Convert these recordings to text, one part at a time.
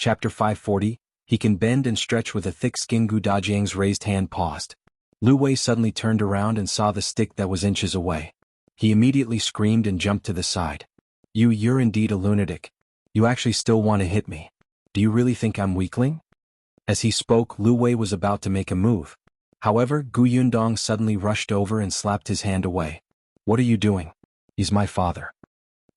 Chapter 540, He can bend and stretch with a thick skin. Gu Dajiang's raised hand paused. Lu Wei suddenly turned around and saw the stick that was inches away. He immediately screamed and jumped to the side. You're indeed a lunatic. You actually still want to hit me. Do you really think I'm weakling? As he spoke, Lu Wei was about to make a move. However, Gu Yundong suddenly rushed over and slapped his hand away. What are you doing? He's my father.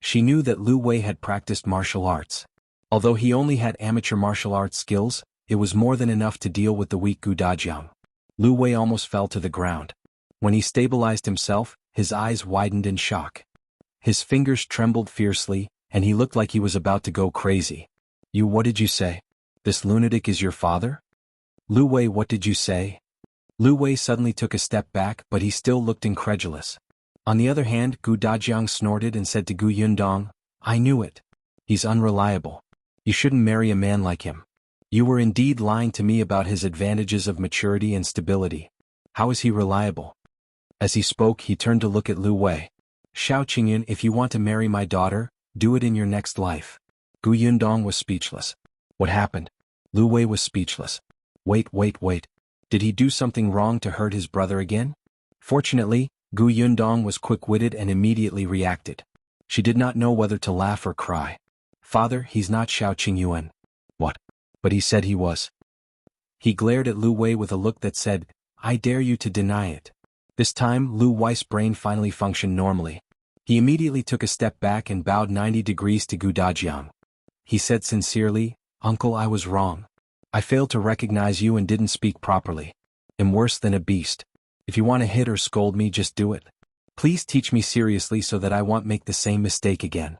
She knew that Lu Wei had practiced martial arts. Although he only had amateur martial arts skills, it was more than enough to deal with the weak Gu Dajiang. Lu Wei almost fell to the ground. When he stabilized himself, his eyes widened in shock. His fingers trembled fiercely, and he looked like he was about to go crazy. What did you say? This lunatic is your father? Lu Wei, what did you say? Lu Wei suddenly took a step back, but he still looked incredulous. On the other hand, Gu Dajiang snorted and said to Gu Yundong, I knew it. He's unreliable. You shouldn't marry a man like him. You were indeed lying to me about his advantages of maturity and stability. How is he reliable? As he spoke, he turned to look at Lu Wei. Xiao Qingyan, if you want to marry my daughter, do it in your next life. Gu Yundong was speechless. What happened? Lu Wei was speechless. Wait. Did he do something wrong to hurt his brother again? Fortunately, Gu Yundong was quick-witted and immediately reacted. She did not know whether to laugh or cry. Father, he's not Xiao Qingyuan. What? But he said he was. He glared at Lu Wei with a look that said, I dare you to deny it. This time, Lu Wei's brain finally functioned normally. He immediately took a step back and bowed 90 degrees to Gu Dajiang. He said sincerely, Uncle, I was wrong. I failed to recognize you and didn't speak properly. I'm worse than a beast. If you want to hit or scold me, just do it. Please teach me seriously so that I won't make the same mistake again.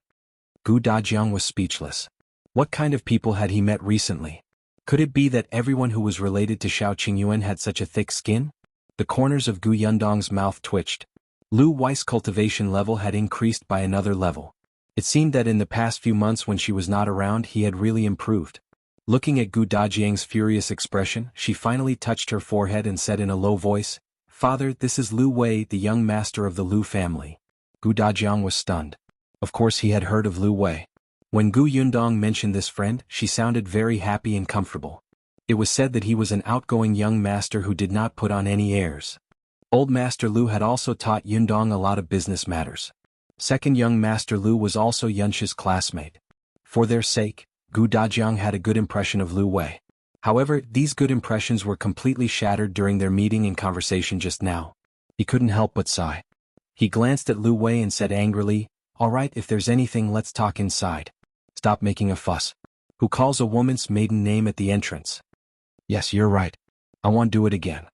Gu Dajiang was speechless. What kind of people had he met recently? Could it be that everyone who was related to Xiao Qingyuan had such a thick skin? The corners of Gu Yundong's mouth twitched. Lu Wei's cultivation level had increased by another level. It seemed that in the past few months when she was not around, he had really improved. Looking at Gu Dajiang's furious expression, she finally touched her forehead and said in a low voice, Father, this is Lu Wei, the young master of the Lu family. Gu Dajiang was stunned. Of course he had heard of Lu Wei. When Gu Yundong mentioned this friend, she sounded very happy and comfortable. It was said that he was an outgoing young master who did not put on any airs. Old Master Lu had also taught Yundong a lot of business matters. Second young Master Lu was also Yunshi's classmate. For their sake, Gu Dajiang had a good impression of Lu Wei. However, these good impressions were completely shattered during their meeting and conversation just now. He couldn't help but sigh. He glanced at Lu Wei and said angrily, All right, if there's anything, let's talk inside. Stop making a fuss. Who calls a woman's maiden name at the entrance? Yes, you're right. I won't do it again.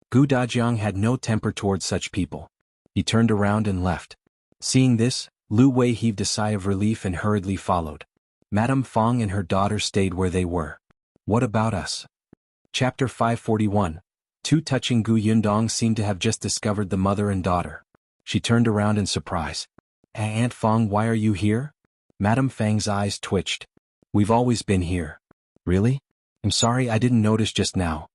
Gu Dajiang had no temper towards such people. He turned around and left. Seeing this, Lu Wei heaved a sigh of relief and hurriedly followed. Madame Fong and her daughter stayed where they were. What about us? Chapter 541. Too touching. Gu Yundong seemed to have just discovered the mother and daughter. She turned around in surprise. Aunt Fong, why are you here? Madame Fang's eyes twitched. We've always been here. Really? I'm sorry I didn't notice just now.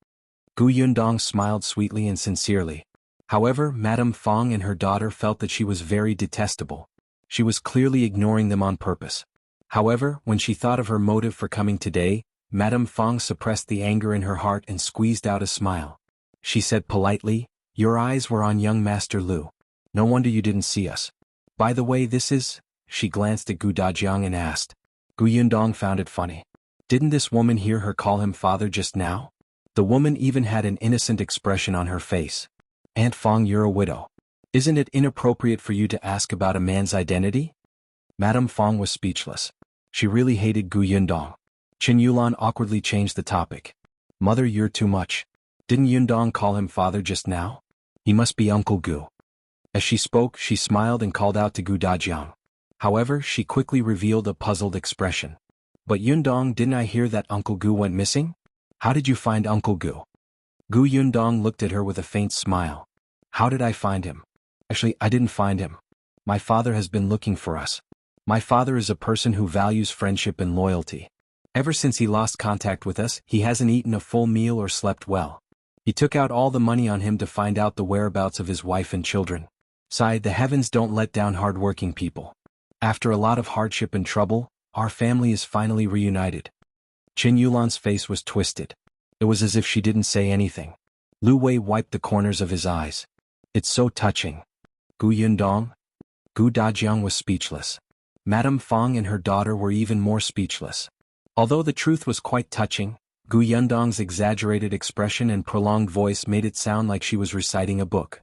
Gu Yundong smiled sweetly and sincerely. However, Madame Fong and her daughter felt that she was very detestable. She was clearly ignoring them on purpose. However, when she thought of her motive for coming today, Madame Fong suppressed the anger in her heart and squeezed out a smile. She said politely, Your eyes were on young Master Lu. No wonder you didn't see us. By the way, this is... She glanced at Gu Dajiang and asked. Gu Yundong found it funny. Didn't this woman hear her call him father just now? The woman even had an innocent expression on her face. Aunt Fong, you're a widow. Isn't it inappropriate for you to ask about a man's identity? Madame Fong was speechless. She really hated Gu Yundong. Chen Yulan awkwardly changed the topic. Mother, you're too much. Didn't Yundong call him father just now? He must be Uncle Gu. As she spoke, she smiled and called out to Gu Dajiang. However, she quickly revealed a puzzled expression. But Yundong, didn't I hear that Uncle Gu went missing? How did you find Uncle Gu? Gu Yundong looked at her with a faint smile. How did I find him? Actually, I didn't find him. My father has been looking for us. My father is a person who values friendship and loyalty. Ever since he lost contact with us, he hasn't eaten a full meal or slept well. He took out all the money on him to find out the whereabouts of his wife and children. Sighed, the heavens don't let down hard-working people. After a lot of hardship and trouble, our family is finally reunited. Qin Yulan's face was twisted. It was as if she didn't say anything. Lu Wei wiped the corners of his eyes. It's so touching. Gu Yundong? Gu Dajiang was speechless. Madame Fang and her daughter were even more speechless. Although the truth was quite touching, Gu Yundong's exaggerated expression and prolonged voice made it sound like she was reciting a book.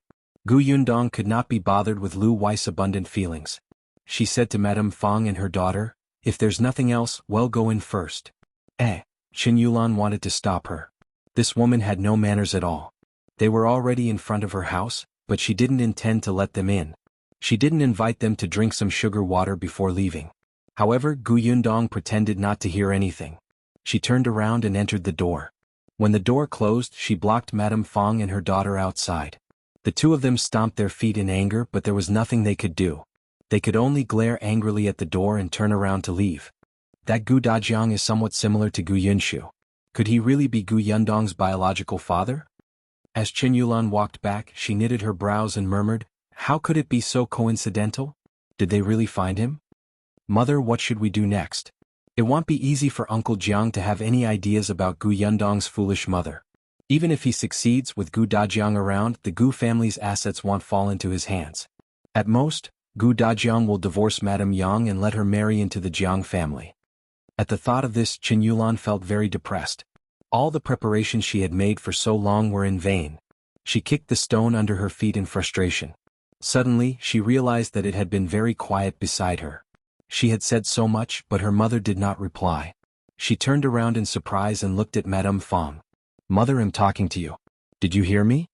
Gu Yundong could not be bothered with Lu Wei's abundant feelings. She said to Madame Fang and her daughter, "If there's nothing else, well, go in first." Qin Yulan wanted to stop her. This woman had no manners at all. They were already in front of her house, but she didn't intend to let them in. She didn't invite them to drink some sugar water before leaving. However, Gu Yundong pretended not to hear anything. She turned around and entered the door. When the door closed, she blocked Madame Fang and her daughter outside. The two of them stomped their feet in anger, but there was nothing they could do. They could only glare angrily at the door and turn around to leave. That Gu Dajiang is somewhat similar to Gu Yunshu. Could he really be Gu Yundong's biological father? As Qin Yulan walked back, she knitted her brows and murmured, "How could it be so coincidental? Did they really find him? Mother, what should we do next? It won't be easy for Uncle Jiang to have any ideas about Gu Yundong's foolish mother. Even if he succeeds with Gu Dajiang around, the Gu family's assets won't fall into his hands. At most, Gu Dajiang will divorce Madame Yang and let her marry into the Jiang family." At the thought of this, Qin Yulan felt very depressed. All the preparations she had made for so long were in vain. She kicked the stone under her feet in frustration. Suddenly, she realized that it had been very quiet beside her. She had said so much, but her mother did not reply. She turned around in surprise and looked at Madame Fang. "Mother, I'm talking to you. Did you hear me?"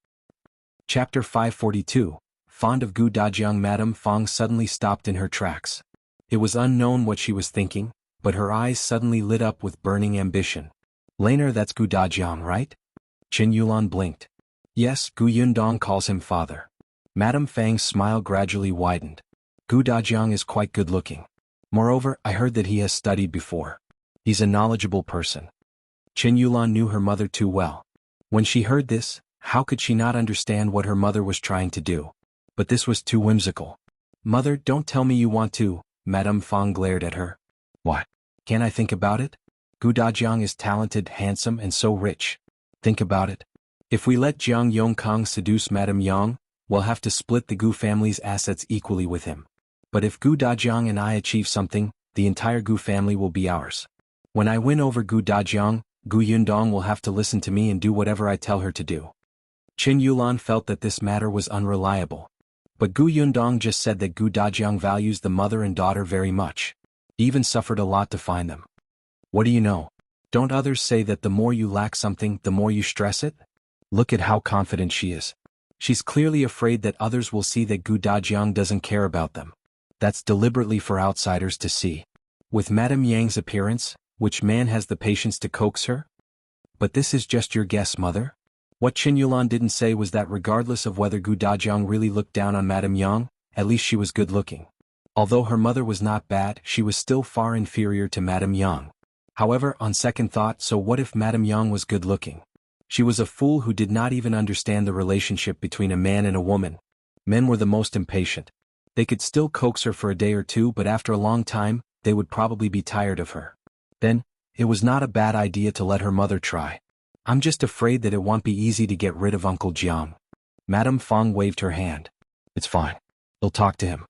Chapter 542. Fond of Gu Dajiang. Madame Fang suddenly stopped in her tracks. It was unknown what she was thinking, but her eyes suddenly lit up with burning ambition. "Laner, that's Gu Dajiang, right?" Qin Yulan blinked. "Yes, Gu Yundong calls him father." Madame Fang's smile gradually widened. "Gu Dajiang is quite good-looking. Moreover, I heard that he has studied before. He's a knowledgeable person." Qin Yulan knew her mother too well. When she heard this, how could she not understand what her mother was trying to do? But this was too whimsical. "Mother, don't tell me you want to," Madame Fang glared at her. "What? Can't I think about it? Gu Dajiang is talented, handsome, and so rich. Think about it. If we let Jiang Yongkang seduce Madame Yang, we'll have to split the Gu family's assets equally with him. But if Gu Dajiang and I achieve something, the entire Gu family will be ours. When I win over Gu Dajiang, Gu Yundong will have to listen to me and do whatever I tell her to do." Qin Yulan felt that this matter was unreliable. But Gu Yundong just said that Gu Dajiang values the mother and daughter very much. He even suffered a lot to find them. What do you know? Don't others say that the more you lack something, the more you stress it? Look at how confident she is. She's clearly afraid that others will see that Gu Dajiang doesn't care about them. That's deliberately for outsiders to see. With Madame Yang's appearance, which man has the patience to coax her? But this is just your guess, mother. What Qin Yulan didn't say was that regardless of whether Gu Dajiang really looked down on Madame Yang, at least she was good-looking. Although her mother was not bad, she was still far inferior to Madame Yang. However, on second thought, so what if Madame Yang was good-looking? She was a fool who did not even understand the relationship between a man and a woman. Men were the most impatient. They could still coax her for a day or two, but after a long time, they would probably be tired of her. Then, it was not a bad idea to let her mother try. "I'm just afraid that it won't be easy to get rid of Uncle Jiang." Madame Fang waved her hand. "It's fine. We'll talk to him."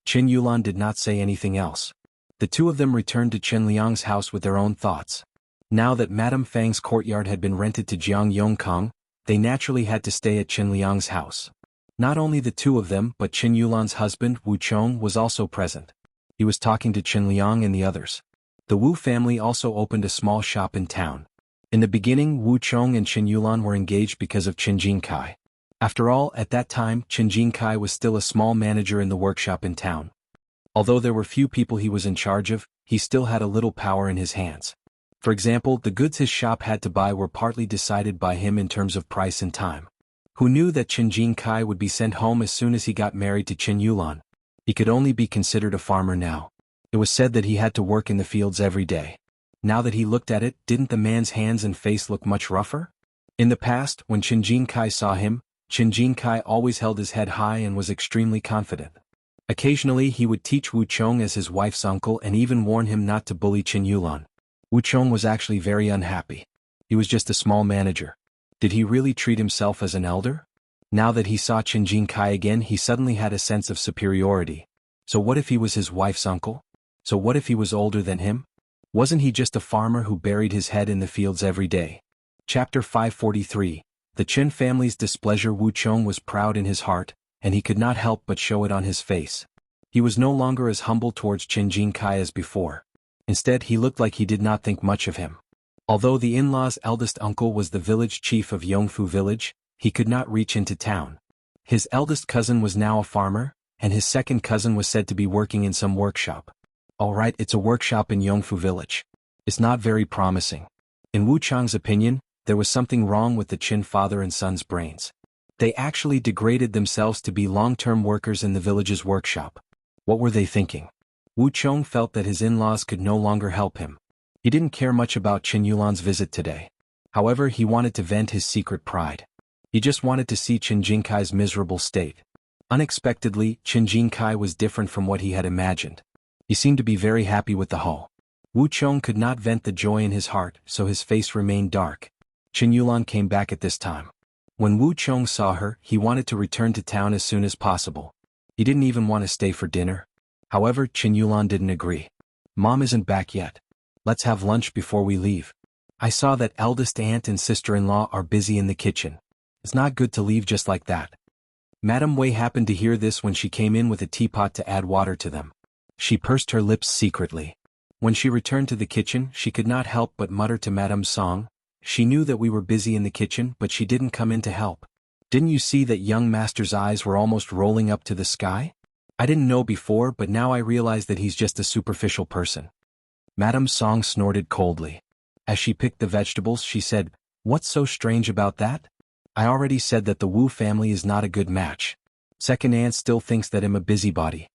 Qin Yulan did not say anything else. The two of them returned to Chen Liang's house with their own thoughts. Now that Madame Fang's courtyard had been rented to Jiang Yongkang, they naturally had to stay at Chen Liang's house. Not only the two of them, but Qin Yulan's husband, Wu Chong, was also present. He was talking to Chen Liang and the others. The Wu family also opened a small shop in town. In the beginning, Wu Chong and Qin Yulan were engaged because of Qin Jinkai. After all, at that time, Qin Jinkai was still a small manager in the workshop in town. Although there were few people he was in charge of, he still had a little power in his hands. For example, the goods his shop had to buy were partly decided by him in terms of price and time. Who knew that Qin Jinkai would be sent home as soon as he got married to Qin Yulan? He could only be considered a farmer now. It was said that he had to work in the fields every day. Now that he looked at it, didn't the man's hands and face look much rougher? In the past, when Qin Jinkai saw him, Qin Jinkai always held his head high and was extremely confident. Occasionally he would teach Wu Chong as his wife's uncle and even warn him not to bully Qin Yulan. Wu Chong was actually very unhappy. He was just a small manager. Did he really treat himself as an elder? Now that he saw Chen Jinkai again, he suddenly had a sense of superiority. So what if he was his wife's uncle? So what if he was older than him? Wasn't he just a farmer who buried his head in the fields every day? Chapter 543. The Chen family's displeasure. Wu Chong was proud in his heart, and he could not help but show it on his face. He was no longer as humble towards Chen Jinkai as before. Instead, he looked like he did not think much of him. Although the in-law's eldest uncle was the village chief of Yongfu village, he could not reach into town. His eldest cousin was now a farmer, and his second cousin was said to be working in some workshop. Alright, it's a workshop in Yongfu village. It's not very promising. In Wu Chong's opinion, there was something wrong with the Chen father and son's brains. They actually degraded themselves to be long-term workers in the village's workshop. What were they thinking? Wu Chong felt that his in-laws could no longer help him. He didn't care much about Chen Yulan's visit today. However, he wanted to vent his secret pride. He just wanted to see Chen Jinkai's miserable state. Unexpectedly, Chen Jinkai was different from what he had imagined. He seemed to be very happy with the haul. Wu Chong could not vent the joy in his heart, so his face remained dark. Chen Yulan came back at this time. When Wu Chong saw her, he wanted to return to town as soon as possible. He didn't even want to stay for dinner. However, Chen Yulan didn't agree. Mom isn't back yet. Let's have lunch before we leave. I saw that eldest aunt and sister-in-law are busy in the kitchen. It's not good to leave just like that. Madame Wei happened to hear this when she came in with a teapot to add water to them. She pursed her lips secretly. When she returned to the kitchen, she could not help but mutter to Madame Song. She knew that we were busy in the kitchen, but she didn't come in to help. Didn't you see that young master's eyes were almost rolling up to the sky? I didn't know before, but now I realize that he's just a superficial person. Madame Song snorted coldly. As she picked the vegetables, she said, "What's so strange about that? I already said that the Wu family is not a good match. Second aunt still thinks that I'm a busybody."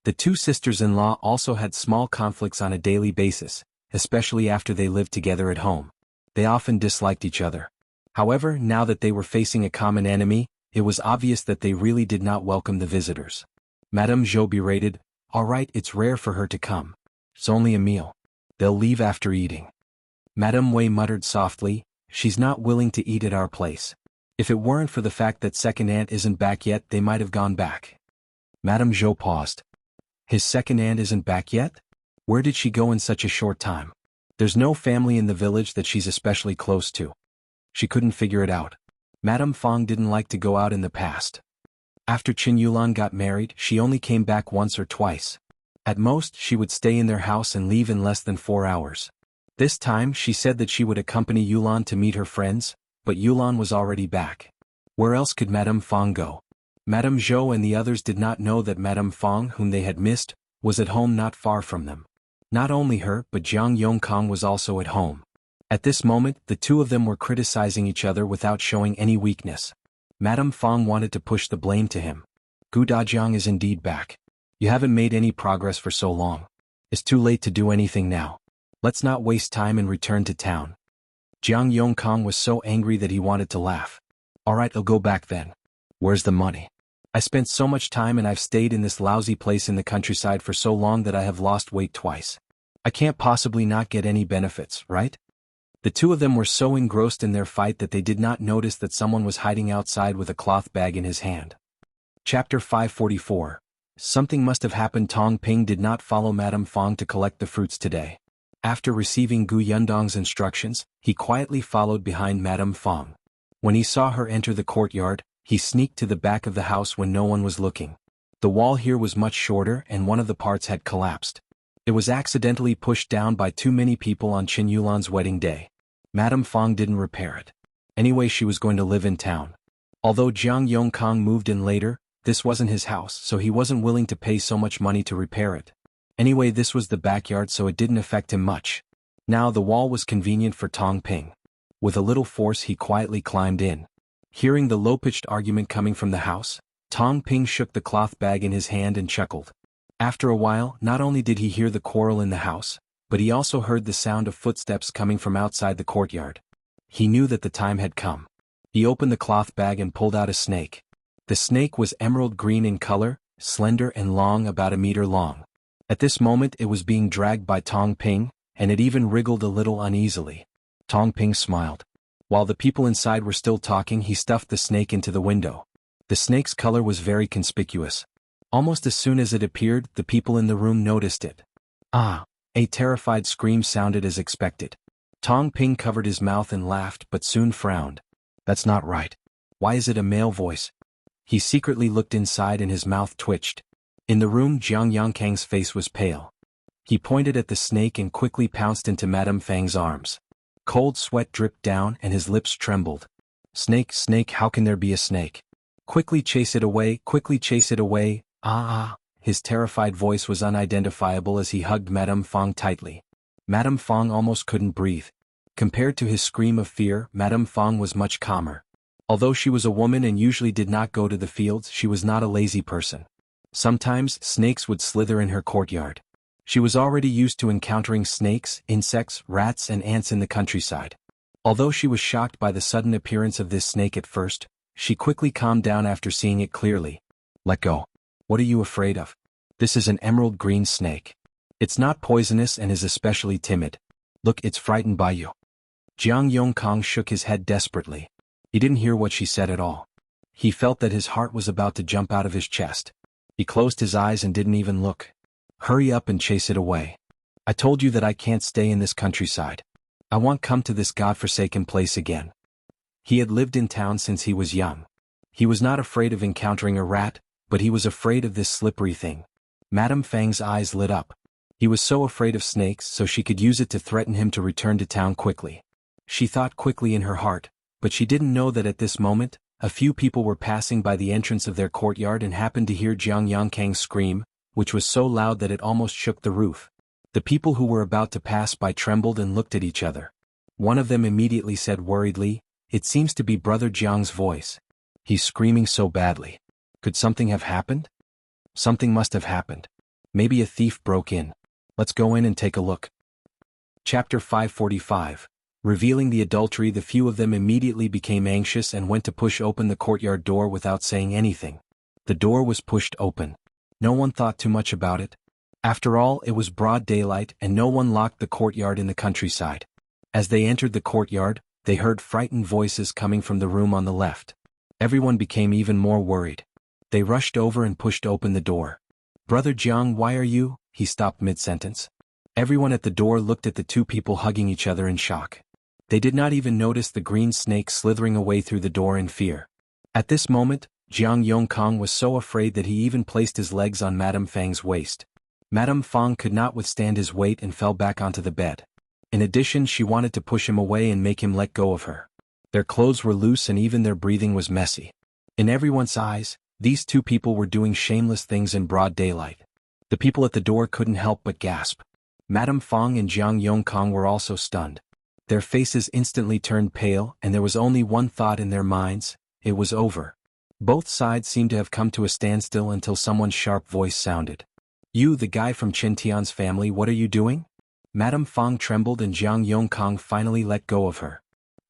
The two sisters-in-law also had small conflicts on a daily basis, especially after they lived together at home. They often disliked each other. However, now that they were facing a common enemy, it was obvious that they really did not welcome the visitors. Madame Zhou berated, "Alright, it's rare for her to come. It's only a meal. They'll leave after eating." Madame Wei muttered softly, "She's not willing to eat at our place. If it weren't for the fact that second aunt isn't back yet, they might have gone back." Madame Zhou paused. His second aunt isn't back yet? Where did she go in such a short time? There's no family in the village that she's especially close to. She couldn't figure it out. Madame Fong didn't like to go out in the past. After Chen Yulan got married, she only came back once or twice. At most, she would stay in their house and leave in less than 4 hours. This time, she said that she would accompany Yulan to meet her friends, but Yulan was already back. Where else could Madame Fong go? Madame Zhou and the others did not know that Madame Fong, whom they had missed, was at home not far from them. Not only her, but Jiang Yongkang was also at home. At this moment, the two of them were criticizing each other without showing any weakness. Madame Fong wanted to push the blame to him. "Gu Dajiang is indeed back. You haven't made any progress for so long. It's too late to do anything now. Let's not waste time and return to town." Jiang Yongkang was so angry that he wanted to laugh. "Alright, I'll go back then. Where's the money? I spent so much time and I've stayed in this lousy place in the countryside for so long that I have lost weight twice. I can't possibly not get any benefits, right?" The two of them were so engrossed in their fight that they did not notice that someone was hiding outside with a cloth bag in his hand. Chapter 544. Something must have happened. Tong Ping did not follow Madame Fong to collect the fruits today. After receiving Gu Yundong's instructions, he quietly followed behind Madame Fong. When he saw her enter the courtyard, he sneaked to the back of the house when no one was looking. The wall here was much shorter and one of the parts had collapsed. It was accidentally pushed down by too many people on Chen Yulan's wedding day. Madame Fong didn't repair it. Anyway, she was going to live in town. Although Jiang Yongkang moved in later, this wasn't his house, so he wasn't willing to pay so much money to repair it. Anyway, this was the backyard, so it didn't affect him much. Now the wall was convenient for Tong Ping. With a little force, he quietly climbed in. Hearing the low-pitched argument coming from the house, Tong Ping shook the cloth bag in his hand and chuckled. After a while, not only did he hear the quarrel in the house, but he also heard the sound of footsteps coming from outside the courtyard. He knew that the time had come. He opened the cloth bag and pulled out a snake. The snake was emerald green in color, slender and long, about 1 meter long. At this moment it was being dragged by Tong Ping, and it even wriggled a little uneasily. Tong Ping smiled. While the people inside were still talking, he stuffed the snake into the window. The snake's color was very conspicuous. Almost as soon as it appeared, the people in the room noticed it. Ah! A terrified scream sounded as expected. Tong Ping covered his mouth and laughed but soon frowned. That's not right. Why is it a male voice? He secretly looked inside and his mouth twitched. In the room, Jiang Yongkang's face was pale. He pointed at the snake and quickly pounced into Madame Fang's arms. Cold sweat dripped down and his lips trembled. Snake, snake, how can there be a snake? Quickly chase it away, quickly chase it away, ah! His terrified voice was unidentifiable as he hugged Madame Fang tightly. Madame Fang almost couldn't breathe. Compared to his scream of fear, Madame Fang was much calmer. Although she was a woman and usually did not go to the fields, she was not a lazy person. Sometimes, snakes would slither in her courtyard. She was already used to encountering snakes, insects, rats and ants in the countryside. Although she was shocked by the sudden appearance of this snake at first, she quickly calmed down after seeing it clearly. Let go. What are you afraid of? This is an emerald green snake. It's not poisonous and is especially timid. Look, it's frightened by you. Jiang Yongkang shook his head desperately. He didn't hear what she said at all. He felt that his heart was about to jump out of his chest. He closed his eyes and didn't even look. Hurry up and chase it away. I told you that I can't stay in this countryside. I won't come to this godforsaken place again. He had lived in town since he was young. He was not afraid of encountering a rat, but he was afraid of this slippery thing. Madame Fang's eyes lit up. He was so afraid of snakes so she could use it to threaten him to return to town quickly. She thought quickly in her heart, but she didn't know that at this moment, a few people were passing by the entrance of their courtyard and happened to hear Jiang Yongkang scream, which was so loud that it almost shook the roof. The people who were about to pass by trembled and looked at each other. One of them immediately said worriedly, "It seems to be Brother Jiang's voice. He's screaming so badly. Could something have happened? Something must have happened. Maybe a thief broke in. Let's go in and take a look." Chapter 545. Revealing the adultery. The few of them immediately became anxious and went to push open the courtyard door without saying anything. The door was pushed open. No one thought too much about it. After all, it was broad daylight and no one locked the courtyard in the countryside. As they entered the courtyard, they heard frightened voices coming from the room on the left. Everyone became even more worried. They rushed over and pushed open the door. "Brother Jiang, why are you?" He stopped mid-sentence. Everyone at the door looked at the two people hugging each other in shock. They did not even notice the green snake slithering away through the door in fear. At this moment, Jiang Yongkang was so afraid that he even placed his legs on Madame Fang's waist. Madame Fang could not withstand his weight and fell back onto the bed. In addition, she wanted to push him away and make him let go of her. Their clothes were loose and even their breathing was messy. In everyone's eyes, these two people were doing shameless things in broad daylight. The people at the door couldn't help but gasp. Madame Fang and Jiang Yongkang were also stunned. Their faces instantly turned pale and there was only one thought in their minds: it was over. Both sides seemed to have come to a standstill until someone's sharp voice sounded. "You, the guy from Chen Tian's family, what are you doing?" Madame Fang trembled and Jiang Yongkang finally let go of her.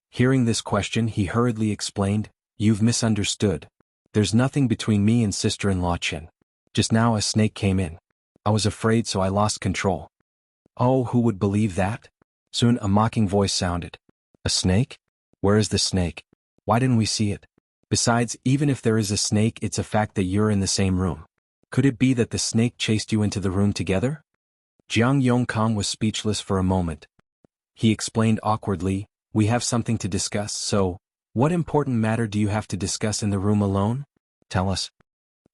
Hearing this question, he hurriedly explained, "You've misunderstood. There's nothing between me and sister-in-law Chen. Just now a snake came in. I was afraid so I lost control." "Oh, who would believe that?" Soon a mocking voice sounded. "A snake? Where is the snake? Why didn't we see it? Besides, even if there is a snake, it's a fact that you're in the same room. Could it be that the snake chased you into the room together?" Jiang Yongkang was speechless for a moment. He explained awkwardly, "We have something to discuss, so, what important matter do you have to discuss in the room alone? Tell us."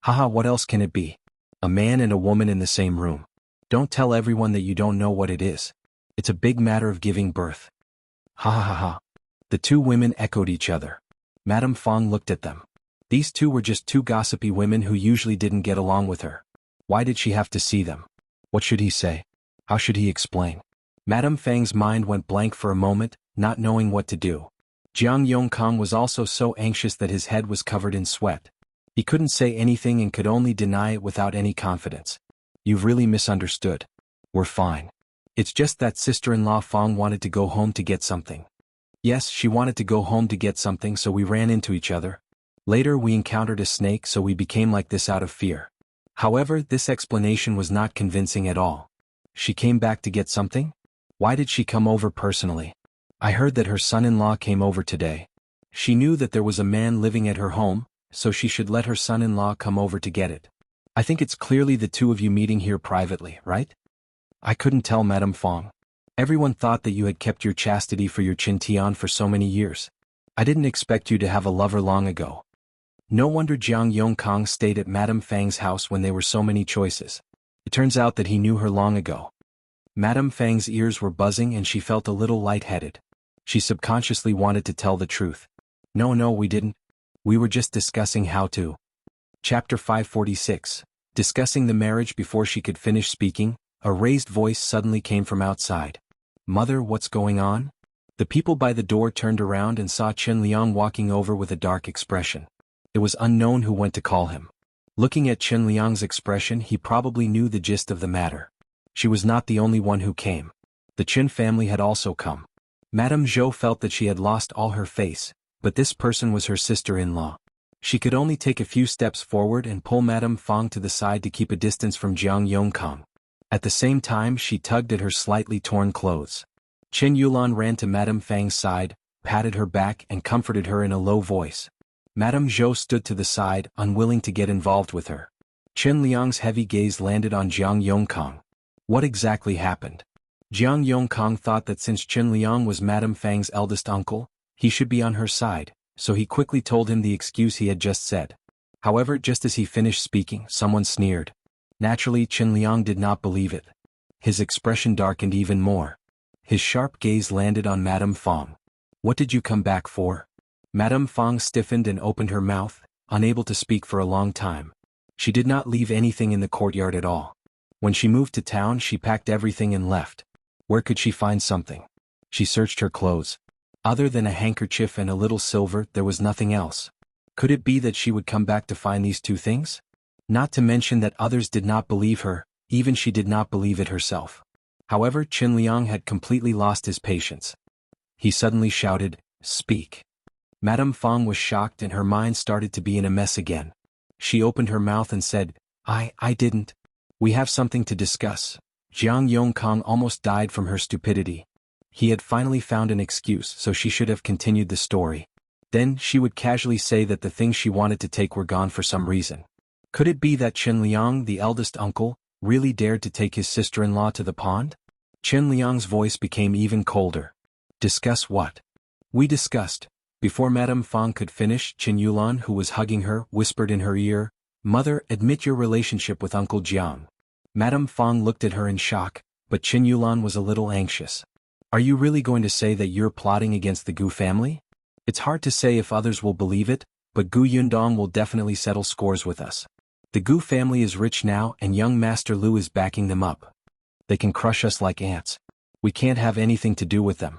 "Haha, what else can it be? A man and a woman in the same room. Don't tell everyone that you don't know what it is. It's a big matter of giving birth." "Ha ha ha ha." The two women echoed each other. Madame Fang looked at them. These two were just two gossipy women who usually didn't get along with her. Why did she have to see them? What should he say? How should he explain? Madame Fang's mind went blank for a moment, not knowing what to do. Jiang Yongkang was also so anxious that his head was covered in sweat. He couldn't say anything and could only deny it without any confidence. "You've really misunderstood. We're fine. It's just that sister-in-law Fang wanted to go home to get something." "Yes, she wanted to go home to get something, so we ran into each other. Later we encountered a snake, so we became like this out of fear." However, this explanation was not convincing at all. "She came back to get something?" Why did she come over personally? I heard that her son-in-law came over today. She knew that there was a man living at her home, so she should let her son-in-law come over to get it. I think it's clearly the two of you meeting here privately, right? I couldn't tell, Madame Fong. Everyone thought that you had kept your chastity for your Qin Tian for so many years. I didn't expect you to have a lover long ago. No wonder Jiang Yongkang stayed at Madame Fang's house when there were so many choices. It turns out that he knew her long ago. Madame Fang's ears were buzzing and she felt a little lightheaded. She subconsciously wanted to tell the truth. No, we didn't. We were just discussing how to. Chapter 546. Discussing the marriage. Before she could finish speaking, a raised voice suddenly came from outside. Mother, what's going on? The people by the door turned around and saw Chen Liang walking over with a dark expression. It was unknown who went to call him. Looking at Chen Liang's expression, he probably knew the gist of the matter. She was not the only one who came. The Chen family had also come. Madame Zhou felt that she had lost all her face, but this person was her sister-in-law. She could only take a few steps forward and pull Madame Fong to the side to keep a distance from Jiang Yongkang. At the same time, she tugged at her slightly torn clothes. Chen Yulan ran to Madame Fang's side, patted her back and comforted her in a low voice. Madame Zhou stood to the side, unwilling to get involved with her. Chen Liang's heavy gaze landed on Jiang Yongkang. What exactly happened? Jiang Yongkang thought that since Chen Liang was Madame Fang's eldest uncle, he should be on her side, so he quickly told him the excuse he had just said. However, just as he finished speaking, someone sneered. Naturally, Chen Liang did not believe it. His expression darkened even more. His sharp gaze landed on Madame Fong. What did you come back for? Madame Fong stiffened and opened her mouth, unable to speak for a long time. She did not leave anything in the courtyard at all. When she moved to town, she packed everything and left. Where could she find something? She searched her clothes. Other than a handkerchief and a little silver, there was nothing else. Could it be that she would come back to find these two things? Not to mention that others did not believe her, even she did not believe it herself. However, Chen Liang had completely lost his patience. He suddenly shouted, "Speak." Madame Fong was shocked and her mind started to be in a mess again. She opened her mouth and said, I didn't. We have something to discuss. Jiang Yongkang almost died from her stupidity. He had finally found an excuse, so she should have continued the story. Then she would casually say that the things she wanted to take were gone for some reason. Could it be that Chen Liang, the eldest uncle, really dared to take his sister-in-law to the pond? Chen Liang's voice became even colder. Discuss what? We discussed. Before Madame Fong could finish, Chen Yulan, who was hugging her, whispered in her ear, Mother, admit your relationship with Uncle Jiang. Madame Fong looked at her in shock, but Chen Yulan was a little anxious. Are you really going to say that you're plotting against the Gu family? It's hard to say if others will believe it, but Gu Yundong will definitely settle scores with us. The Gu family is rich now and young Master Lu is backing them up. They can crush us like ants. We can't have anything to do with them.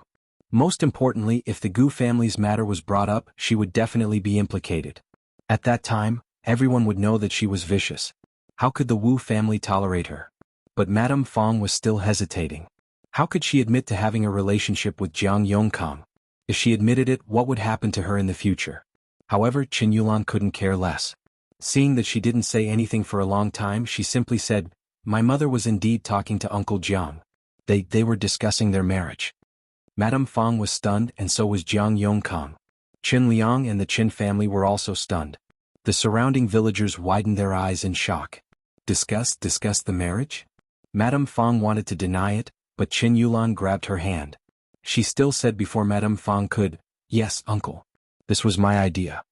Most importantly, if the Gu family's matter was brought up, she would definitely be implicated. At that time, everyone would know that she was vicious. How could the Wu family tolerate her? But Madame Fong was still hesitating. How could she admit to having a relationship with Jiang Yongkang? If she admitted it, what would happen to her in the future? However, Chen Yulan couldn't care less. Seeing that she didn't say anything for a long time, she simply said, My mother was indeed talking to Uncle Jiang. They were discussing their marriage. Madame Fong was stunned and so was Jiang Yongkang. Chen Liang and the Chen family were also stunned. The surrounding villagers widened their eyes in shock. Discuss the marriage? Madame Fong wanted to deny it, but Chen Yulan grabbed her hand. She still said before Madame Fong could, Yes, uncle. This was my idea.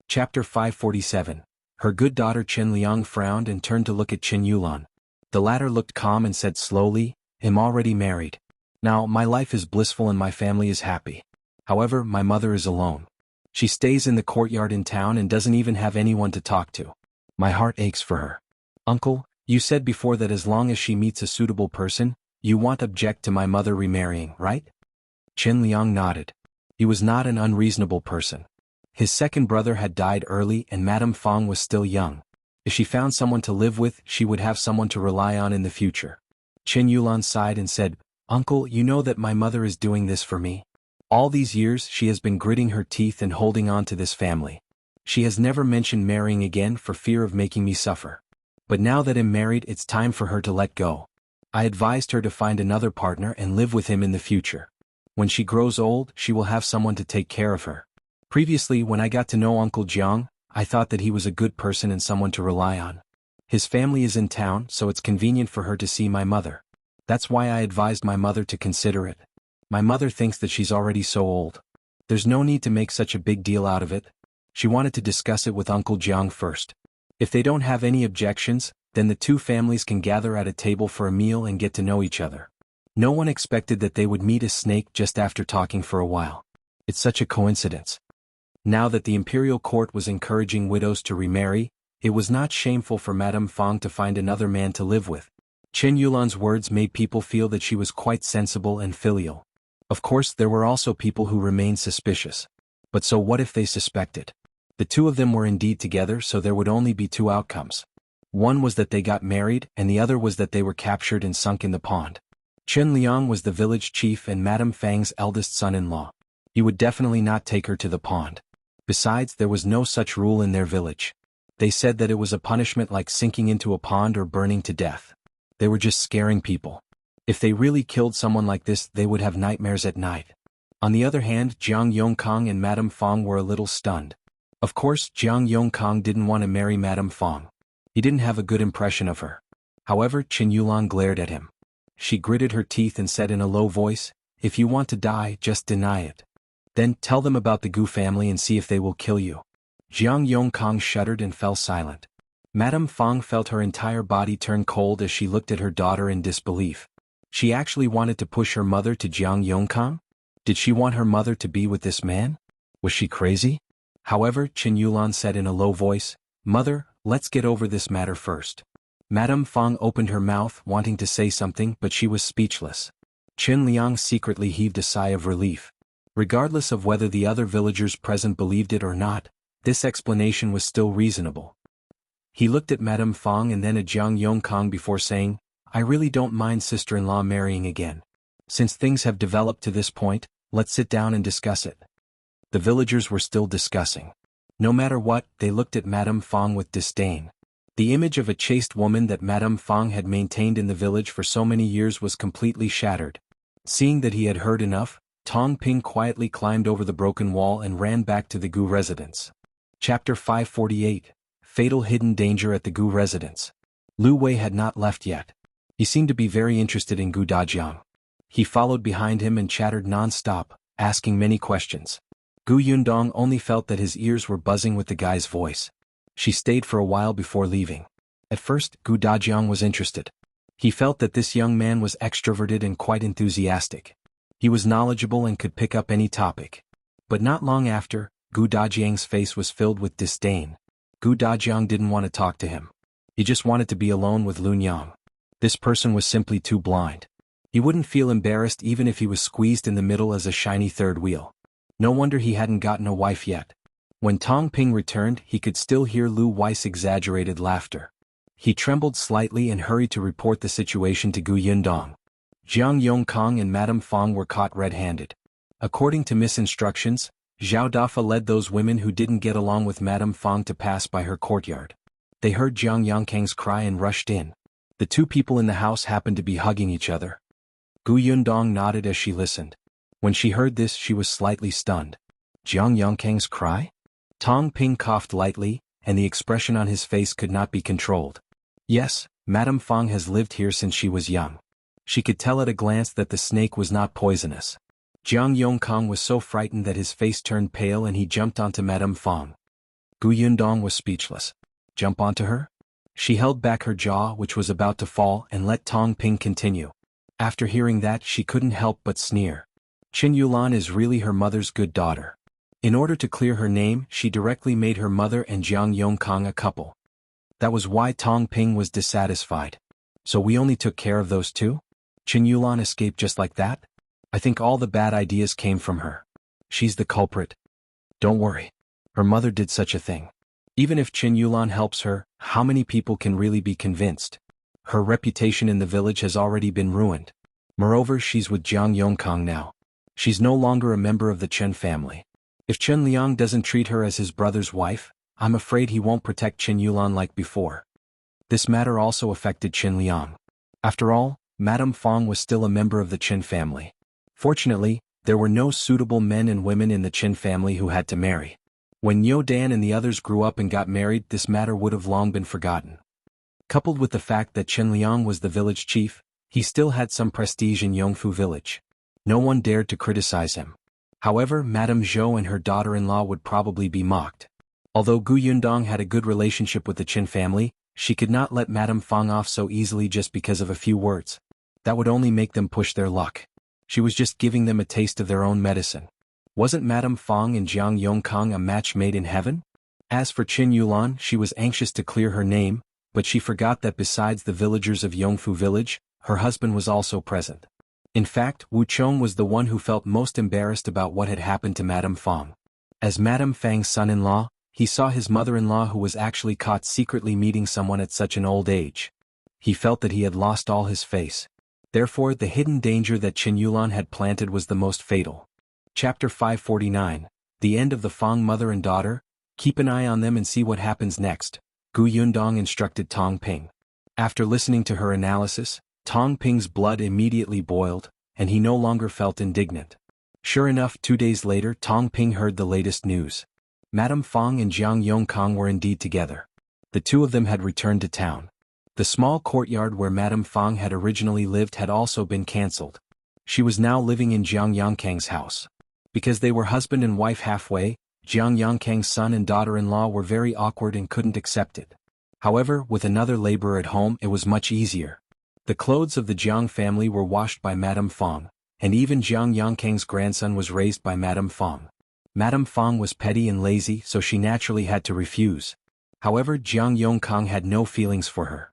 Chapter 547. Her good daughter Chen Liang frowned and turned to look at Chen Yulan. The latter looked calm and said slowly, I'm already married. Now, my life is blissful and my family is happy. However, my mother is alone. She stays in the courtyard in town and doesn't even have anyone to talk to. My heart aches for her. Uncle, you said before that as long as she meets a suitable person, you won't object to my mother remarrying, right? Chen Liang nodded. He was not an unreasonable person. His second brother had died early and Madame Fong was still young. If she found someone to live with, she would have someone to rely on in the future. Chen Yulan sighed and said, Uncle, you know that my mother is doing this for me. All these years she has been gritting her teeth and holding on to this family. She has never mentioned marrying again for fear of making me suffer. But now that I'm married, it's time for her to let go. I advised her to find another partner and live with him in the future. When she grows old, she will have someone to take care of her. Previously, when I got to know Uncle Jiang, I thought that he was a good person and someone to rely on. His family is in town, so it's convenient for her to see my mother. That's why I advised my mother to consider it. My mother thinks that she's already so old. There's no need to make such a big deal out of it. She wanted to discuss it with Uncle Jiang first. If they don't have any objections, then the two families can gather at a table for a meal and get to know each other. No one expected that they would meet a snake just after talking for a while. It's such a coincidence. Now that the imperial court was encouraging widows to remarry, it was not shameful for Madame Fong to find another man to live with. Chen Yulan's words made people feel that she was quite sensible and filial. Of course, there were also people who remained suspicious. But so what if they suspected? The two of them were indeed together, so there would only be two outcomes. One was that they got married, and the other was that they were captured and sunk in the pond. Chen Liang was the village chief and Madame Fang's eldest son-in-law. He would definitely not take her to the pond. Besides, there was no such rule in their village. They said that it was a punishment like sinking into a pond or burning to death. They were just scaring people. If they really killed someone like this, they would have nightmares at night. On the other hand, Jiang Yongkang and Madame Fong were a little stunned. Of course, Jiang Yongkang didn't want to marry Madame Fong. He didn't have a good impression of her. However, Chen Yulan glared at him. She gritted her teeth and said in a low voice, "If you want to die, just deny it. Then tell them about the Gu family and see if they will kill you." Jiang Yongkang shuddered and fell silent. Madame Fong felt her entire body turn cold as she looked at her daughter in disbelief. She actually wanted to push her mother to Jiang Yongkang? Did she want her mother to be with this man? Was she crazy? However, Chen Yulan said in a low voice, "Mother, let's get over this matter first." Madame Fong opened her mouth, wanting to say something, but she was speechless. Chen Liang secretly heaved a sigh of relief. Regardless of whether the other villagers present believed it or not, this explanation was still reasonable. He looked at Madame Fong and then at Jiang Yongkang before saying, "I really don't mind sister-in-law marrying again. Since things have developed to this point, let's sit down and discuss it." The villagers were still discussing. No matter what, they looked at Madame Fong with disdain. The image of a chaste woman that Madame Fong had maintained in the village for so many years was completely shattered. Seeing that he had heard enough, Tong Ping quietly climbed over the broken wall and ran back to the Gu residence. Chapter 548, Fatal Hidden Danger at the Gu residence. Lu Wei had not left yet. He seemed to be very interested in Gu Dajiang. He followed behind him and chattered non-stop, asking many questions. Gu Yundong only felt that his ears were buzzing with the guy's voice. She stayed for a while before leaving. At first, Gu Dajiang was interested. He felt that this young man was extroverted and quite enthusiastic. He was knowledgeable and could pick up any topic. But not long after, Gu Dajiang's face was filled with disdain. Gu Dajiang didn't want to talk to him. He just wanted to be alone with Lun Yang. This person was simply too blind. He wouldn't feel embarrassed even if he was squeezed in the middle as a shiny third wheel. No wonder he hadn't gotten a wife yet. When Tong Ping returned, he could still hear Lu Wei's exaggerated laughter. He trembled slightly and hurried to report the situation to Gu Yundong. Jiang Yongkang and Madame Fong were caught red-handed. According to misinstructions, Zhao Dafa led those women who didn't get along with Madame Fong to pass by her courtyard. They heard Jiang Yongkang's cry and rushed in. The two people in the house happened to be hugging each other. Gu Yundong nodded as she listened. When she heard this, she was slightly stunned. Jiang Yongkang's cry? Tong Ping coughed lightly, and the expression on his face could not be controlled. Yes, Madame Fong has lived here since she was young. She could tell at a glance that the snake was not poisonous. Jiang Yongkang was so frightened that his face turned pale and he jumped onto Madame Fong. Gu Yundong was speechless. Jump onto her? She held back her jaw, which was about to fall, and let Tong Ping continue. After hearing that, she couldn't help but sneer. Chen Yulan is really her mother's good daughter. In order to clear her name, she directly made her mother and Jiang Yongkang a couple. That was why Tong Ping was dissatisfied. So we only took care of those two? Chen Yulan escaped just like that? I think all the bad ideas came from her. She's the culprit. Don't worry. Her mother did such a thing. Even if Chen Yulan helps her, how many people can really be convinced? Her reputation in the village has already been ruined. Moreover, she's with Jiang Yongkang now. She's no longer a member of the Chen family. If Chen Liang doesn't treat her as his brother's wife, I'm afraid he won't protect Chen Yulan like before. This matter also affected Chen Liang. After all, Madame Fong was still a member of the Qin family. Fortunately, there were no suitable men and women in the Qin family who had to marry. When Yo Dan and the others grew up and got married, this matter would have long been forgotten. Coupled with the fact that Chen Liang was the village chief, he still had some prestige in Yongfu village. No one dared to criticize him. However, Madame Zhou and her daughter-in-law would probably be mocked. Although Gu Yundong had a good relationship with the Qin family, she could not let Madame Fong off so easily just because of a few words. That would only make them push their luck. She was just giving them a taste of their own medicine. Wasn't Madame Fong and Jiang Yongkang a match made in heaven? As for Qin Yulan, she was anxious to clear her name, but she forgot that besides the villagers of Yongfu village, her husband was also present. In fact, Wu Chong was the one who felt most embarrassed about what had happened to Madame Fong. As Madame Fang's son-in-law, he saw his mother-in-law who was actually caught secretly meeting someone at such an old age. He felt that he had lost all his face. Therefore, the hidden danger that Qin Yulan had planted was the most fatal. Chapter 549, The End of the Fong Mother and Daughter. Keep an eye on them and see what happens next, Gu Yundong instructed Tong Ping. After listening to her analysis, Tong Ping's blood immediately boiled, and he no longer felt indignant. Sure enough, 2 days later Tong Ping heard the latest news. Madame Fong and Jiang Yongkang were indeed together. The two of them had returned to town. The small courtyard where Madame Fong had originally lived had also been cancelled. She was now living in Jiang Yongkang's house. Because they were husband and wife halfway, Jiang Yongkang's son and daughter-in-law were very awkward and couldn't accept it. However, with another laborer at home it was much easier. The clothes of the Jiang family were washed by Madame Fong, and even Jiang Yongkang's grandson was raised by Madame Fong. Madame Fong was petty and lazy, so she naturally had to refuse. However, Jiang Yongkang had no feelings for her.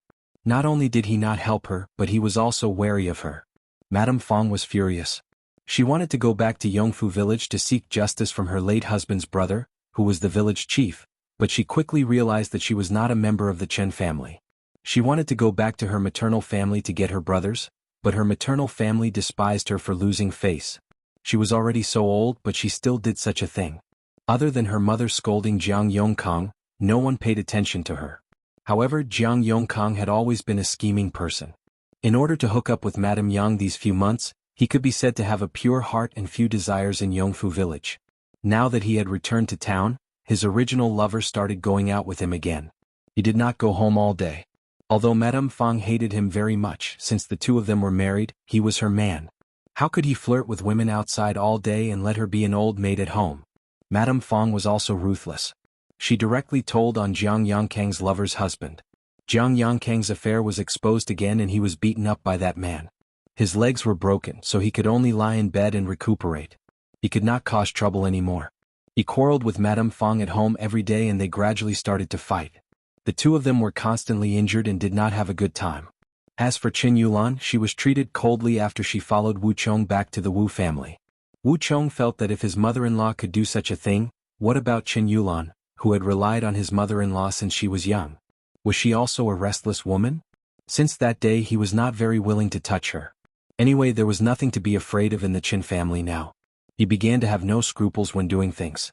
Not only did he not help her, but he was also wary of her. Madame Fong was furious. She wanted to go back to Yongfu village to seek justice from her late husband's brother, who was the village chief, but she quickly realized that she was not a member of the Chen family. She wanted to go back to her maternal family to get her brothers, but her maternal family despised her for losing face. She was already so old, but she still did such a thing. Other than her mother scolding Jiang Yongkang, no one paid attention to her. However, Jiang Yongkang had always been a scheming person. In order to hook up with Madame Yang these few months, he could be said to have a pure heart and few desires in Yongfu village. Now that he had returned to town, his original lover started going out with him again. He did not go home all day. Although Madame Fong hated him very much since the two of them were married, he was her man. How could he flirt with women outside all day and let her be an old maid at home? Madame Fong was also ruthless. She directly told on Jiang Yongkang's lover's husband. Jiang Yongkang's affair was exposed again and he was beaten up by that man. His legs were broken, so he could only lie in bed and recuperate. He could not cause trouble anymore. He quarreled with Madame Fong at home every day and they gradually started to fight. The two of them were constantly injured and did not have a good time. As for Qin Yulan, she was treated coldly after she followed Wu Chong back to the Wu family. Wu Chong felt that if his mother-in-law could do such a thing, what about Qin Yulan, who had relied on his mother-in-law since she was young? Was she also a restless woman? Since that day he was not very willing to touch her. Anyway, there was nothing to be afraid of in the Qin family now. He began to have no scruples when doing things.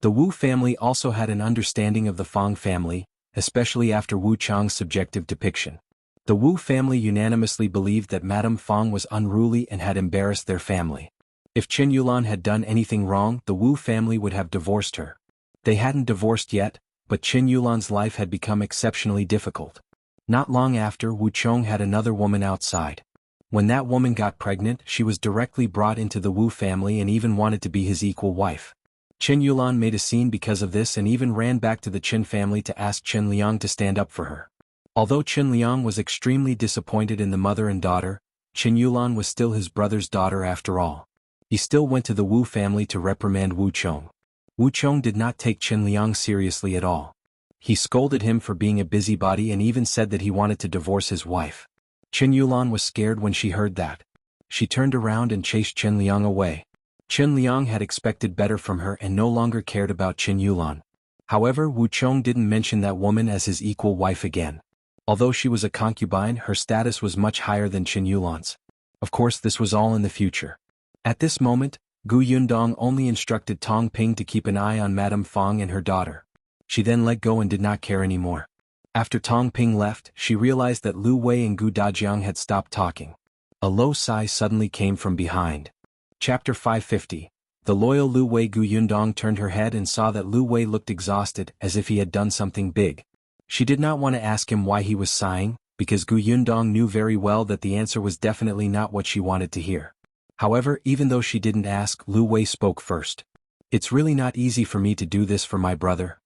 The Wu family also had an understanding of the Fong family, especially after Wu Chang's subjective depiction. The Wu family unanimously believed that Madame Fong was unruly and had embarrassed their family. If Qin Yulan had done anything wrong, the Wu family would have divorced her. They hadn't divorced yet, but Qin Yulan's life had become exceptionally difficult. Not long after, Wu Chong had another woman outside. When that woman got pregnant, she was directly brought into the Wu family and even wanted to be his equal wife. Qin Yulan made a scene because of this and even ran back to the Qin family to ask Qin Liang to stand up for her. Although Qin Liang was extremely disappointed in the mother and daughter, Qin Yulan was still his brother's daughter after all. He still went to the Wu family to reprimand Wu Chong. Wu Chong did not take Qin Liang seriously at all. He scolded him for being a busybody and even said that he wanted to divorce his wife. Qin Yulan was scared when she heard that. She turned around and chased Qin Liang away. Qin Liang had expected better from her and no longer cared about Qin Yulan. However, Wu Chong didn't mention that woman as his equal wife again. Although she was a concubine, her status was much higher than Qin Yulan's. Of course, this was all in the future. At this moment, Gu Yundong only instructed Tong Ping to keep an eye on Madame Fong and her daughter. She then let go and did not care anymore. After Tong Ping left, she realized that Lu Wei and Gu Dajiang had stopped talking. A low sigh suddenly came from behind. Chapter 550. The loyal Lu Wei. Gu Yundong turned her head and saw that Lu Wei looked exhausted, as if he had done something big. She did not want to ask him why he was sighing, because Gu Yundong knew very well that the answer was definitely not what she wanted to hear. However, even though she didn't ask, Lu Wei spoke first. "It's really not easy for me to do this for my brother."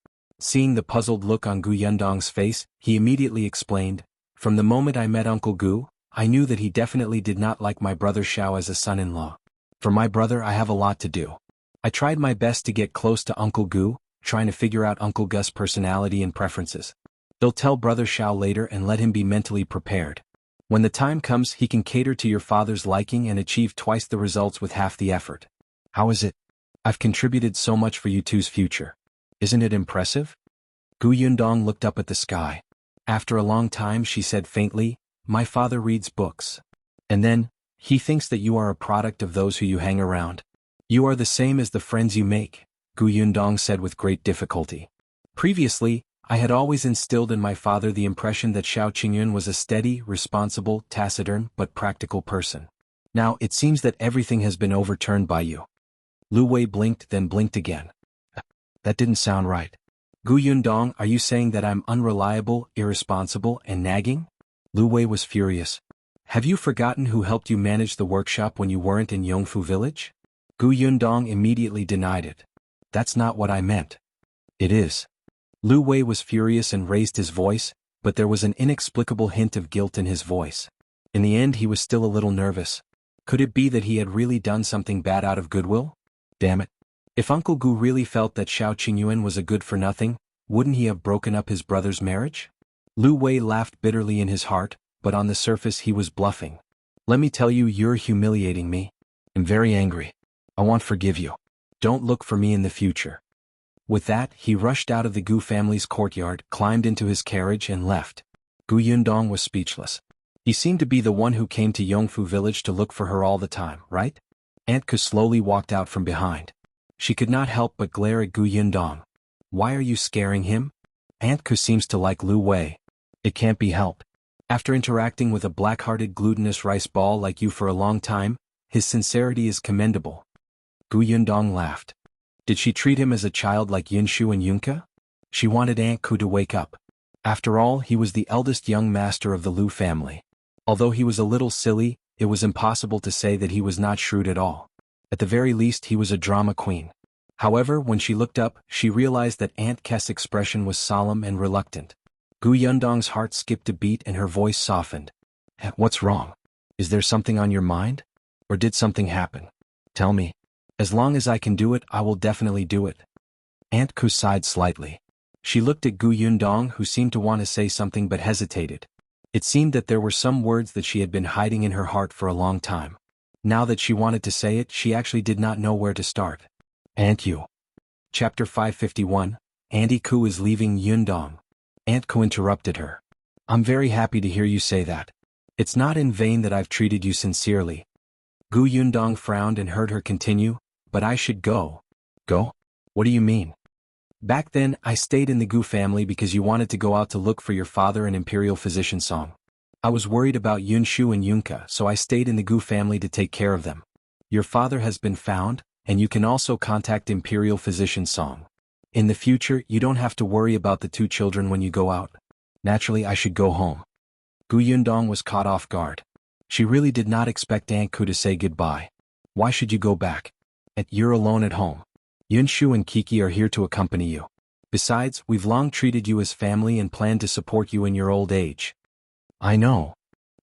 Seeing the puzzled look on Gu Yundong's face, he immediately explained, "From the moment I met Uncle Gu, I knew that he definitely did not like my brother Xiao as a son-in-law. For my brother I have a lot to do. I tried my best to get close to Uncle Gu, trying to figure out Uncle Gu's personality and preferences. They'll tell brother Xiao later and let him be mentally prepared. When the time comes he can cater to your father's liking and achieve twice the results with half the effort. How is it? I've contributed so much for you two's future. Isn't it impressive?" Gu Yundong looked up at the sky. After a long time she said faintly, "My father reads books. And then, he thinks that you are a product of those who you hang around. You are the same as the friends you make," Gu Yundong said with great difficulty. "Previously, I had always instilled in my father the impression that Xiao Qingyun was a steady, responsible, taciturn, but practical person. Now it seems that everything has been overturned by you." Lu Wei blinked, then blinked again. "That didn't sound right. Gu Yundong, are you saying that I'm unreliable, irresponsible, and nagging?" Lu Wei was furious. "Have you forgotten who helped you manage the workshop when you weren't in Yongfu village?" Gu Yundong immediately denied it. "That's not what I meant." "It is." Lu Wei was furious and raised his voice, but there was an inexplicable hint of guilt in his voice. In the end he was still a little nervous. Could it be that he had really done something bad out of goodwill? Damn it. If Uncle Gu really felt that Xiao Qingyuan was a good-for-nothing, wouldn't he have broken up his brother's marriage? Lu Wei laughed bitterly in his heart, but on the surface he was bluffing. "Let me tell you, you're humiliating me. I'm very angry. I won't forgive you. Don't look for me in the future." With that, he rushed out of the Gu family's courtyard, climbed into his carriage and left. Gu Yundong was speechless. He seemed to be the one who came to Yongfu village to look for her all the time, right? Aunt Ku slowly walked out from behind. She could not help but glare at Gu Yundong. "Why are you scaring him? Aunt Ku seems to like Lu Wei. It can't be helped. After interacting with a black-hearted glutinous rice ball like you for a long time, his sincerity is commendable." Gu Yundong laughed. Did she treat him as a child like Yunshu and Yunka? She wanted Aunt Ku to wake up. After all, he was the eldest young master of the Lu family. Although he was a little silly, it was impossible to say that he was not shrewd at all. At the very least he was a drama queen. However, when she looked up, she realized that Aunt K's expression was solemn and reluctant. Gu Yundong's heart skipped a beat and her voice softened. "What's wrong? Is there something on your mind? Or did something happen? Tell me. As long as I can do it, I will definitely do it." Aunt Ku sighed slightly. She looked at Gu Yundong, who seemed to want to say something but hesitated. It seemed that there were some words that she had been hiding in her heart for a long time. Now that she wanted to say it, she actually did not know where to start. "Aunt Yu." Chapter 551. Auntie Ku is leaving Yundong. Aunt Ku interrupted her. "I'm very happy to hear you say that. It's not in vain that I've treated you sincerely." Gu Yundong frowned and heard her continue, "But I should go." "Go? What do you mean?" "Back then, I stayed in the Gu family because you wanted to go out to look for your father and Imperial Physician Song. I was worried about Yunshu and Yunka, so I stayed in the Gu family to take care of them. Your father has been found, and you can also contact Imperial Physician Song. In the future, you don't have to worry about the two children when you go out. Naturally, I should go home." Gu Yundong was caught off guard. She really did not expect Aunt Ku to say goodbye. "Why should you go back? You're alone at home. Yunshu and Kiki are here to accompany you. Besides, we've long treated you as family and plan to support you in your old age." "I know."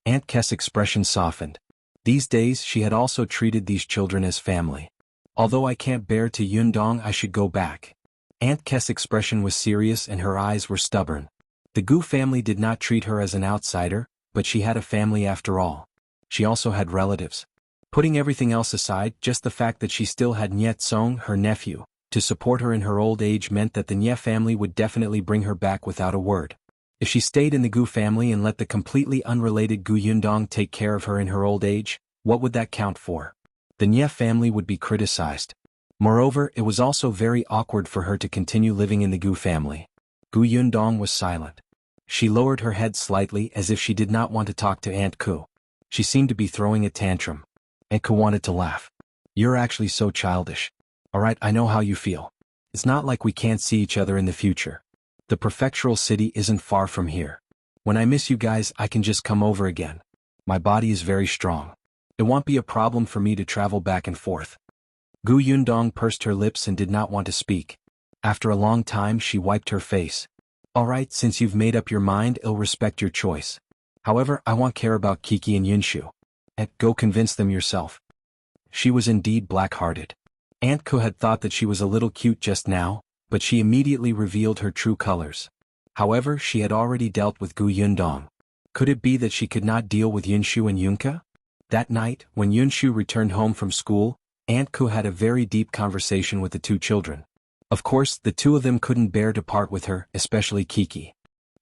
Aunt K's expression softened. These days she had also treated these children as family. "Although I can't bear to Yundong, I should go back." Aunt K's expression was serious and her eyes were stubborn. The Gu family did not treat her as an outsider, but she had a family after all. She also had relatives. Putting everything else aside, just the fact that she still had Nye Tsong, her nephew, to support her in her old age meant that the Nye family would definitely bring her back without a word. If she stayed in the Gu family and let the completely unrelated Gu Yundong take care of her in her old age, what would that count for? The Nye family would be criticized. Moreover, it was also very awkward for her to continue living in the Gu family. Gu Yundong was silent. She lowered her head slightly as if she did not want to talk to Aunt Ku. She seemed to be throwing a tantrum. Aunt Ku wanted to laugh. You're actually so childish. Alright, I know how you feel. It's not like we can't see each other in the future. The prefectural city isn't far from here. When I miss you guys, I can just come over again. My body is very strong. It won't be a problem for me to travel back and forth. Gu Yundong pursed her lips and did not want to speak. After a long time she wiped her face. Alright, since you've made up your mind, I'll respect your choice. However, I won't care about Kiki and Yunshu. Go convince them yourself. She was indeed black-hearted. Aunt Ku had thought that she was a little cute just now, but she immediately revealed her true colors. However, she had already dealt with Gu Yundong. Could it be that she could not deal with Yunshu and Yunka? That night, when Yunshu returned home from school, Aunt Ku had a very deep conversation with the two children. Of course, the two of them couldn't bear to part with her, especially Kiki.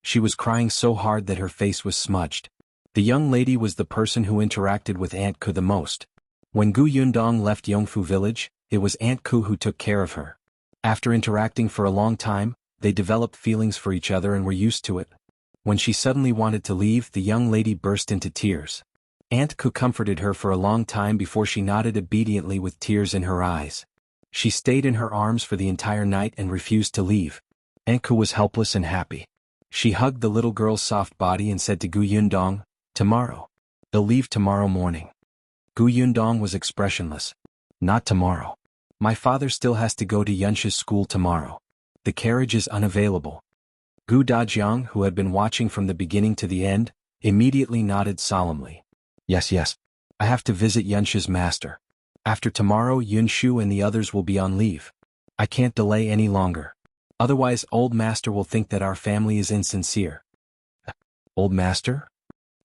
She was crying so hard that her face was smudged. The young lady was the person who interacted with Aunt Ku the most. When Gu Yundong left Yongfu village, it was Aunt Ku who took care of her. After interacting for a long time, they developed feelings for each other and were used to it. When she suddenly wanted to leave, the young lady burst into tears. Aunt Ku comforted her for a long time before she nodded obediently with tears in her eyes. She stayed in her arms for the entire night and refused to leave. Aunt Ku was helpless and happy. She hugged the little girl's soft body and said to Gu Yundong, "Tomorrow. They'll leave tomorrow morning." Gu Yundong was expressionless. "Not tomorrow. My father still has to go to Yunshu's school tomorrow. The carriage is unavailable." Gu Dajiang, who had been watching from the beginning to the end, immediately nodded solemnly. Yes. I have to visit Yunshu's master. After tomorrow, Yunshu and the others will be on leave. I can't delay any longer. Otherwise, old master will think that our family is insincere. Old master?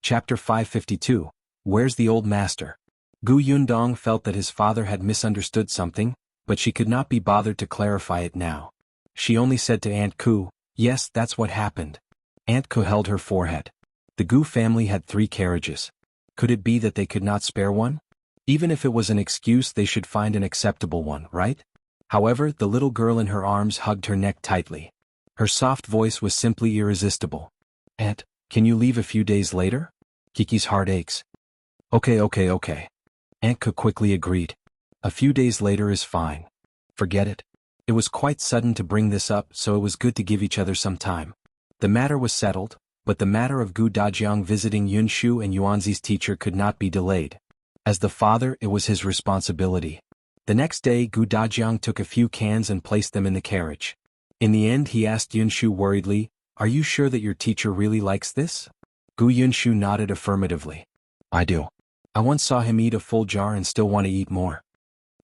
Chapter 552. Where's the old master? Gu Yundong felt that his father had misunderstood something, but she could not be bothered to clarify it now. She only said to Aunt Ku, "Yes, that's what happened." Aunt Ku held her forehead. The Gu family had 3 carriages. Could it be that they could not spare one? Even if it was an excuse, they should find an acceptable one, right? However, the little girl in her arms hugged her neck tightly. Her soft voice was simply irresistible. "Aunt, can you leave a few days later? Kiki's heart aches." Okay. Aunt Ku quickly agreed. "A few days later is fine. Forget it." It was quite sudden to bring this up, so it was good to give each other some time. The matter was settled, but the matter of Gu Dajiang visiting Yunshu and Yuanzi's teacher could not be delayed. As the father, it was his responsibility. The next day, Gu Dajiang took a few cans and placed them in the carriage. In the end, he asked Yunshu worriedly, "Are you sure that your teacher really likes this?" Gu Yunshu nodded affirmatively. "I do. I once saw him eat a full jar and still want to eat more."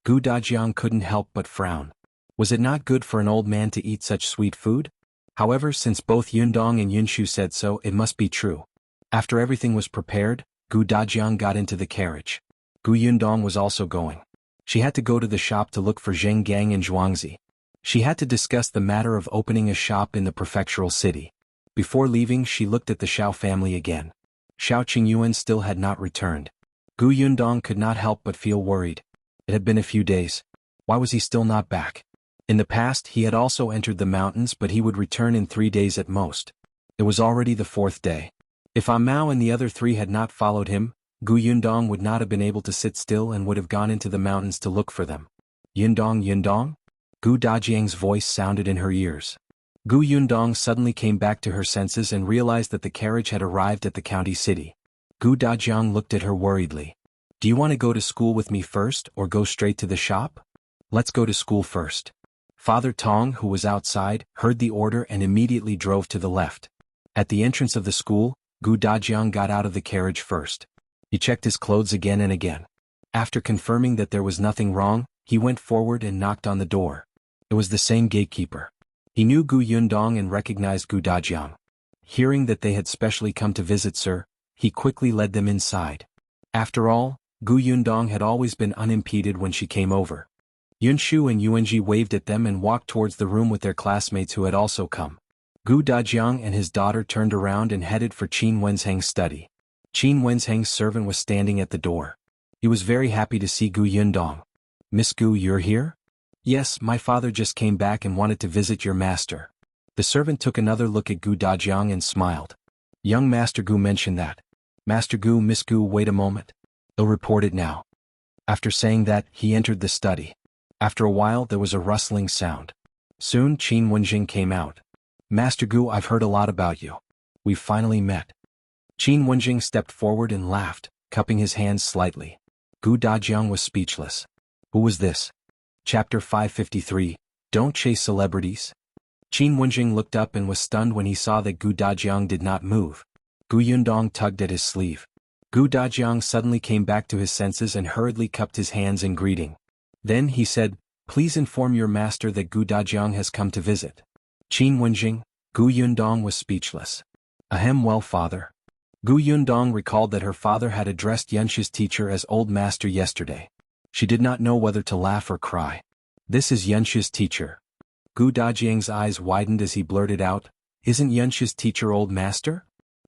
Gu Dajiang couldn't help but frown. Was it not good for an old man to eat such sweet food? However, since both Yundong and Yunshu said so, it must be true. After everything was prepared, Gu Dajiang got into the carriage. Gu Yundong was also going. She had to go to the shop to look for Zheng Gang and Zhuangzi. She had to discuss the matter of opening a shop in the prefectural city. Before leaving, she looked at the Xiao family again. Xiao Qingyuan still had not returned. Gu Yundong could not help but feel worried. It had been a few days. Why was he still not back? In the past, he had also entered the mountains, but he would return in 3 days at most. It was already the 4th day. If Mao and the other 3 had not followed him, Gu Yundong would not have been able to sit still and would have gone into the mountains to look for them. Yundong? Gu Dajiang's voice sounded in her ears. Gu Yundong suddenly came back to her senses and realized that the carriage had arrived at the county city. Gu Dajiang looked at her worriedly. "Do you want to go to school with me first or go straight to the shop?" "Let's go to school first." Father Tong, who was outside, heard the order and immediately drove to the left. At the entrance of the school, Gu Dajiang got out of the carriage first. He checked his clothes again and again. After confirming that there was nothing wrong, he went forward and knocked on the door. It was the same gatekeeper. He knew Gu Yundong and recognized Gu Dajiang. Hearing that they had specially come to visit Sir, he quickly led them inside. After all, Gu Yundong had always been unimpeded when she came over. Yunshu and Yuanji waved at them and walked towards the room with their classmates who had also come. Gu Dajiang and his daughter turned around and headed for Qin Wenzheng's study. Qin Wenzheng's servant was standing at the door. He was very happy to see Gu Yundong. "Miss Gu, you're here?" "Yes, my father just came back and wanted to visit your master." The servant took another look at Gu Dajiang and smiled. Young Master Gu mentioned that. Master Gu, Miss Gu, wait a moment. I'll report it now. After saying that, he entered the study. After a while there was a rustling sound. Soon Qin Wenjing came out. Master Gu, I've heard a lot about you. We've finally met. Qin Wenjing stepped forward and laughed, cupping his hands slightly. Gu Dajiang was speechless. Who was this? Chapter 553, Don't Chase Celebrities. Qin Wenjing looked up and was stunned when he saw that Gu Dajiang did not move. Gu Yundong tugged at his sleeve. Gu Dajiang suddenly came back to his senses and hurriedly cupped his hands in greeting. Then he said, Please inform your master that Gu Dajiang has come to visit. Qin Wenjing, Gu Yundong was speechless. Ahem, well, father. Gu Yundong recalled that her father had addressed Yunshi's teacher as old master yesterday. She did not know whether to laugh or cry. This is Yunshi's teacher. Gu Dajiang's eyes widened as he blurted out, Isn't Yunshi's teacher old master?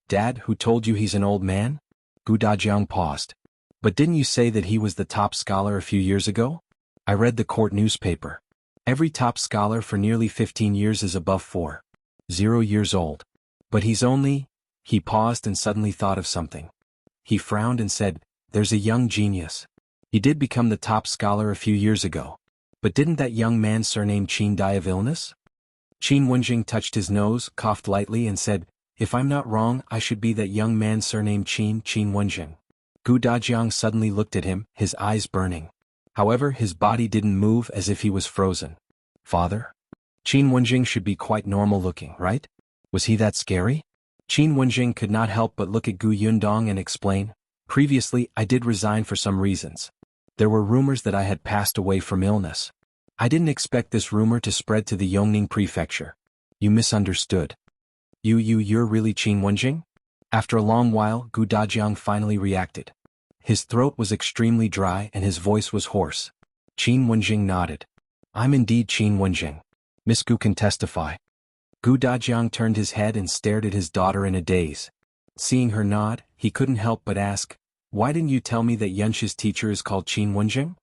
Dad, who told you he's an old man? Gu Dajiang paused. But didn't you say that he was the top scholar a few years ago? I read the court newspaper. Every top scholar for nearly 15 years is above 40 years old. But he's only... He paused and suddenly thought of something. He frowned and said, There's a young genius. He did become the top scholar a few years ago. But didn't that young man surnamed Qin die of illness? Qin Wenjing touched his nose, coughed lightly and said, If I'm not wrong, I should be that young man surnamed Qin Wenjing. Gu Dajiang suddenly looked at him, his eyes burning. However, his body didn't move as if he was frozen. Father? Qin Wenjing should be quite normal looking, right? Was he that scary? Qin Wenjing could not help but look at Gu Yundong and explain, Previously, I did resign for some reasons. There were rumors that I had passed away from illness. I didn't expect this rumor to spread to the Yongning prefecture. You misunderstood. You're really Qin Wenjing? After a long while, Gu Dajiang finally reacted. His throat was extremely dry and his voice was hoarse. Qin Wenjing nodded. I'm indeed Qin Wenjing. Miss Gu can testify. Gu Dajiang turned his head and stared at his daughter in a daze. Seeing her nod, he couldn't help but ask, Why didn't you tell me that Yunshi's teacher is called Qin Wenjing?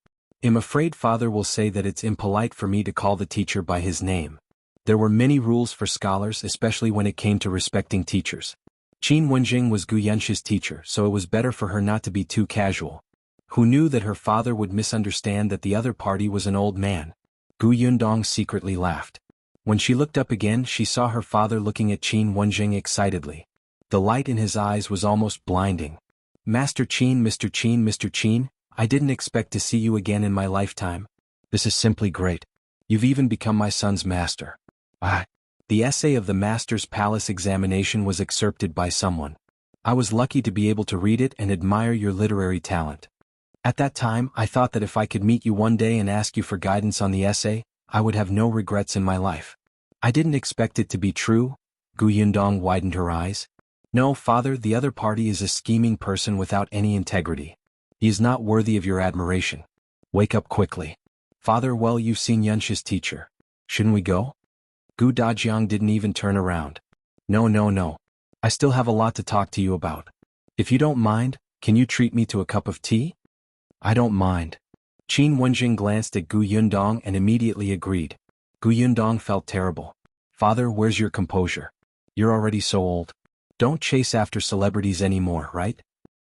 I'm afraid father will say that it's impolite for me to call the teacher by his name. There were many rules for scholars, especially when it came to respecting teachers. Qin Wenjing was Gu Yunshi's teacher, so it was better for her not to be too casual. Who knew that her father would misunderstand that the other party was an old man? Gu Yundong secretly laughed. When she looked up again, she saw her father looking at Qin Wenjing excitedly. The light in his eyes was almost blinding. Master Qin, Mr. Qin, I didn't expect to see you again in my lifetime. This is simply great. You've even become my son's master. The essay of the master's palace examination was excerpted by someone. I was lucky to be able to read it and admire your literary talent. At that time, I thought that if I could meet you one day and ask you for guidance on the essay, I would have no regrets in my life. I didn't expect it to be true. Gu Yundong widened her eyes. No, father, the other party is a scheming person without any integrity. He is not worthy of your admiration. Wake up quickly. Father, well, you've seen Yunshi's teacher. Shouldn't we go? Gu Dajiang didn't even turn around. No. I still have a lot to talk to you about. If you don't mind, can you treat me to a cup of tea? I don't mind. Qin Wenjing glanced at Gu Yundong and immediately agreed. Gu Yundong felt terrible. Father, where's your composure? You're already so old. Don't chase after celebrities anymore, right?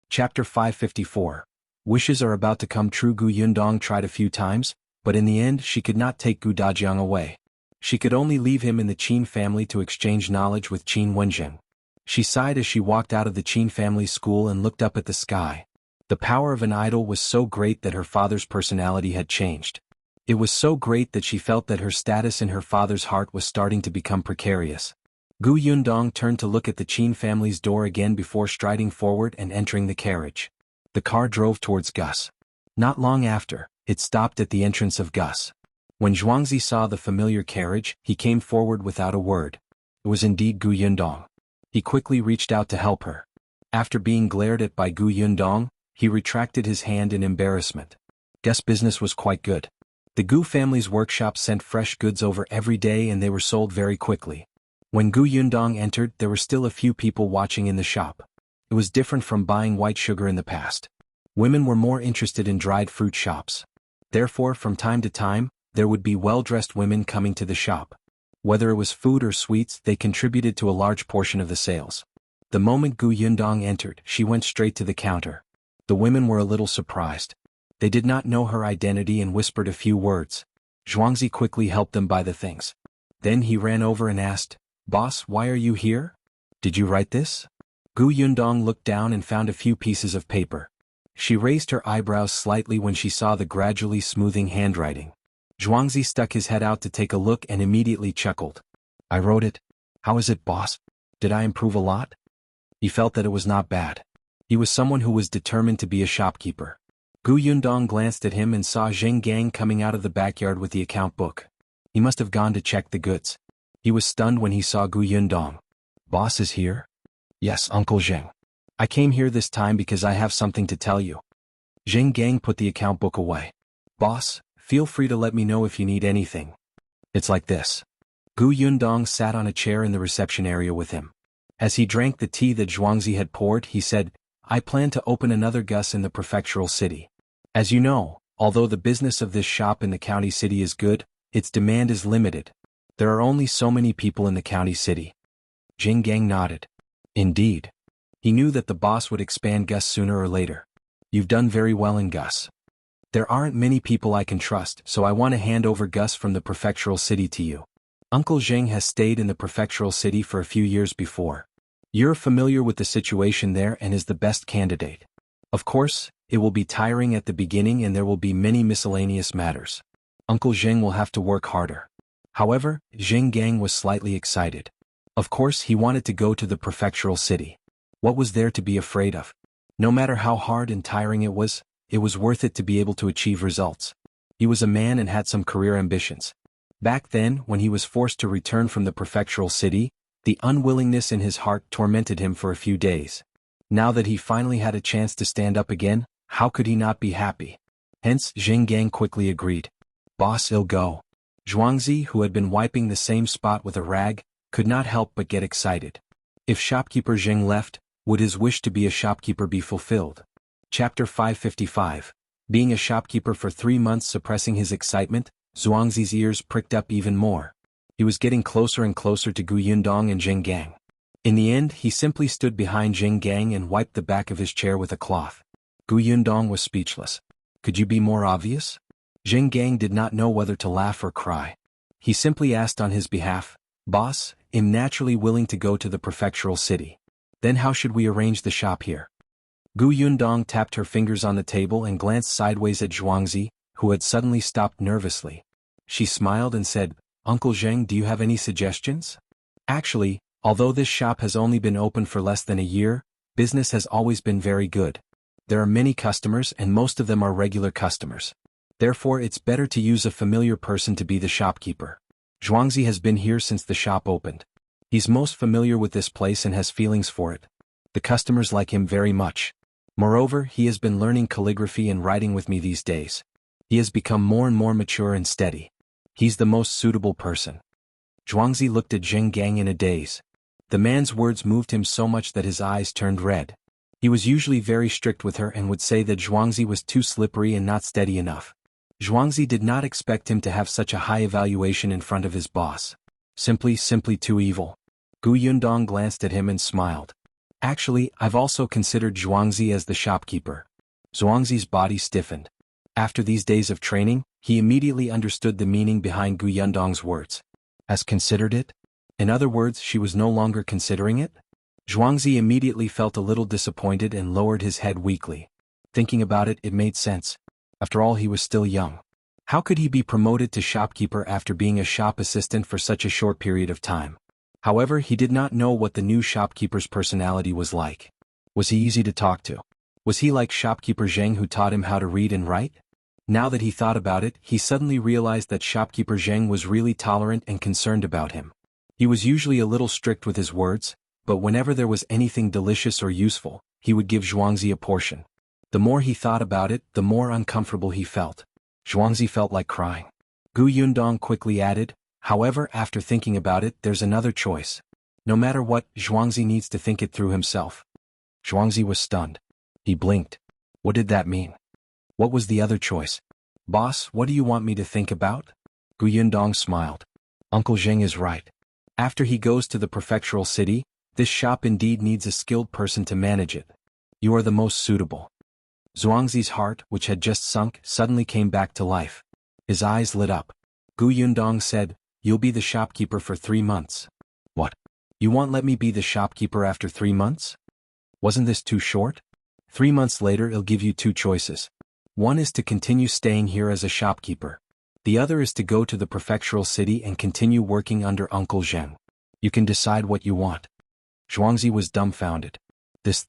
Chapter 554. Wishes are about to come true. Gu Yundong tried a few times, but in the end she could not take Gu Dajiang away. She could only leave him in the Qin family to exchange knowledge with Qin Wenjing. She sighed as she walked out of the Qin family school and looked up at the sky. The power of an idol was so great that her father's personality had changed. It was so great that she felt that her status in her father's heart was starting to become precarious. Gu Yundong turned to look at the Qin family's door again before striding forward and entering the carriage. The car drove towards Gus. Not long after, it stopped at the entrance of Gus. When Zhuangzi saw the familiar carriage, he came forward without a word. It was indeed Gu Yundong. He quickly reached out to help her. After being glared at by Gu Yundong, he retracted his hand in embarrassment. Gus' business was quite good. The Gu family's workshop sent fresh goods over every day and they were sold very quickly. When Gu Yundong entered, there were still a few people watching in the shop. It was different from buying white sugar in the past. Women were more interested in dried fruit shops. Therefore, from time to time, there would be well-dressed women coming to the shop. Whether it was food or sweets, they contributed to a large portion of the sales. The moment Gu Yundong entered, she went straight to the counter. The women were a little surprised. They did not know her identity and whispered a few words. Zhuangzi quickly helped them buy the things. Then he ran over and asked, "Boss, why are you here? Did you write this?" Gu Yundong looked down and found a few pieces of paper. She raised her eyebrows slightly when she saw the gradually smoothing handwriting. Zhuangzi stuck his head out to take a look and immediately chuckled. "I wrote it. How is it, boss? Did I improve a lot?" He felt that it was not bad. He was someone who was determined to be a shopkeeper. Gu Yundong glanced at him and saw Zheng Gang coming out of the backyard with the account book. He must have gone to check the goods. He was stunned when he saw Gu Yundong. "Boss is here?" "Yes, Uncle Zheng. I came here this time because I have something to tell you." Zheng Gang put the account book away. "Boss, feel free to let me know if you need anything. It's like this." Gu Yundong sat on a chair in the reception area with him. As he drank the tea that Zhuangzi had poured, he said, "I plan to open another Gus in the prefectural city. As you know, although the business of this shop in the county city is good, its demand is limited. There are only so many people in the county city." Zheng Gang nodded. Indeed. He knew that the boss would expand Gus sooner or later. "You've done very well in Gus. There aren't many people I can trust, so I want to hand over Gus from the prefectural city to you. Uncle Zheng has stayed in the prefectural city for a few years before. You're familiar with the situation there and is the best candidate. Of course, it will be tiring at the beginning and there will be many miscellaneous matters. Uncle Zheng will have to work harder." However, Zheng Gang was slightly excited. Of course, he wanted to go to the prefectural city. What was there to be afraid of? No matter how hard and tiring it was worth it to be able to achieve results. He was a man and had some career ambitions. Back then, when he was forced to return from the prefectural city, the unwillingness in his heart tormented him for a few days. Now that he finally had a chance to stand up again, how could he not be happy? Hence, Zheng Gang quickly agreed. "Boss, I'll go." Zhuangzi, who had been wiping the same spot with a rag, could not help but get excited. If shopkeeper Zheng left, would his wish to be a shopkeeper be fulfilled? Chapter 555. Being a shopkeeper for 3 months suppressing his excitement, Zhuangzi's ears pricked up even more. He was getting closer and closer to Gu Yundong and Zheng Gang. In the end, he simply stood behind Zheng Gang and wiped the back of his chair with a cloth. Gu Yundong was speechless. "Could you be more obvious?" Zheng Gang did not know whether to laugh or cry. He simply asked on his behalf, "Boss, I'm naturally willing to go to the prefectural city. Then how should we arrange the shop here?" Gu Yundong tapped her fingers on the table and glanced sideways at Zhuangzi, who had suddenly stopped nervously. She smiled and said, "Uncle Zheng, do you have any suggestions?" Actually, although this shop has only been open for less than a year, business has always been very good. There are many customers and most of them are regular customers. Therefore it's better to use a familiar person to be the shopkeeper. Zhuangzi has been here since the shop opened. He's most familiar with this place and has feelings for it. The customers like him very much. Moreover, he has been learning calligraphy and writing with me these days. He has become more and more mature and steady. He's the most suitable person." Zhuangzi looked at Zheng Gang in a daze. The man's words moved him so much that his eyes turned red. He was usually very strict with her and would say that Zhuangzi was too slippery and not steady enough. Zhuangzi did not expect him to have such a high evaluation in front of his boss. Simply too evil. Gu Yundong glanced at him and smiled. "Actually, I've also considered Zhuangzi as the shopkeeper." Zhuangzi's body stiffened. After these days of training, he immediately understood the meaning behind Gu Yundong's words. As considered it? In other words, she was no longer considering it? Zhuangzi immediately felt a little disappointed and lowered his head weakly. Thinking about it, it made sense. After all, he was still young. How could he be promoted to shopkeeper after being a shop assistant for such a short period of time? However, he did not know what the new shopkeeper's personality was like. Was he easy to talk to? Was he like shopkeeper Zheng who taught him how to read and write? Now that he thought about it, he suddenly realized that shopkeeper Zheng was really tolerant and concerned about him. He was usually a little strict with his words, but whenever there was anything delicious or useful, he would give Zhuangzi a portion. The more he thought about it, the more uncomfortable he felt. Zhuangzi felt like crying. Gu Yundong quickly added, "However, after thinking about it, there's another choice. No matter what, Zhuangzi needs to think it through himself." Zhuangzi was stunned. He blinked. What did that mean? What was the other choice? "Boss, what do you want me to think about?" Gu Yundong smiled. Uncle Zheng is right. After he goes to the prefectural city, this shop indeed needs a skilled person to manage it. You are the most suitable. Zhuangzi's heart, which had just sunk, suddenly came back to life. His eyes lit up. Gu Yundong said, "You'll be the shopkeeper for 3 months." What? You won't let me be the shopkeeper after 3 months? Wasn't this too short? 3 months later I'll give you 2 choices. One is to continue staying here as a shopkeeper. The other is to go to the prefectural city and continue working under Uncle Zheng. You can decide what you want. Zhuangzi was dumbfounded. This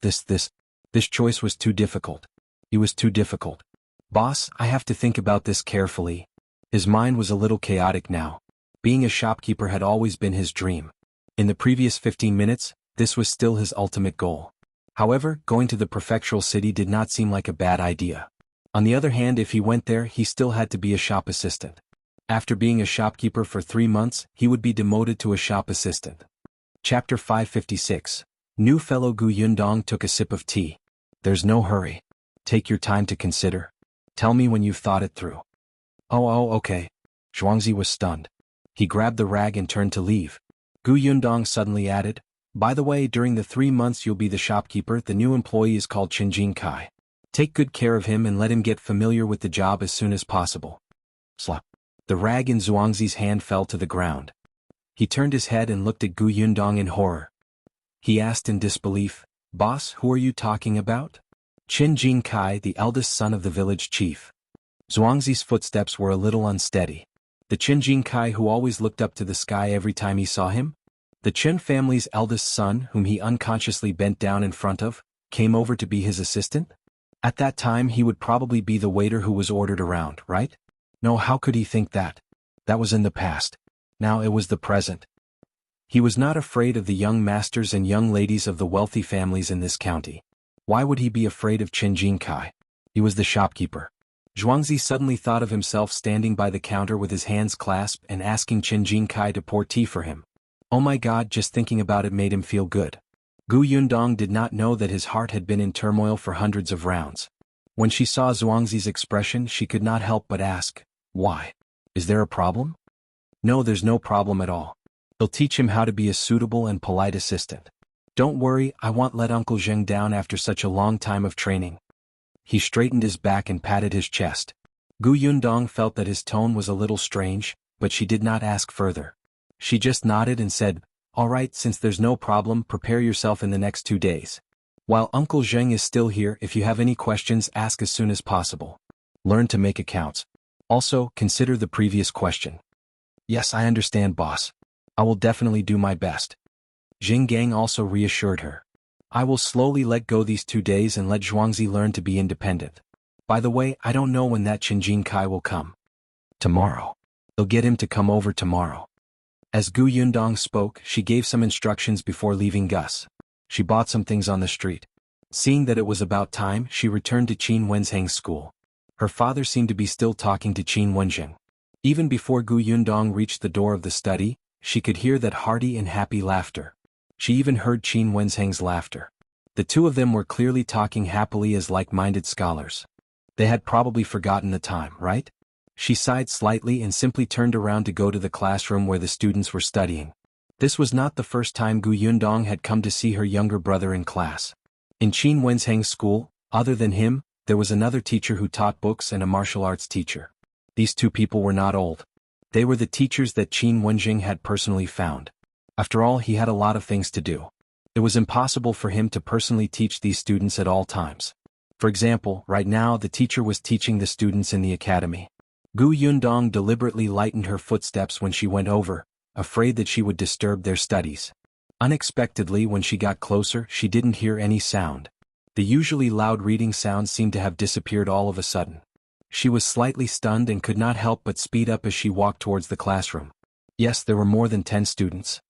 choice was too difficult. It was too difficult. Boss, I have to think about this carefully. His mind was a little chaotic now. Being a shopkeeper had always been his dream. In the previous 15 minutes, this was still his ultimate goal. However, going to the prefectural city did not seem like a bad idea. On the other hand, if he went there, he still had to be a shop assistant. After being a shopkeeper for 3 months, he would be demoted to a shop assistant. Chapter 556. New fellow Gu Yundong took a sip of tea. There's no hurry. Take your time to consider. Tell me when you've thought it through. Oh, okay. Zhuangzi was stunned. He grabbed the rag and turned to leave. Gu Yundong suddenly added, "By the way, during the 3 months you'll be the shopkeeper, the new employee is called Qinjin Kai. Take good care of him and let him get familiar with the job as soon as possible." Slap. The rag in Zhuangzi's hand fell to the ground. He turned his head and looked at Gu Yundong in horror. He asked in disbelief, "Boss, who are you talking about?" Qinjin Kai, the eldest son of the village chief. Zhuangzi's footsteps were a little unsteady. The Qinjin Kai who always looked up to the sky every time he saw him? The Chen family's eldest son, whom he unconsciously bent down in front of, came over to be his assistant? At that time he would probably be the waiter who was ordered around, right? No, how could he think that? That was in the past. Now it was the present. He was not afraid of the young masters and young ladies of the wealthy families in this county. Why would he be afraid of Qinjin Kai? He was the shopkeeper. Zhuangzi suddenly thought of himself standing by the counter with his hands clasped and asking Qinjin Kai to pour tea for him. Oh my God, just thinking about it made him feel good. Gu Yundong did not know that his heart had been in turmoil for hundreds of rounds. When she saw Zhuangzi's expression, she could not help but ask, "Why? Is there a problem?" "No, there's no problem at all. He'll teach him how to be a suitable and polite assistant. Don't worry, I won't let Uncle Zheng down after such a long time of training." He straightened his back and patted his chest. Gu Yundong felt that his tone was a little strange, but she did not ask further. She just nodded and said, "All right, since there's no problem, prepare yourself in the next 2 days. While Uncle Zheng is still here, if you have any questions, ask as soon as possible. Learn to make accounts. Also, consider the previous question." "Yes, I understand, boss. I will definitely do my best." Jing Gang also reassured her. "I will slowly let go these 2 days and let Zhuangzi learn to be independent. By the way, I don't know when that Qinjin Kai will come." "Tomorrow. They'll get him to come over tomorrow." As Gu Yundong spoke, she gave some instructions before leaving Gus. She bought some things on the street. Seeing that it was about time, she returned to Qin Wenzheng's school. Her father seemed to be still talking to Qin Wenzheng. Even before Gu Yundong reached the door of the study, she could hear that hearty and happy laughter. She even heard Qin Wenzheng's laughter. The two of them were clearly talking happily as like-minded scholars. They had probably forgotten the time, right? She sighed slightly and simply turned around to go to the classroom where the students were studying. This was not the first time Gu Yundong had come to see her younger brother in class. In Qin Wenzheng's school, other than him, there was another teacher who taught books and a martial arts teacher. These 2 people were not old. They were the teachers that Qin Wenzheng had personally found. After all, he had a lot of things to do. It was impossible for him to personally teach these students at all times. For example, right now the teacher was teaching the students in the academy. Gu Yundong deliberately lightened her footsteps when she went over, afraid that she would disturb their studies. Unexpectedly, when she got closer, she didn't hear any sound. The usually loud reading sounds seemed to have disappeared all of a sudden. She was slightly stunned and could not help but speed up as she walked towards the classroom. Yes, there were more than 10 students.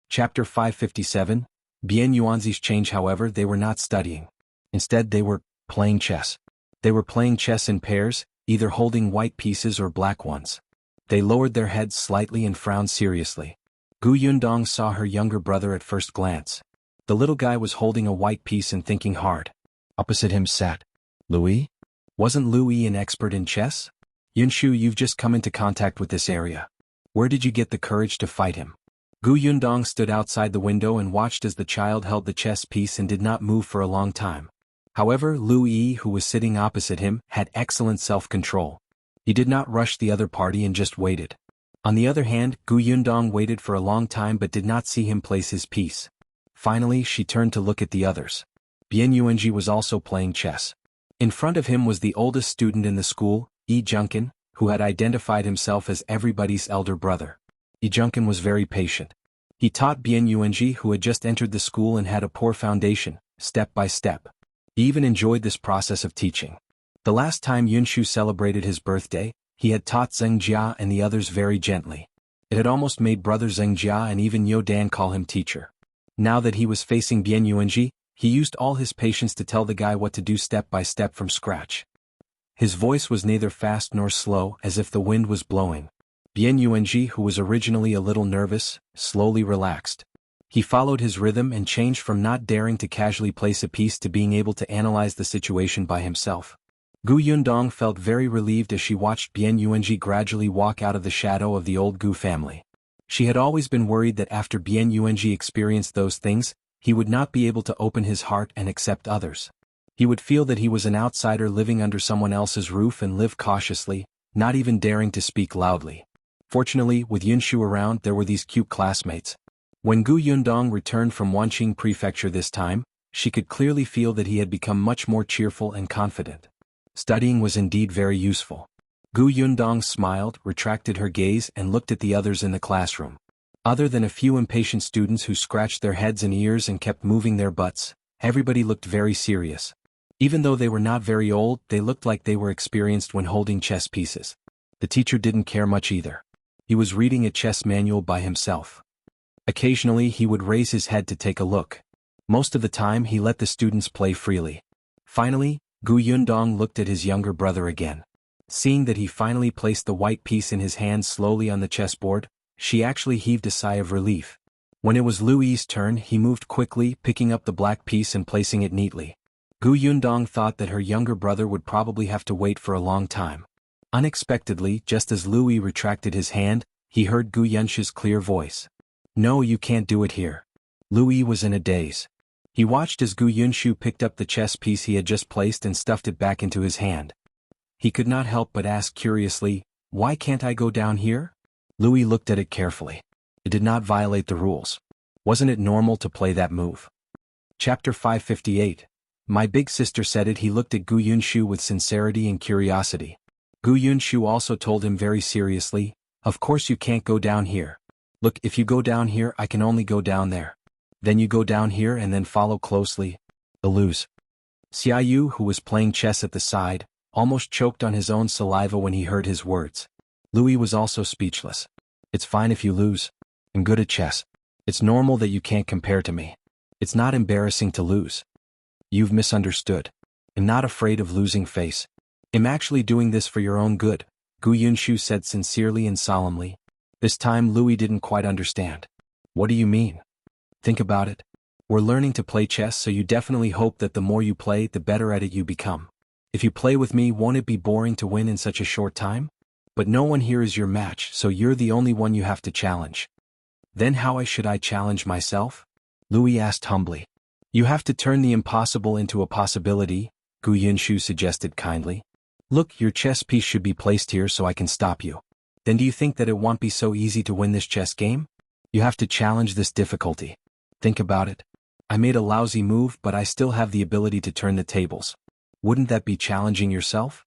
Chapter 557. Bian Yuanzi's change. However, they were not studying. Instead, they were playing chess. They were playing chess in pairs, either holding white pieces or black ones. They lowered their heads slightly and frowned seriously. Gu Yundong saw her younger brother at first glance. The little guy was holding a white piece and thinking hard. Opposite him sat Louis. Wasn't Louis an expert in chess? Yunshu, you've just come into contact with this area. Where did you get the courage to fight him? Gu Yundong stood outside the window and watched as the child held the chess piece and did not move for a long time. However, Lu Yi, who was sitting opposite him, had excellent self-control. He did not rush the other party and just waited. On the other hand, Gu Yundong waited for a long time but did not see him place his piece. Finally, she turned to look at the others. Bian Yuanji was also playing chess. In front of him was the oldest student in the school, Yi Junkin, who had identified himself as everybody's elder brother. Yi Junkin was very patient. He taught Bian Yuanji, who had just entered the school and had a poor foundation, step by step. He even enjoyed this process of teaching. The last time Yunshu celebrated his birthday, he had taught Zheng Jia and the others very gently. It had almost made brother Zheng Jia and even Yo Dan call him teacher. Now that he was facing Bian Yuanji, he used all his patience to tell the guy what to do step by step from scratch. His voice was neither fast nor slow, as if the wind was blowing. Bian Yuanji, who was originally a little nervous, slowly relaxed. He followed his rhythm and changed from not daring to casually place a piece to being able to analyze the situation by himself. Gu Yundong felt very relieved as she watched Bian Yuanji gradually walk out of the shadow of the old Gu family. She had always been worried that after Bian Yuanji experienced those things, he would not be able to open his heart and accept others. He would feel that he was an outsider living under someone else's roof and live cautiously, not even daring to speak loudly. Fortunately, with Yunshu around, there were these cute classmates. When Gu Yundong returned from Wanqing Prefecture this time, she could clearly feel that he had become much more cheerful and confident. Studying was indeed very useful. Gu Yundong smiled, retracted her gaze and looked at the others in the classroom. Other than a few impatient students who scratched their heads and ears and kept moving their butts, everybody looked very serious. Even though they were not very old, they looked like they were experienced when holding chess pieces. The teacher didn't care much either. He was reading a chess manual by himself. Occasionally he would raise his head to take a look. Most of the time he let the students play freely. Finally, Gu Yundong looked at his younger brother again. Seeing that he finally placed the white piece in his hand slowly on the chessboard, she actually heaved a sigh of relief. When it was Lu Yi's turn, he moved quickly, picking up the black piece and placing it neatly. Gu Yundong thought that her younger brother would probably have to wait for a long time. Unexpectedly, just as Lu Yi retracted his hand, he heard Gu Yunshu's clear voice. "No, you can't do it here." Lu Yi was in a daze. He watched as Gu Yunshu picked up the chess piece he had just placed and stuffed it back into his hand. He could not help but ask curiously, "Why can't I go down here?" Lu Yi looked at it carefully. It did not violate the rules. Wasn't it normal to play that move? Chapter 558. My big sister said it. He looked at Gu Yunshu with sincerity and curiosity. Gu Yunshu also told him very seriously, "Of course you can't go down here. Look, if you go down here, I can only go down there. Then you go down here and then follow closely. You'll lose." Xia Yu, who was playing chess at the side, almost choked on his own saliva when he heard his words. Lu Yi was also speechless. "It's fine if you lose. I'm good at chess. It's normal that you can't compare to me. It's not embarrassing to lose. You've misunderstood. I'm not afraid of losing face. I'm actually doing this for your own good," Gu Yunshu said sincerely and solemnly. This time Lu Yi didn't quite understand. "What do you mean?" "Think about it. We're learning to play chess, so you definitely hope that the more you play, the better at it you become. If you play with me, won't it be boring to win in such a short time? But no one here is your match, so you're the only one you have to challenge." "Then how should I challenge myself?" Lu Yi asked humbly. "You have to turn the impossible into a possibility," Gu Yunshu suggested kindly. "Look, your chess piece should be placed here so I can stop you. Then do you think that it won't be so easy to win this chess game? You have to challenge this difficulty. Think about it. I made a lousy move, but I still have the ability to turn the tables. Wouldn't that be challenging yourself?"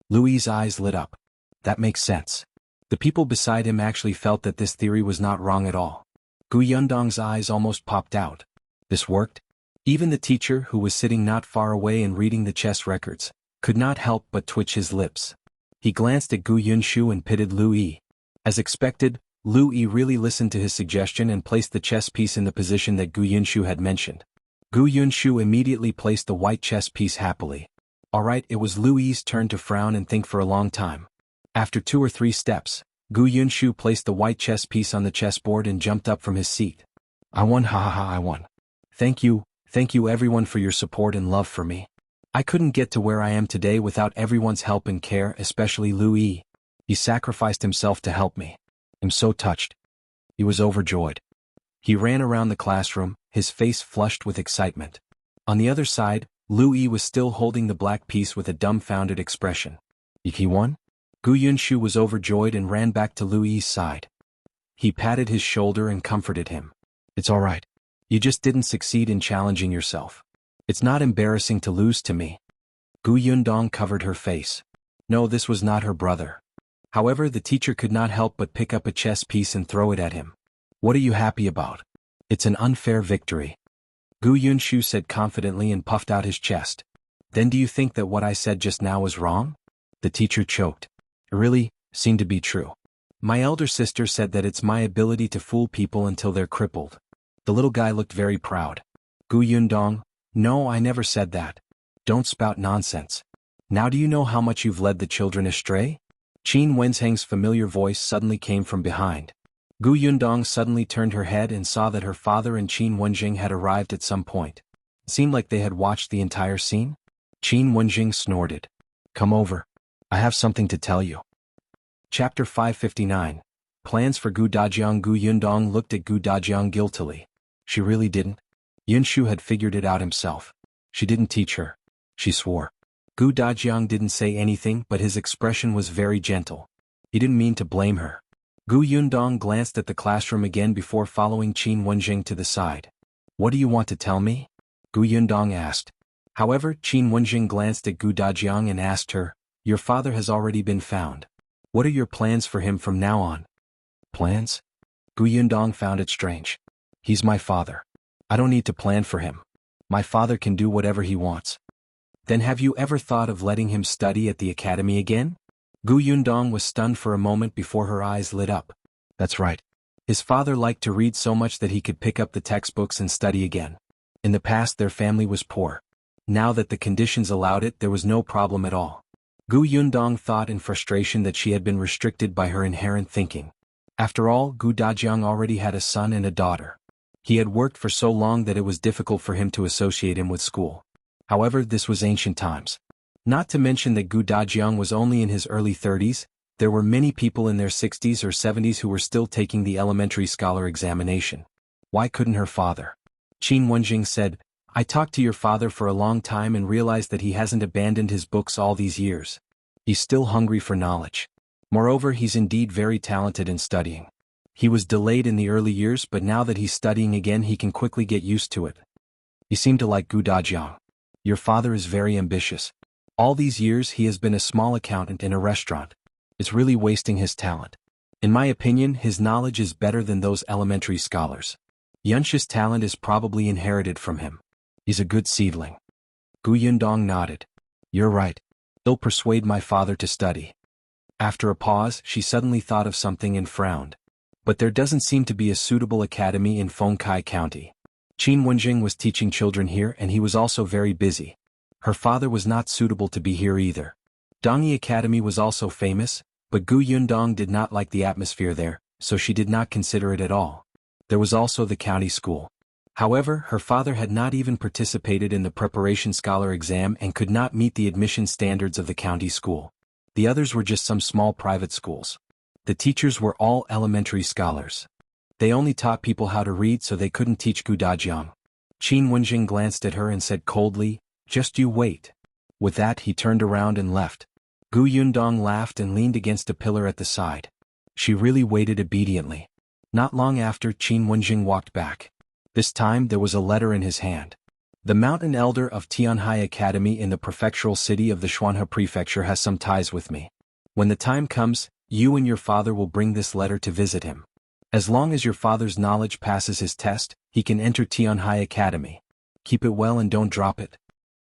Lu Yi's eyes lit up. That makes sense. The people beside him actually felt that this theory was not wrong at all. Gu Yundong's eyes almost popped out. This worked? Even the teacher, who was sitting not far away and reading the chess records, could not help but twitch his lips. He glanced at Gu Yunshu and pitied Lu Yi. As expected, Lu Yi really listened to his suggestion and placed the chess piece in the position that Gu Yunshu had mentioned. Gu Yunshu immediately placed the white chess piece happily. Alright, it was Lu Yi's turn to frown and think for a long time. After 2 or 3 steps, Gu Yunshu placed the white chess piece on the chessboard and jumped up from his seat. "I won, ha ha ha, I won. Thank you everyone for your support and love for me. I couldn't get to where I am today without everyone's help and care, especially Lu Yi. He sacrificed himself to help me. I'm so touched. He was overjoyed. He ran around the classroom, his face flushed with excitement. On the other side, Lu Yi was still holding the black piece with a dumbfounded expression. He won? Gu Yunshu was overjoyed and ran back to Lu Yi's side. He patted his shoulder and comforted him. It's all right. You just didn't succeed in challenging yourself. It's not embarrassing to lose to me. Gu Yundong covered her face. No, this was not her brother. However, the teacher could not help but pick up a chess piece and throw it at him. What are you happy about? It's an unfair victory. Gu Yunshu said confidently and puffed out his chest. Then do you think that what I said just now was wrong? The teacher choked. It really seemed to be true. My elder sister said that it's my ability to fool people until they're crippled. The little guy looked very proud. Gu Yundong, no, I never said that. Don't spout nonsense. Now do you know how much you've led the children astray? Qin Wenzheng's familiar voice suddenly came from behind. Gu Yundong suddenly turned her head and saw that her father and Qin Wenjing had arrived at some point. It seemed like they had watched the entire scene. Qin Wenjing snorted. Come over. I have something to tell you. Chapter 559. Plans for Gu Dajiang. Gu Yundong looked at Gu Dajiang guiltily. She really didn't. Yunshu had figured it out himself. She didn't teach her. She swore. Gu Dajiang didn't say anything, but his expression was very gentle. He didn't mean to blame her. Gu Yundong glanced at the classroom again before following Qin Wenjing to the side. What do you want to tell me? Gu Yundong asked. However, Qin Wenjing glanced at Gu Dajiang and asked her, Your father has already been found. What are your plans for him from now on? Plans? Gu Yundong found it strange. He's my father. I don't need to plan for him. My father can do whatever he wants. Then have you ever thought of letting him study at the academy again? Gu Yundong was stunned for a moment before her eyes lit up. That's right. His father liked to read so much that he could pick up the textbooks and study again. In the past their family was poor. Now that the conditions allowed it, there was no problem at all. Gu Yundong thought in frustration that she had been restricted by her inherent thinking. After all, Gu Dajiang already had a son and a daughter. He had worked for so long that it was difficult for him to associate him with school. However, this was ancient times. Not to mention that Gu Dajiang was only in his early 30s, there were many people in their 60s or 70s who were still taking the elementary scholar examination. Why couldn't her father? Qin Wenjing said, I talked to your father for a long time and realized that he hasn't abandoned his books all these years. He's still hungry for knowledge. Moreover, he's indeed very talented in studying. He was delayed in the early years, but now that he's studying again he can quickly get used to it. You seem to like Gu Dajiang. Your father is very ambitious. All these years he has been a small accountant in a restaurant. It's really wasting his talent. In my opinion, his knowledge is better than those elementary scholars. Yunshu's talent is probably inherited from him. He's a good seedling. Gu Yundong nodded. You're right. He'll persuade my father to study. After a pause, she suddenly thought of something and frowned. But there doesn't seem to be a suitable academy in Fengkai County. Qin Wenjing was teaching children here and he was also very busy. Her father was not suitable to be here either. Dongyi Academy was also famous, but Gu Yundong did not like the atmosphere there, so she did not consider it at all. There was also the county school. However, her father had not even participated in the preparation scholar exam and could not meet the admission standards of the county school. The others were just some small private schools. The teachers were all elementary scholars. They only taught people how to read, so they couldn't teach Gu Dajiang. Qin Wenjing glanced at her and said coldly, Just you wait. With that he turned around and left. Gu Yundong laughed and leaned against a pillar at the side. She really waited obediently. Not long after, Qin Wenjing walked back. This time there was a letter in his hand. The mountain elder of Tianhai Academy in the prefectural city of the Xuanhe Prefecture has some ties with me. When the time comes, you and your father will bring this letter to visit him. As long as your father's knowledge passes his test, he can enter Tianhai Academy. Keep it well and don't drop it.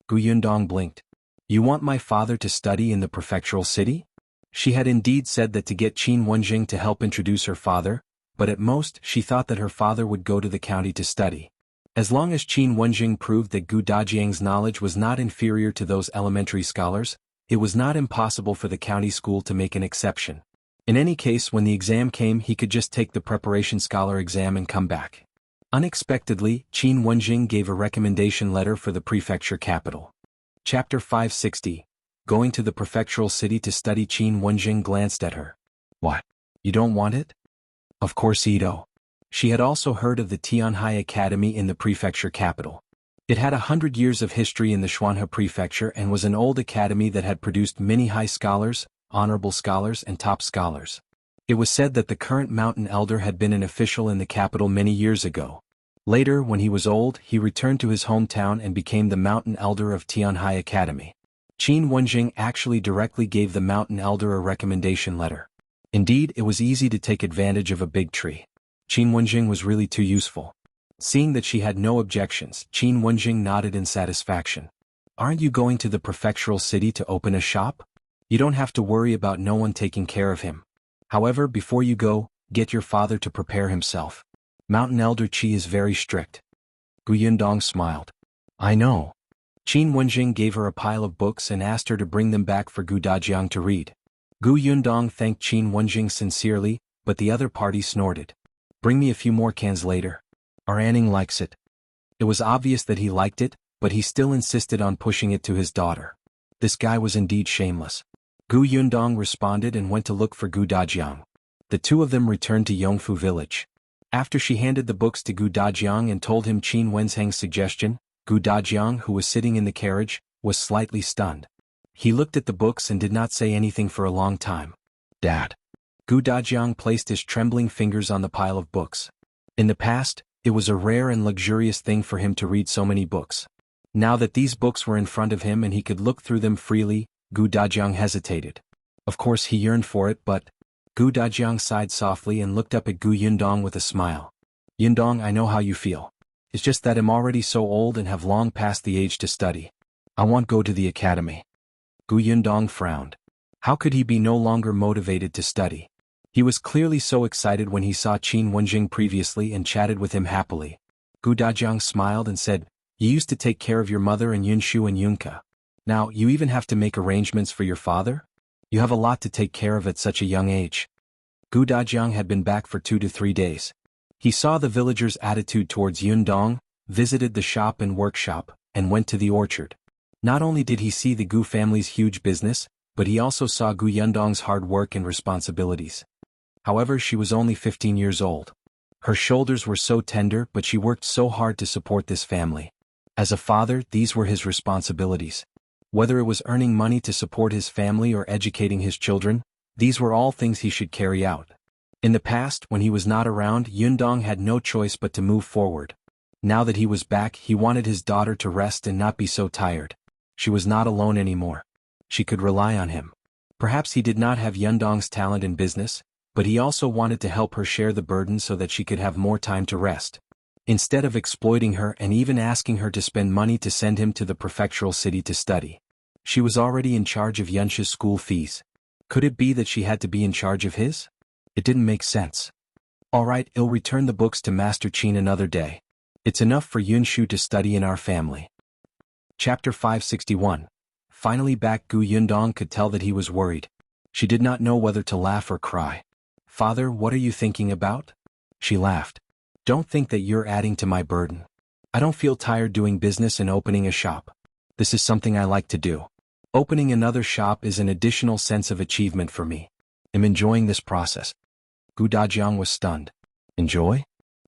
Gu Yundong blinked. You want my father to study in the prefectural city? She had indeed said that to get Qin Wenjing to help introduce her father, but at most she thought that her father would go to the county to study. As long as Qin Wenjing proved that Gu Dajiang's knowledge was not inferior to those elementary scholars, it was not impossible for the county school to make an exception. In any case, when the exam came, he could just take the preparation scholar exam and come back. Unexpectedly, Qin Wenjing gave a recommendation letter for the prefecture capital. Chapter 560. Going to the prefectural city to study. Qin Wenjing glanced at her. What? You don't want it? Of course Edo. She had also heard of the Tianhai Academy in the prefecture capital. It had 100 years of history in the Xuanhe prefecture and was an old academy that had produced many high scholars, honorable scholars and top scholars. It was said that the current mountain elder had been an official in the capital many years ago. Later, when he was old, he returned to his hometown and became the mountain elder of Tianhai Academy. Qin Wenjing actually directly gave the mountain elder a recommendation letter. Indeed, it was easy to take advantage of a big tree. Qin Wenjing was really too useful. Seeing that she had no objections, Qin Wenjing nodded in satisfaction. Aren't you going to the prefectural city to open a shop? You don't have to worry about no one taking care of him. However, before you go, get your father to prepare himself. Mountain Elder Qi is very strict. Gu Yundong smiled. I know. Qin Wenjing gave her a pile of books and asked her to bring them back for Gu Dajiang to read. Gu Yundong thanked Qin Wenjing sincerely, but the other party snorted. Bring me a few more cans later. Our Anning likes it. It was obvious that he liked it, but he still insisted on pushing it to his daughter. This guy was indeed shameless. Gu Yundong responded and went to look for Gu Dajiang. The two of them returned to Yongfu village. After she handed the books to Gu Dajiang and told him Qin Wenzhang's suggestion, Gu Dajiang, who was sitting in the carriage, was slightly stunned. He looked at the books and did not say anything for a long time. Dad. Gu Dajiang placed his trembling fingers on the pile of books. In the past, it was a rare and luxurious thing for him to read so many books. Now that these books were in front of him and he could look through them freely, Gu Dajiang hesitated. Of course he yearned for it, but... Gu Dajiang sighed softly and looked up at Gu Yundong with a smile. Yundong, I know how you feel. It's just that I'm already so old and have long passed the age to study. I won't go to the academy. Gu Yundong frowned. How could he be no longer motivated to study? He was clearly so excited when he saw Qin Wenjing previously and chatted with him happily. Gu Dajiang smiled and said, You used to take care of your mother and Yunshu and Yunka. Now, you even have to make arrangements for your father? You have a lot to take care of at such a young age. Gu Dajiang had been back for 2 to 3 days. He saw the villagers' attitude towards Yundong, visited the shop and workshop, and went to the orchard. Not only did he see the Gu family's huge business, but he also saw Gu Yundong's hard work and responsibilities. However, she was only 15 years old. Her shoulders were so tender, but she worked so hard to support this family. As a father, these were his responsibilities. Whether it was earning money to support his family or educating his children, these were all things he should carry out. In the past, when he was not around, Yundong had no choice but to move forward. Now that he was back, he wanted his daughter to rest and not be so tired. She was not alone anymore. She could rely on him. Perhaps he did not have Yundong's talent in business, but he also wanted to help her share the burden so that she could have more time to rest. Instead of exploiting her and even asking her to spend money to send him to the prefectural city to study. She was already in charge of Yunsha's school fees. Could it be that she had to be in charge of his? It didn't make sense. All right, I'll return the books to Master Qin another day. It's enough for Yunshu to study in our family. Chapter 561. Finally back, Gu Yundong could tell that he was worried. She did not know whether to laugh or cry. Father, what are you thinking about? She laughed. Don't think that you're adding to my burden. I don't feel tired doing business and opening a shop. This is something I like to do. Opening another shop is an additional sense of achievement for me. I'm enjoying this process. Gu Dajiang was stunned. Enjoy?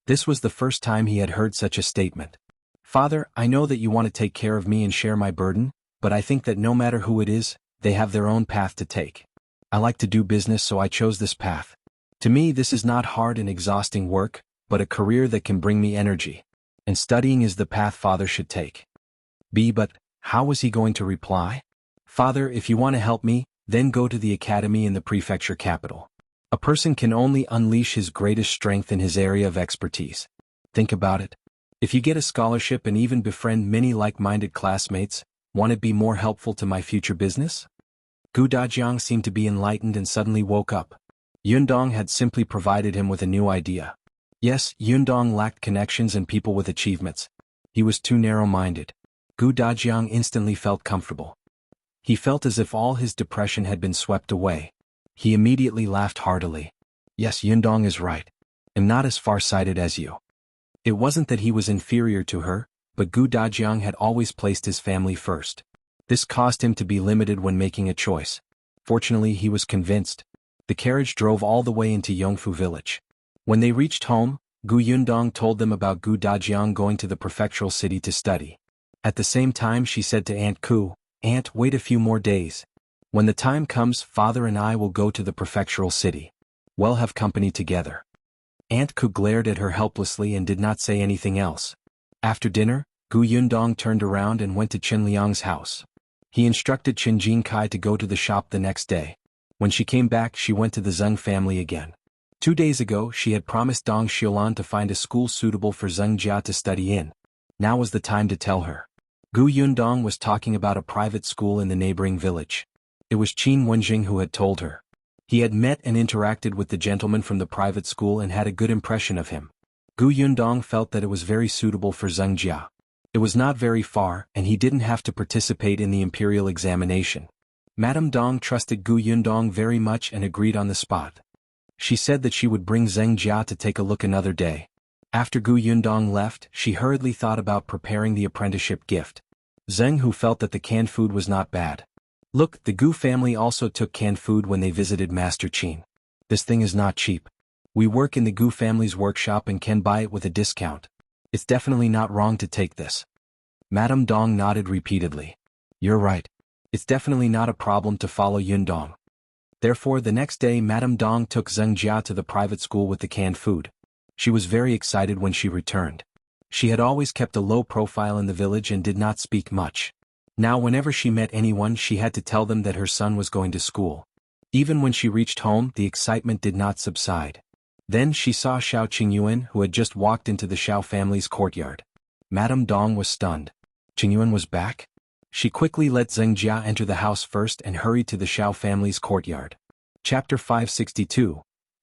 This was the first time he had heard such a statement. Father, I know that you want to take care of me and share my burden, but I think that no matter who it is, they have their own path to take. I like to do business, so I chose this path. To me, this is not hard and exhausting work, but a career that can bring me energy. And studying is the path father should take. But how was he going to reply? Father, if you want to help me, then go to the academy in the prefecture capital. A person can only unleash his greatest strength in his area of expertise. Think about it. If you get a scholarship and even befriend many like-minded classmates, won't it be more helpful to my future business? Gu Dajiang seemed to be enlightened and suddenly woke up. Yundong had simply provided him with a new idea. Yes, Yundong lacked connections and people with achievements. He was too narrow-minded. Gu Dajiang instantly felt comfortable. He felt as if all his depression had been swept away. He immediately laughed heartily. Yes, Yundong is right. I'm not as far-sighted as you. It wasn't that he was inferior to her, but Gu Dajiang had always placed his family first. This caused him to be limited when making a choice. Fortunately, he was convinced. The carriage drove all the way into Yongfu village. When they reached home, Gu Yundong told them about Gu Dajiang going to the prefectural city to study. At the same time she said to Aunt Ku, "Aunt, wait a few more days. When the time comes, Father and I will go to the prefectural city. We'll have company together." Aunt Ku glared at her helplessly and did not say anything else. After dinner, Gu Yundong turned around and went to Qin Liang's house. He instructed Qin Jinkai to go to the shop the next day. When she came back, she went to the Zeng family again. 2 days ago, she had promised Dong Xiulan to find a school suitable for Zeng Jia to study in. Now was the time to tell her. Gu Yundong was talking about a private school in the neighboring village. It was Qin Wenjing who had told her. He had met and interacted with the gentleman from the private school and had a good impression of him. Gu Yundong felt that it was very suitable for Zeng Jia. It was not very far, and he didn't have to participate in the imperial examination. Madame Dong trusted Gu Yundong very much and agreed on the spot. She said that she would bring Zeng Jia to take a look another day. After Gu Yundong left, she hurriedly thought about preparing the apprenticeship gift. Zeng, who felt that the canned food was not bad. Look, the Gu family also took canned food when they visited Master Qin. This thing is not cheap. We work in the Gu family's workshop and can buy it with a discount. It's definitely not wrong to take this. Madame Dong nodded repeatedly. You're right. It's definitely not a problem to follow Yundong. Therefore the next day Madame Dong took Zeng Jia to the private school with the canned food. She was very excited when she returned. She had always kept a low profile in the village and did not speak much. Now whenever she met anyone she had to tell them that her son was going to school. Even when she reached home the excitement did not subside. Then she saw Xiao Qingyuan who had just walked into the Xiao family's courtyard. Madame Dong was stunned. Qingyuan was back? She quickly let Zeng Jia enter the house first and hurried to the Xiao family's courtyard. Chapter 562.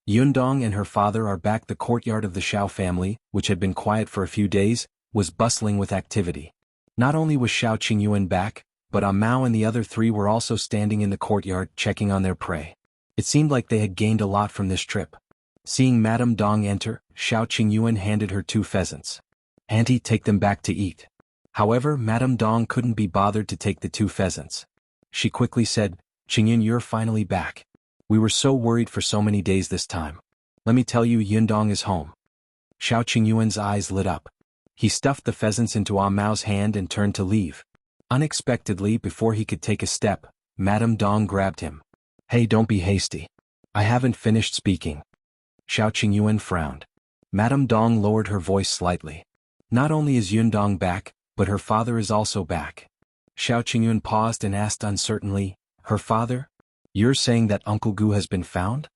Yundong and her father are back. The courtyard of the Xiao family, which had been quiet for a few days, was bustling with activity. Not only was Xiao Qingyuan back, but Mao and the other three were also standing in the courtyard checking on their prey. It seemed like they had gained a lot from this trip. Seeing Madame Dong enter, Xiao Qingyuan handed her 2 pheasants. "Auntie, take them back to eat." However, Madame Dong couldn't be bothered to take the 2 pheasants. She quickly said, "Qingyuan, you're finally back. We were so worried for so many days this time. Let me tell you, Yundong is home." Xiao Qingyuan's eyes lit up. He stuffed the pheasants into Mao's hand and turned to leave. Unexpectedly, before he could take a step, Madame Dong grabbed him. "Hey, don't be hasty. I haven't finished speaking." Xiao Qingyuan frowned. Madame Dong lowered her voice slightly. "Not only is Yundong back, but her father is also back." Xiao Qingyuan paused and asked uncertainly, "Her father? You're saying that Uncle Gu has been found?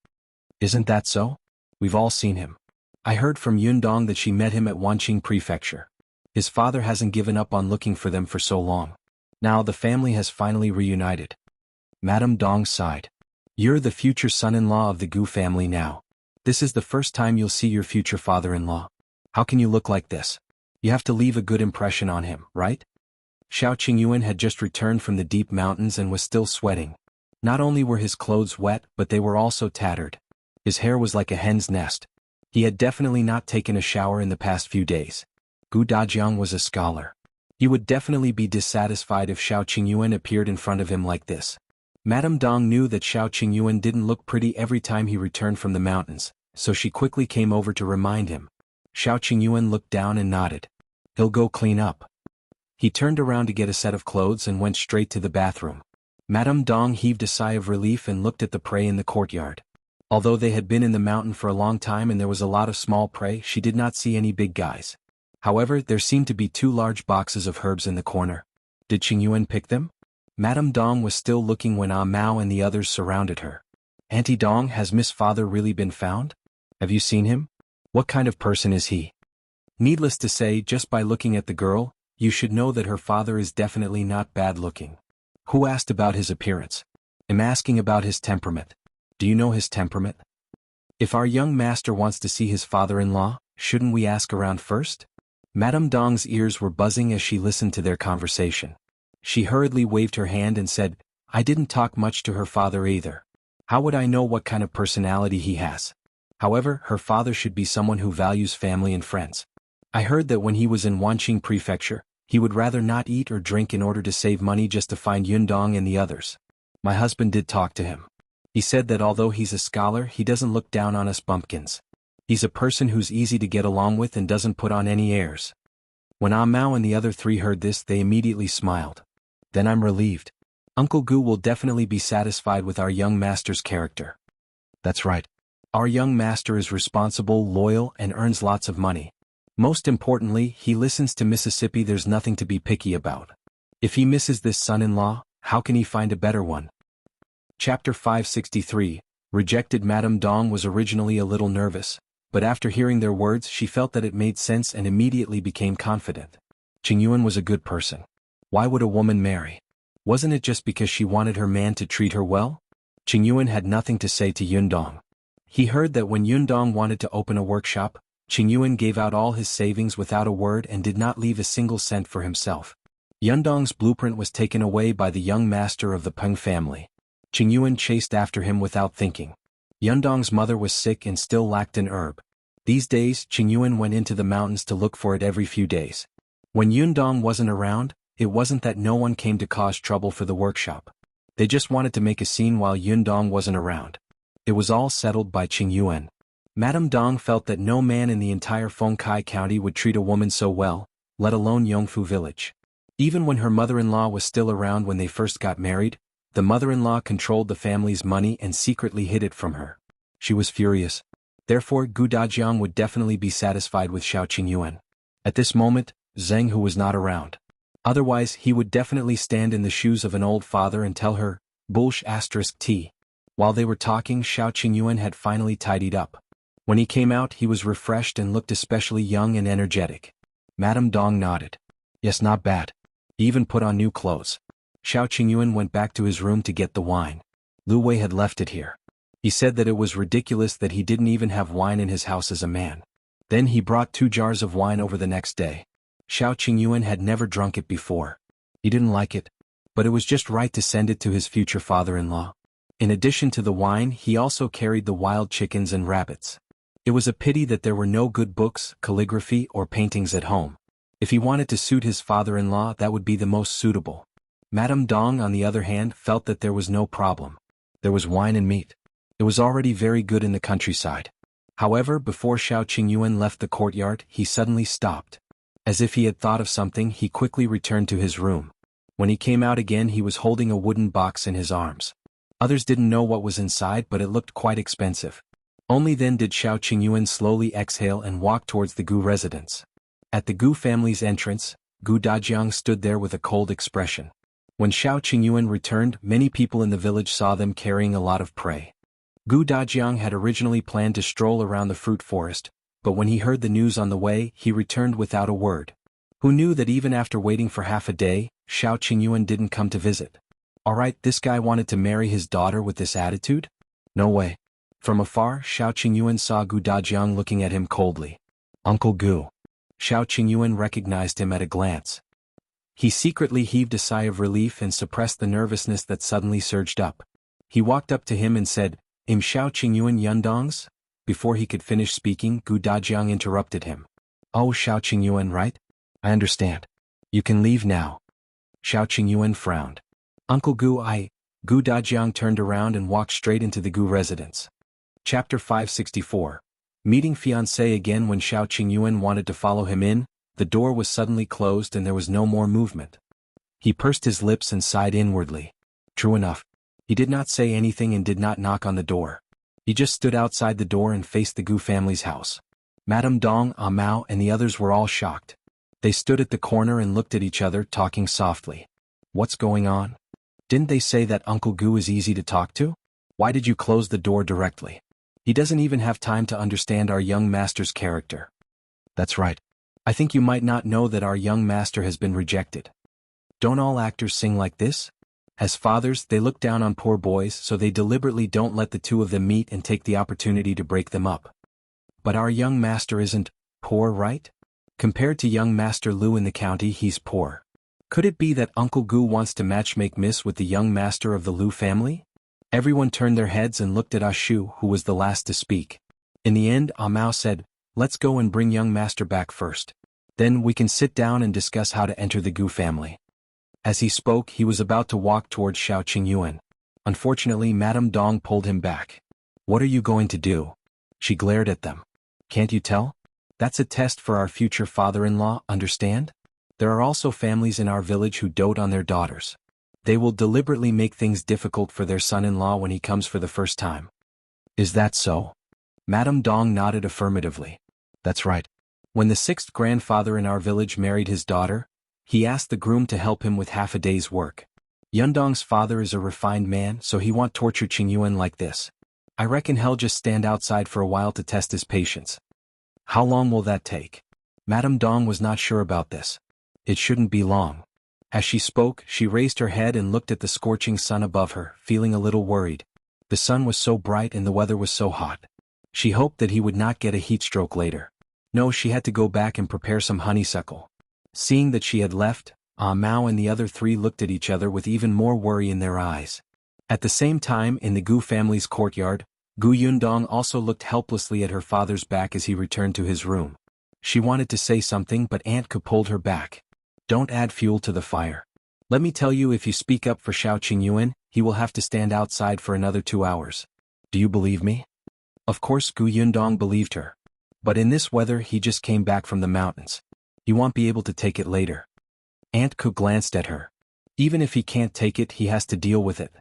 Isn't that so? We've all seen him. I heard from Yundong that she met him at Wanqing Prefecture. His father hasn't given up on looking for them for so long. Now the family has finally reunited." Madame Dong sighed. "You're the future son-in-law of the Gu family now. This is the first time you'll see your future father-in-law. How can you look like this? You have to leave a good impression on him, right?" Xiao Qingyuan had just returned from the deep mountains and was still sweating. Not only were his clothes wet, but they were also tattered. His hair was like a hen's nest. He had definitely not taken a shower in the past few days. Gu Dajiang was a scholar. He would definitely be dissatisfied if Xiao Qingyuan appeared in front of him like this. Madame Dong knew that Xiao Qingyuan didn't look pretty every time he returned from the mountains, so she quickly came over to remind him. Xiao Qingyuan looked down and nodded. "He'll go clean up." He turned around to get a set of clothes and went straight to the bathroom. Madame Dong heaved a sigh of relief and looked at the prey in the courtyard. Although they had been in the mountain for a long time and there was a lot of small prey, she did not see any big guys. However, there seemed to be 2 large boxes of herbs in the corner. Did Qingyuan pick them? Madame Dong was still looking when Mao and the others surrounded her. "Auntie Dong, has Miss Father really been found? Have you seen him? What kind of person is he?" Needless to say, just by looking at the girl, you should know that her father is definitely not bad looking. Who asked about his appearance? I'm asking about his temperament. Do you know his temperament? If our young master wants to see his father-in-law, shouldn't we ask around first? Madame Dong's ears were buzzing as she listened to their conversation. She hurriedly waved her hand and said, "I didn't talk much to her father either. How would I know what kind of personality he has? However, her father should be someone who values family and friends. I heard that when he was in Wanqing Prefecture, he would rather not eat or drink in order to save money just to find Yundong and the others. My husband did talk to him. He said that although he's a scholar, he doesn't look down on us bumpkins. He's a person who's easy to get along with and doesn't put on any airs. When Ah Mao and the other three heard this, they immediately smiled. Then I'm relieved. Uncle Gu will definitely be satisfied with our young master's character. That's right. Our young master is responsible, loyal, and earns lots of money. Most importantly, he listens to Mississippi. There's nothing to be picky about. If he misses this son-in-law, how can he find a better one? Chapter 563, Rejected. Madame Dong was originally a little nervous, but after hearing their words she felt that it made sense and immediately became confident. Qing Yuan was a good person. Why would a woman marry? Wasn't it just because she wanted her man to treat her well? Qing Yuan had nothing to say to Yun Dong. He heard that when Yun Dong wanted to open a workshop, Qing Yuan gave out all his savings without a word and did not leave a single cent for himself. Yun Dong's blueprint was taken away by the young master of the Peng family. Qing Yuan chased after him without thinking. Yun Dong's mother was sick and still lacked an herb. These days Qing Yuan went into the mountains to look for it every few days. When Yun Dong wasn't around, it wasn't that no one came to cause trouble for the workshop. They just wanted to make a scene while Yun Dong wasn't around. It was all settled by Qing Yuan. Madame Dong felt that no man in the entire Fengkai County would treat a woman so well, let alone Yongfu village. Even when her mother-in-law was still around when they first got married, the mother-in-law controlled the family's money and secretly hid it from her. She was furious. Therefore Gu Dajiang would definitely be satisfied with Xiao Qing Yuan. At this moment, Zheng Hu was not around. Otherwise he would definitely stand in the shoes of an old father and tell her, **T. While they were talking, Xiao Qing Yuan had finally tidied up. When he came out he was refreshed and looked especially young and energetic. Madame Dong nodded. Yes, not bad. He even put on new clothes. Xiao Qing Yuan went back to his room to get the wine. Lu Wei had left it here. He said that it was ridiculous that he didn't even have wine in his house as a man. Then he brought 2 jars of wine over the next day. Xiao Qing Yuan had never drunk it before. He didn't like it, but it was just right to send it to his future father-in-law. In addition to the wine, he also carried the wild chickens and rabbits. It was a pity that there were no good books, calligraphy, or paintings at home. If he wanted to suit his father-in-law, that would be the most suitable. Madame Dong, on the other hand, felt that there was no problem. There was wine and meat. It was already very good in the countryside. However, before Xiao Qing Yuan left the courtyard, he suddenly stopped. As if he had thought of something, he quickly returned to his room. When he came out again, he was holding a wooden box in his arms. Others didn't know what was inside, but it looked quite expensive. Only then did Xiao Qing Yuan slowly exhale and walk towards the Gu residence. At the Gu family's entrance, Gu Dajiang stood there with a cold expression. When Xiao Qing Yuan returned, many people in the village saw them carrying a lot of prey. Gu Dajiang had originally planned to stroll around the fruit forest, but when he heard the news on the way, he returned without a word. Who knew that even after waiting for half a day, Xiao Qing Yuan didn't come to visit? Alright, this guy wanted to marry his daughter with this attitude? No way. From afar, Xiao Qing Yuan saw Gu Dajiang looking at him coldly. Uncle Gu. Xiao Qing Yuan recognized him at a glance. He secretly heaved a sigh of relief and suppressed the nervousness that suddenly surged up. He walked up to him and said, Xiao Qing Yuan Yun Dong's? Before he could finish speaking, Gu Dajiang interrupted him. Oh, Xiao Qing Yuan, right? I understand. You can leave now. Xiao Qing Yuan frowned. Uncle Gu, Gu Dajiang turned around and walked straight into the Gu residence. Chapter 564. Meeting fiancé. Again, when Xiao Qing Yuan wanted to follow him in, the door was suddenly closed and there was no more movement. He pursed his lips and sighed inwardly. True enough. He did not say anything and did not knock on the door. He just stood outside the door and faced the Gu family's house. Madame Dong, Ah Mao, and the others were all shocked. They stood at the corner and looked at each other, talking softly. What's going on? Didn't they say that Uncle Gu is easy to talk to? Why did you close the door directly? He doesn't even have time to understand our young master's character. That's right. I think you might not know that our young master has been rejected. Don't all actors sing like this? As fathers, they look down on poor boys, so they deliberately don't let the two of them meet and take the opportunity to break them up. But our young master isn't poor, right? Compared to young Master Lu in the county, he's poor. Could it be that Uncle Gu wants to matchmake Miss with the young master of the Lu family? Everyone turned their heads and looked at Ah Shu, who was the last to speak. In the end, Ah Mao said, Let's go and bring young master back first. Then we can sit down and discuss how to enter the Gu family. As he spoke, he was about to walk towards Xiao Qing Yuan. Unfortunately, Madame Dong pulled him back. What are you going to do? She glared at them. Can't you tell? That's a test for our future father-in-law, understand? There are also families in our village who dote on their daughters. They will deliberately make things difficult for their son-in-law when he comes for the first time. Is that so? Madame Dong nodded affirmatively. That's right. When the sixth grandfather in our village married his daughter, he asked the groom to help him with half a day's work. Yundong's father is a refined man, so he won't torture Qingyuan like this. I reckon he'll just stand outside for a while to test his patience. How long will that take? Madame Dong was not sure about this. It shouldn't be long. As she spoke, she raised her head and looked at the scorching sun above her, feeling a little worried. The sun was so bright and the weather was so hot. She hoped that he would not get a heat stroke later. No, she had to go back and prepare some honeysuckle. Seeing that she had left, Mao and the other three looked at each other with even more worry in their eyes. At the same time, in the Gu family's courtyard, Gu Yundong also looked helplessly at her father's back as he returned to his room. She wanted to say something, but Aunt Ku pulled her back. Don't add fuel to the fire. Let me tell you, if you speak up for Xiao Qingyuan, he will have to stand outside for another 2 hours. Do you believe me? Of course Gu Yundong believed her. But in this weather he just came back from the mountains. He won't be able to take it later. Aunt Ku glanced at her. Even if he can't take it, he has to deal with it.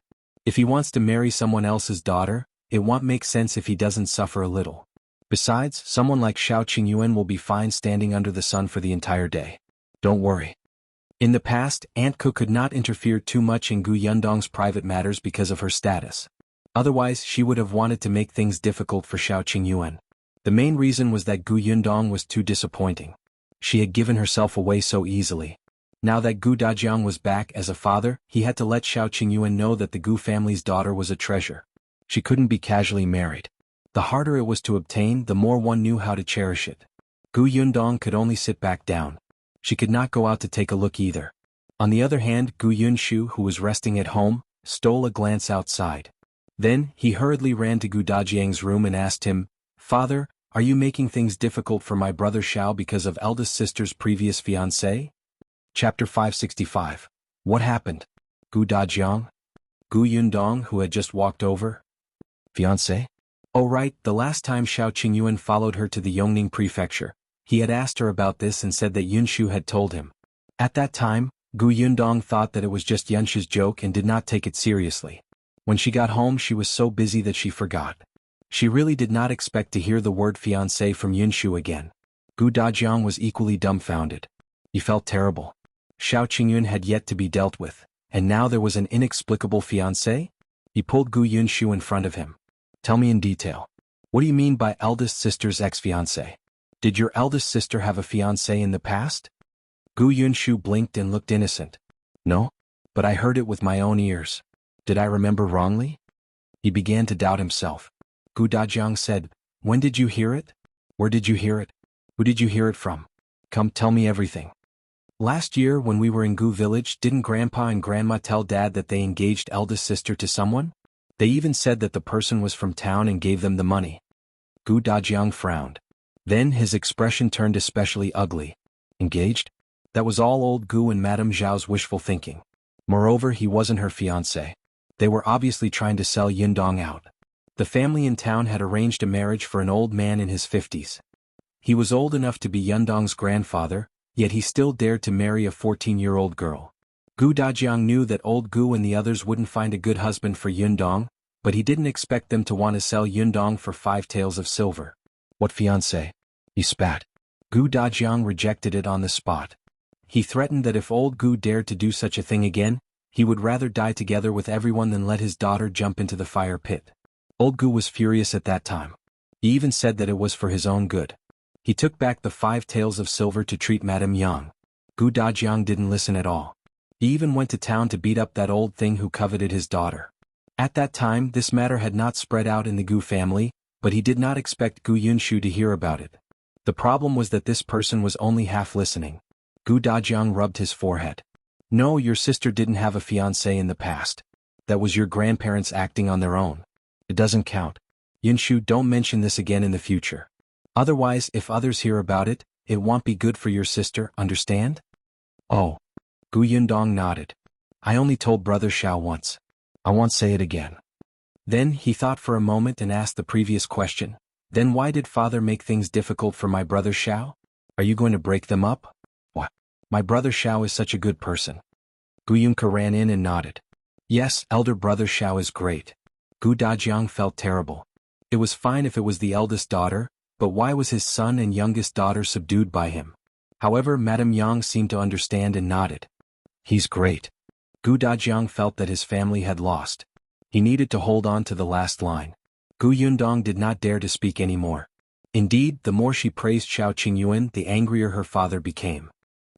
If he wants to marry someone else's daughter, it won't make sense if he doesn't suffer a little. Besides, someone like Xiao Qingyuan will be fine standing under the sun for the entire day. Don't worry. In the past, Aunt Ku could not interfere too much in Gu Yundong's private matters because of her status. Otherwise, she would have wanted to make things difficult for Xiao Qingyuan. The main reason was that Gu Yundong was too disappointing. She had given herself away so easily. Now that Gu Dajiang was back as a father, he had to let Xiao Qingyuan know that the Gu family's daughter was a treasure. She couldn't be casually married. The harder it was to obtain, the more one knew how to cherish it. Gu Yundong could only sit back down. She could not go out to take a look either. On the other hand, Gu Yunshu, who was resting at home, stole a glance outside. Then, he hurriedly ran to Gu Dajiang's room and asked him, "Father, are you making things difficult for my brother Xiao because of eldest sister's previous fiancé?" Chapter 565. What happened? Gu Dajiang? Gu Yundong, who had just walked over? Fiancé? Oh right, the last time Xiao Qingyuan followed her to the Yongning prefecture, he had asked her about this and said that Yunshu had told him. At that time, Gu Yundong thought that it was just Yunshu's joke and did not take it seriously. When she got home she was so busy that she forgot. She really did not expect to hear the word fiancé from Yunshu again. Gu Dajiang was equally dumbfounded. He felt terrible. Xiao Qingyuan had yet to be dealt with, and now there was an inexplicable fiancé? He pulled Gu Yunshu in front of him. Tell me in detail. What do you mean by eldest sister's ex-fiancé? Did your eldest sister have a fiancé in the past? Gu Yunshu blinked and looked innocent. No, but I heard it with my own ears. Did I remember wrongly? He began to doubt himself. Gu Dajiang said, "When did you hear it? Where did you hear it? Who did you hear it from? Come, tell me everything." Last year when we were in Gu village, didn't Grandpa and Grandma tell Dad that they engaged eldest sister to someone? They even said that the person was from town and gave them the money. Gu Dajiang frowned. Then his expression turned especially ugly. Engaged? That was all old Gu and Madame Zhao's wishful thinking. Moreover, he wasn't her fiancé. They were obviously trying to sell Yundong out. The family in town had arranged a marriage for an old man in his 50s. He was old enough to be Yundong's grandfather, yet he still dared to marry a 14-year-old girl. Gu Dajiang knew that old Gu and the others wouldn't find a good husband for Yundong, but he didn't expect them to want to sell Yundong for 5 taels of silver. What fiancé? He spat. Gu Dajiang rejected it on the spot. He threatened that if old Gu dared to do such a thing again, he would rather die together with everyone than let his daughter jump into the fire pit. Old Gu was furious at that time. He even said that it was for his own good. He took back the 5 taels of silver to treat Madame Yang. Gu Dajiang didn't listen at all. He even went to town to beat up that old thing who coveted his daughter. At that time, this matter had not spread out in the Gu family, but he did not expect Gu Yunshu to hear about it. The problem was that this person was only half listening. Gu Dajiang rubbed his forehead. No, your sister didn't have a fiancé in the past. That was your grandparents acting on their own. It doesn't count. Yunshu, don't mention this again in the future. Otherwise, if others hear about it, it won't be good for your sister, understand? Oh. Gu Yundong nodded. I only told Brother Xiao once. I won't say it again. Then he thought for a moment and asked the previous question. Then why did father make things difficult for my brother Xiao? Are you going to break them up? What? My brother Xiao is such a good person. Gu Yunke ran in and nodded. Yes, elder brother Xiao is great. Gu Dajiang felt terrible. It was fine if it was the eldest daughter, but why was his son and youngest daughter subdued by him? However, Madame Yang seemed to understand and nodded. He's great. Gu Dajiang felt that his family had lost. He needed to hold on to the last line. Gu Yundong did not dare to speak anymore. Indeed, the more she praised Xiao Qingyuan, the angrier her father became.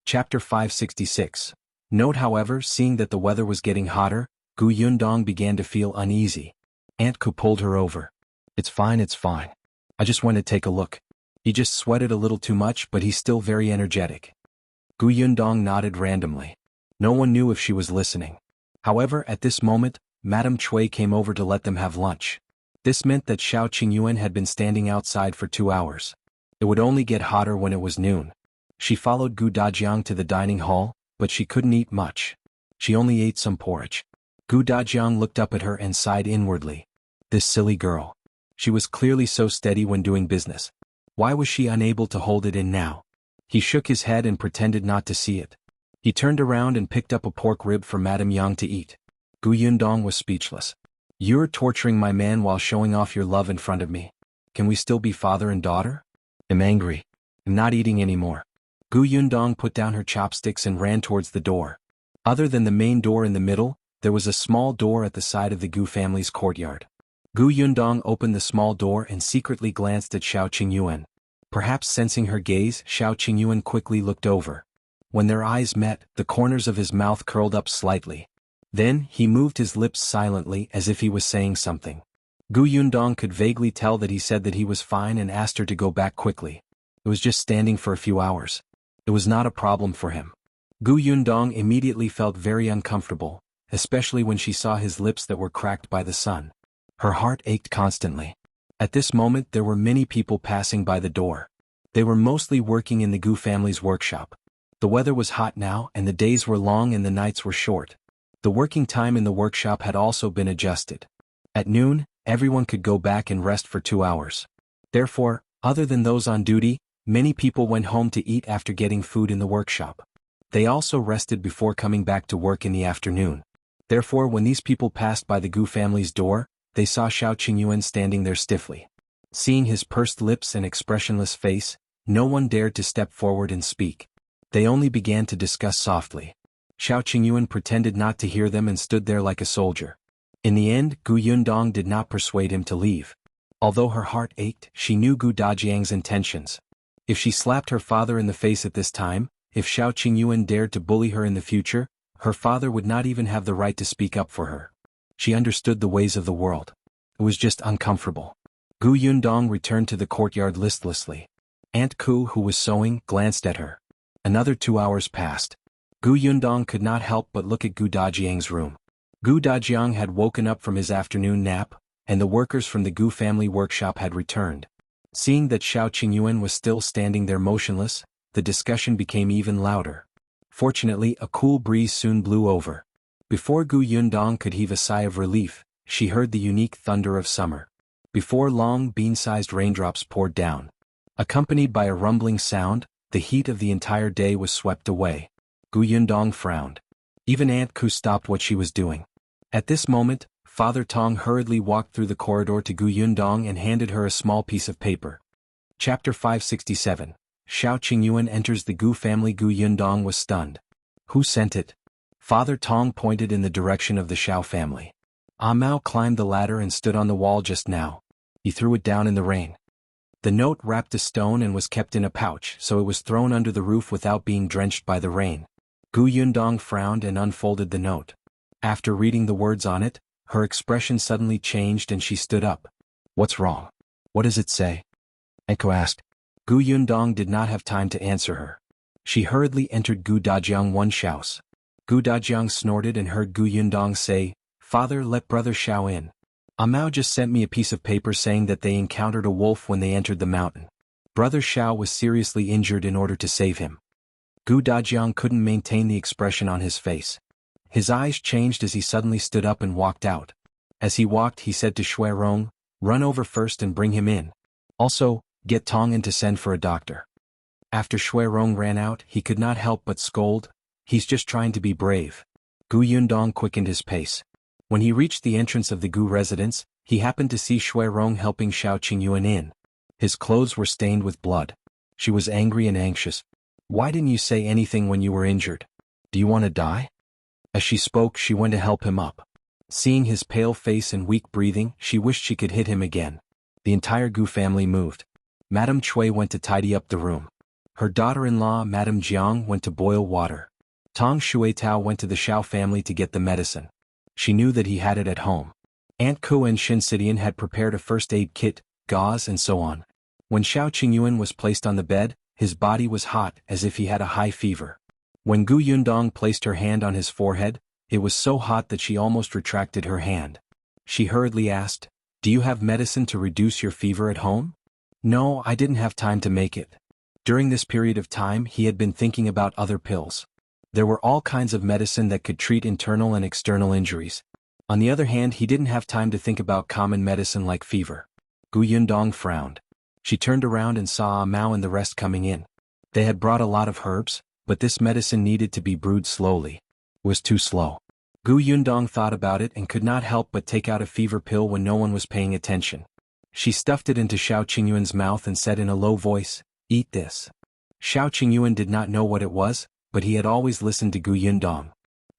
Chapter 566. Note, however, seeing that the weather was getting hotter, Gu Yundong began to feel uneasy. Aunt Ku pulled her over. It's fine, it's fine. I just went to take a look. He just sweated a little too much, but he's still very energetic. Gu Yundong nodded randomly. No one knew if she was listening. However, at this moment, Madame Cui came over to let them have lunch. This meant that Xiao Qingyuan had been standing outside for 2 hours. It would only get hotter when it was noon. She followed Gu Dajiang to the dining hall, but she couldn't eat much. She only ate some porridge. Gu Dajiang looked up at her and sighed inwardly. This silly girl. She was clearly so steady when doing business. Why was she unable to hold it in now? He shook his head and pretended not to see it. He turned around and picked up a pork rib for Madame Yang to eat. Gu Yundong was speechless. You're torturing my man while showing off your love in front of me. Can we still be father and daughter? I'm angry. I'm not eating anymore. Gu Yundong put down her chopsticks and ran towards the door. Other than the main door in the middle, there was a small door at the side of the Gu family's courtyard. Gu Yundong opened the small door and secretly glanced at Xiao Qingyuan. Perhaps sensing her gaze, Xiao Qingyuan quickly looked over. When their eyes met, the corners of his mouth curled up slightly. Then, he moved his lips silently as if he was saying something. Gu Yundong could vaguely tell that he said that he was fine and asked her to go back quickly. It was just standing for a few hours. It was not a problem for him. Gu Yundong immediately felt very uncomfortable, especially when she saw his lips that were cracked by the sun. Her heart ached constantly. At this moment there were many people passing by the door. They were mostly working in the Gu family's workshop. The weather was hot now and the days were long and the nights were short. The working time in the workshop had also been adjusted. At noon, everyone could go back and rest for 2 hours. Therefore, other than those on duty, many people went home to eat after getting food in the workshop. They also rested before coming back to work in the afternoon. Therefore, when these people passed by the Gu family's door, they saw Xiao Qingyuan standing there stiffly. Seeing his pursed lips and expressionless face, no one dared to step forward and speak. They only began to discuss softly. Xiao Qingyuan pretended not to hear them and stood there like a soldier. In the end, Gu Yundong did not persuade him to leave. Although her heart ached, she knew Gu Dajiang's intentions. If she slapped her father in the face at this time, if Xiao Qingyuan dared to bully her in the future, her father would not even have the right to speak up for her. She understood the ways of the world. It was just uncomfortable. Gu Yundong returned to the courtyard listlessly. Aunt Ku, who was sewing, glanced at her. Another 2 hours passed. Gu Yundong could not help but look at Gu Dajiang's room. Gu Dajiang had woken up from his afternoon nap, and the workers from the Gu family workshop had returned. Seeing that Xiao Qingyuan was still standing there motionless, the discussion became even louder. Fortunately, a cool breeze soon blew over. Before Gu Yundong could heave a sigh of relief, she heard the unique thunder of summer. Before long, bean-sized raindrops poured down. Accompanied by a rumbling sound, the heat of the entire day was swept away. Gu Yundong frowned. Even Aunt Ku stopped what she was doing. At this moment, Father Tong hurriedly walked through the corridor to Gu Yundong and handed her a small piece of paper. Chapter 567. Xiao Qingyuan enters the Gu family. Gu Yundong was stunned. Who sent it? Father Tong pointed in the direction of the Xiao family. Ah Mao climbed the ladder and stood on the wall just now. He threw it down in the rain. The note wrapped a stone and was kept in a pouch, so it was thrown under the roof without being drenched by the rain. Gu Yundong frowned and unfolded the note. After reading the words on it, her expression suddenly changed and she stood up. What's wrong? What does it say? Echo asked. Gu Yundong did not have time to answer her. She hurriedly entered Gu Dajiang's house. Gu Dajiang snorted and heard Gu Yundong say, Father, let Brother Xiao in. Amao just sent me a piece of paper saying that they encountered a wolf when they entered the mountain. Brother Xiao was seriously injured in order to save him. Gu Dajiang couldn't maintain the expression on his face. His eyes changed as he suddenly stood up and walked out. As he walked, he said to Shui Rong, run over first and bring him in. Also, get Tong in to send for a doctor. After Shui Rong ran out, he could not help but scold, he's just trying to be brave. Gu Yundong quickened his pace. When he reached the entrance of the Gu residence, he happened to see Shui Rong helping Xiao Qingyuan in. His clothes were stained with blood. She was angry and anxious. Why didn't you say anything when you were injured? Do you want to die? As she spoke, she went to help him up. Seeing his pale face and weak breathing, she wished she could hit him again. The entire Gu family moved. Madame Cui went to tidy up the room. Her daughter-in-law, Madame Jiang, went to boil water. Tong Shuitao went to the Xiao family to get the medicine. She knew that he had it at home. Aunt Ku and Shin Sidian had prepared a first aid kit, gauze and so on. When Xiao Qingyuan was placed on the bed, his body was hot as if he had a high fever. When Gu Yundong placed her hand on his forehead, it was so hot that she almost retracted her hand. She hurriedly asked, "Do you have medicine to reduce your fever at home?" "No, I didn't have time to make it." During this period of time he had been thinking about other pills. There were all kinds of medicine that could treat internal and external injuries. On the other hand, he didn't have time to think about common medicine like fever. Gu Yundong frowned. She turned around and saw Mao and the rest coming in. They had brought a lot of herbs, but this medicine needed to be brewed slowly. It was too slow. Gu Yundong thought about it and could not help but take out a fever pill when no one was paying attention. She stuffed it into Xiao Qingyuan's mouth and said in a low voice, "Eat this." Xiao Qingyuan did not know what it was, but he had always listened to Gu Yundong.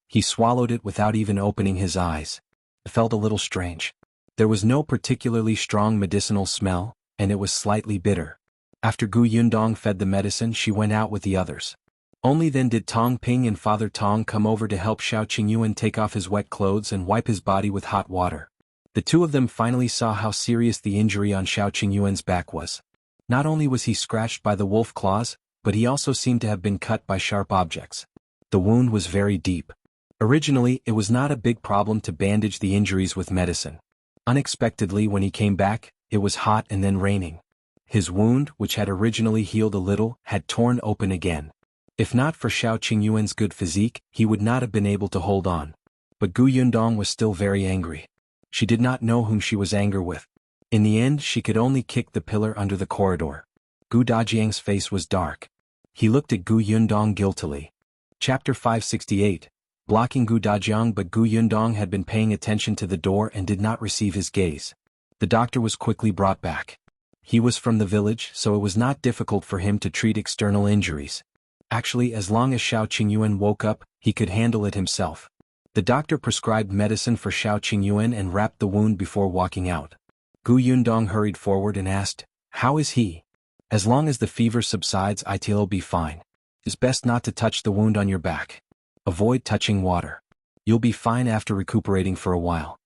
He swallowed it without even opening his eyes. It felt a little strange. There was no particularly strong medicinal smell, and it was slightly bitter. After Gu Yundong fed the medicine, she went out with the others. Only then did Tong Ping and Father Tong come over to help Xiao Qingyuan take off his wet clothes and wipe his body with hot water. The two of them finally saw how serious the injury on Xiao Qingyuan's back was. Not only was he scratched by the wolf claws, but he also seemed to have been cut by sharp objects. The wound was very deep. Originally, it was not a big problem to bandage the injuries with medicine. Unexpectedly, when he came back, it was hot and then raining. His wound, which had originally healed a little, had torn open again. If not for Xiao Qingyuan's good physique, he would not have been able to hold on. But Gu Yundong was still very angry. She did not know whom she was angry with. In the end, she could only kick the pillar under the corridor. Gu Dajiang's face was dark. He looked at Gu Yundong guiltily. Chapter 568, blocking Gu Dajiang, but Gu Yundong had been paying attention to the door and did not receive his gaze. The doctor was quickly brought back. He was from the village, so it was not difficult for him to treat external injuries. Actually, as long as Xiao Qingyuan woke up, he could handle it himself. The doctor prescribed medicine for Xiao Qingyuan and wrapped the wound before walking out. Gu Yundong hurried forward and asked, "How is he?" "As long as the fever subsides, it'll be fine. It's best not to touch the wound on your back. Avoid touching water. You'll be fine after recuperating for a while."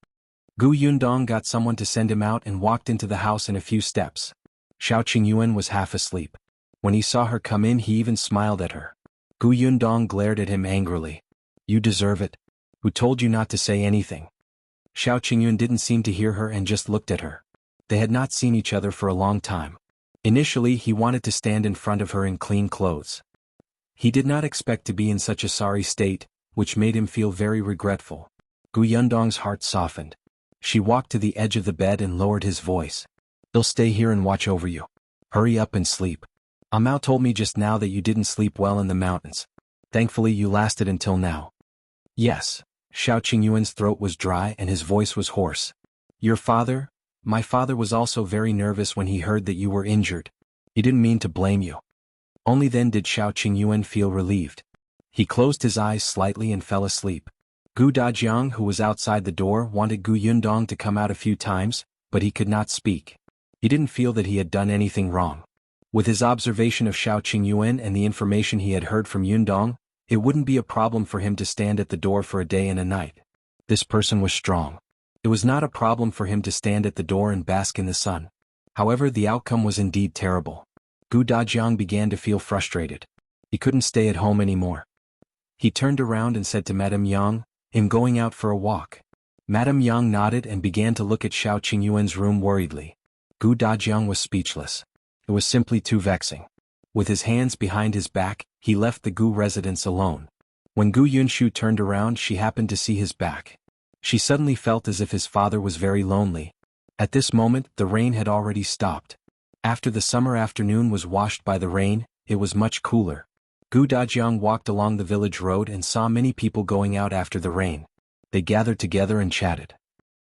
Gu Yundong got someone to send him out and walked into the house in a few steps. Xiao Qingyuan was half asleep. When he saw her come in, he even smiled at her. Gu Yundong glared at him angrily. "You deserve it. Who told you not to say anything?" Xiao Qingyuan didn't seem to hear her and just looked at her. They had not seen each other for a long time. Initially, he wanted to stand in front of her in clean clothes. He did not expect to be in such a sorry state, which made him feel very regretful. Gu Yundong's heart softened. She walked to the edge of the bed and lowered his voice. "They'll stay here and watch over you. Hurry up and sleep. Amao told me just now that you didn't sleep well in the mountains. Thankfully you lasted until now." "Yes." Xiao Qingyuan's throat was dry and his voice was hoarse. "Your father? My father was also very nervous when he heard that you were injured. He didn't mean to blame you." Only then did Xiao Qingyuan feel relieved. He closed his eyes slightly and fell asleep. Gu Dajiang, who was outside the door, wanted Gu Yundong to come out a few times, but he could not speak. He didn't feel that he had done anything wrong. With his observation of Xiao Qingyuan and the information he had heard from Yundong, it wouldn't be a problem for him to stand at the door for a day and a night. This person was strong. It was not a problem for him to stand at the door and bask in the sun. However, the outcome was indeed terrible. Gu Dajiang began to feel frustrated. He couldn't stay at home anymore. He turned around and said to Madame Yang, "I'm going out for a walk." Madame Yang nodded and began to look at Xiao Qingyuan's room worriedly. Gu Dajiang was speechless. It was simply too vexing. With his hands behind his back, he left the Gu residence alone. When Gu Yunshu turned around, she happened to see his back. She suddenly felt as if his father was very lonely. At this moment, the rain had already stopped. After the summer afternoon was washed by the rain, it was much cooler. Gu Dajiang walked along the village road and saw many people going out after the rain. They gathered together and chatted.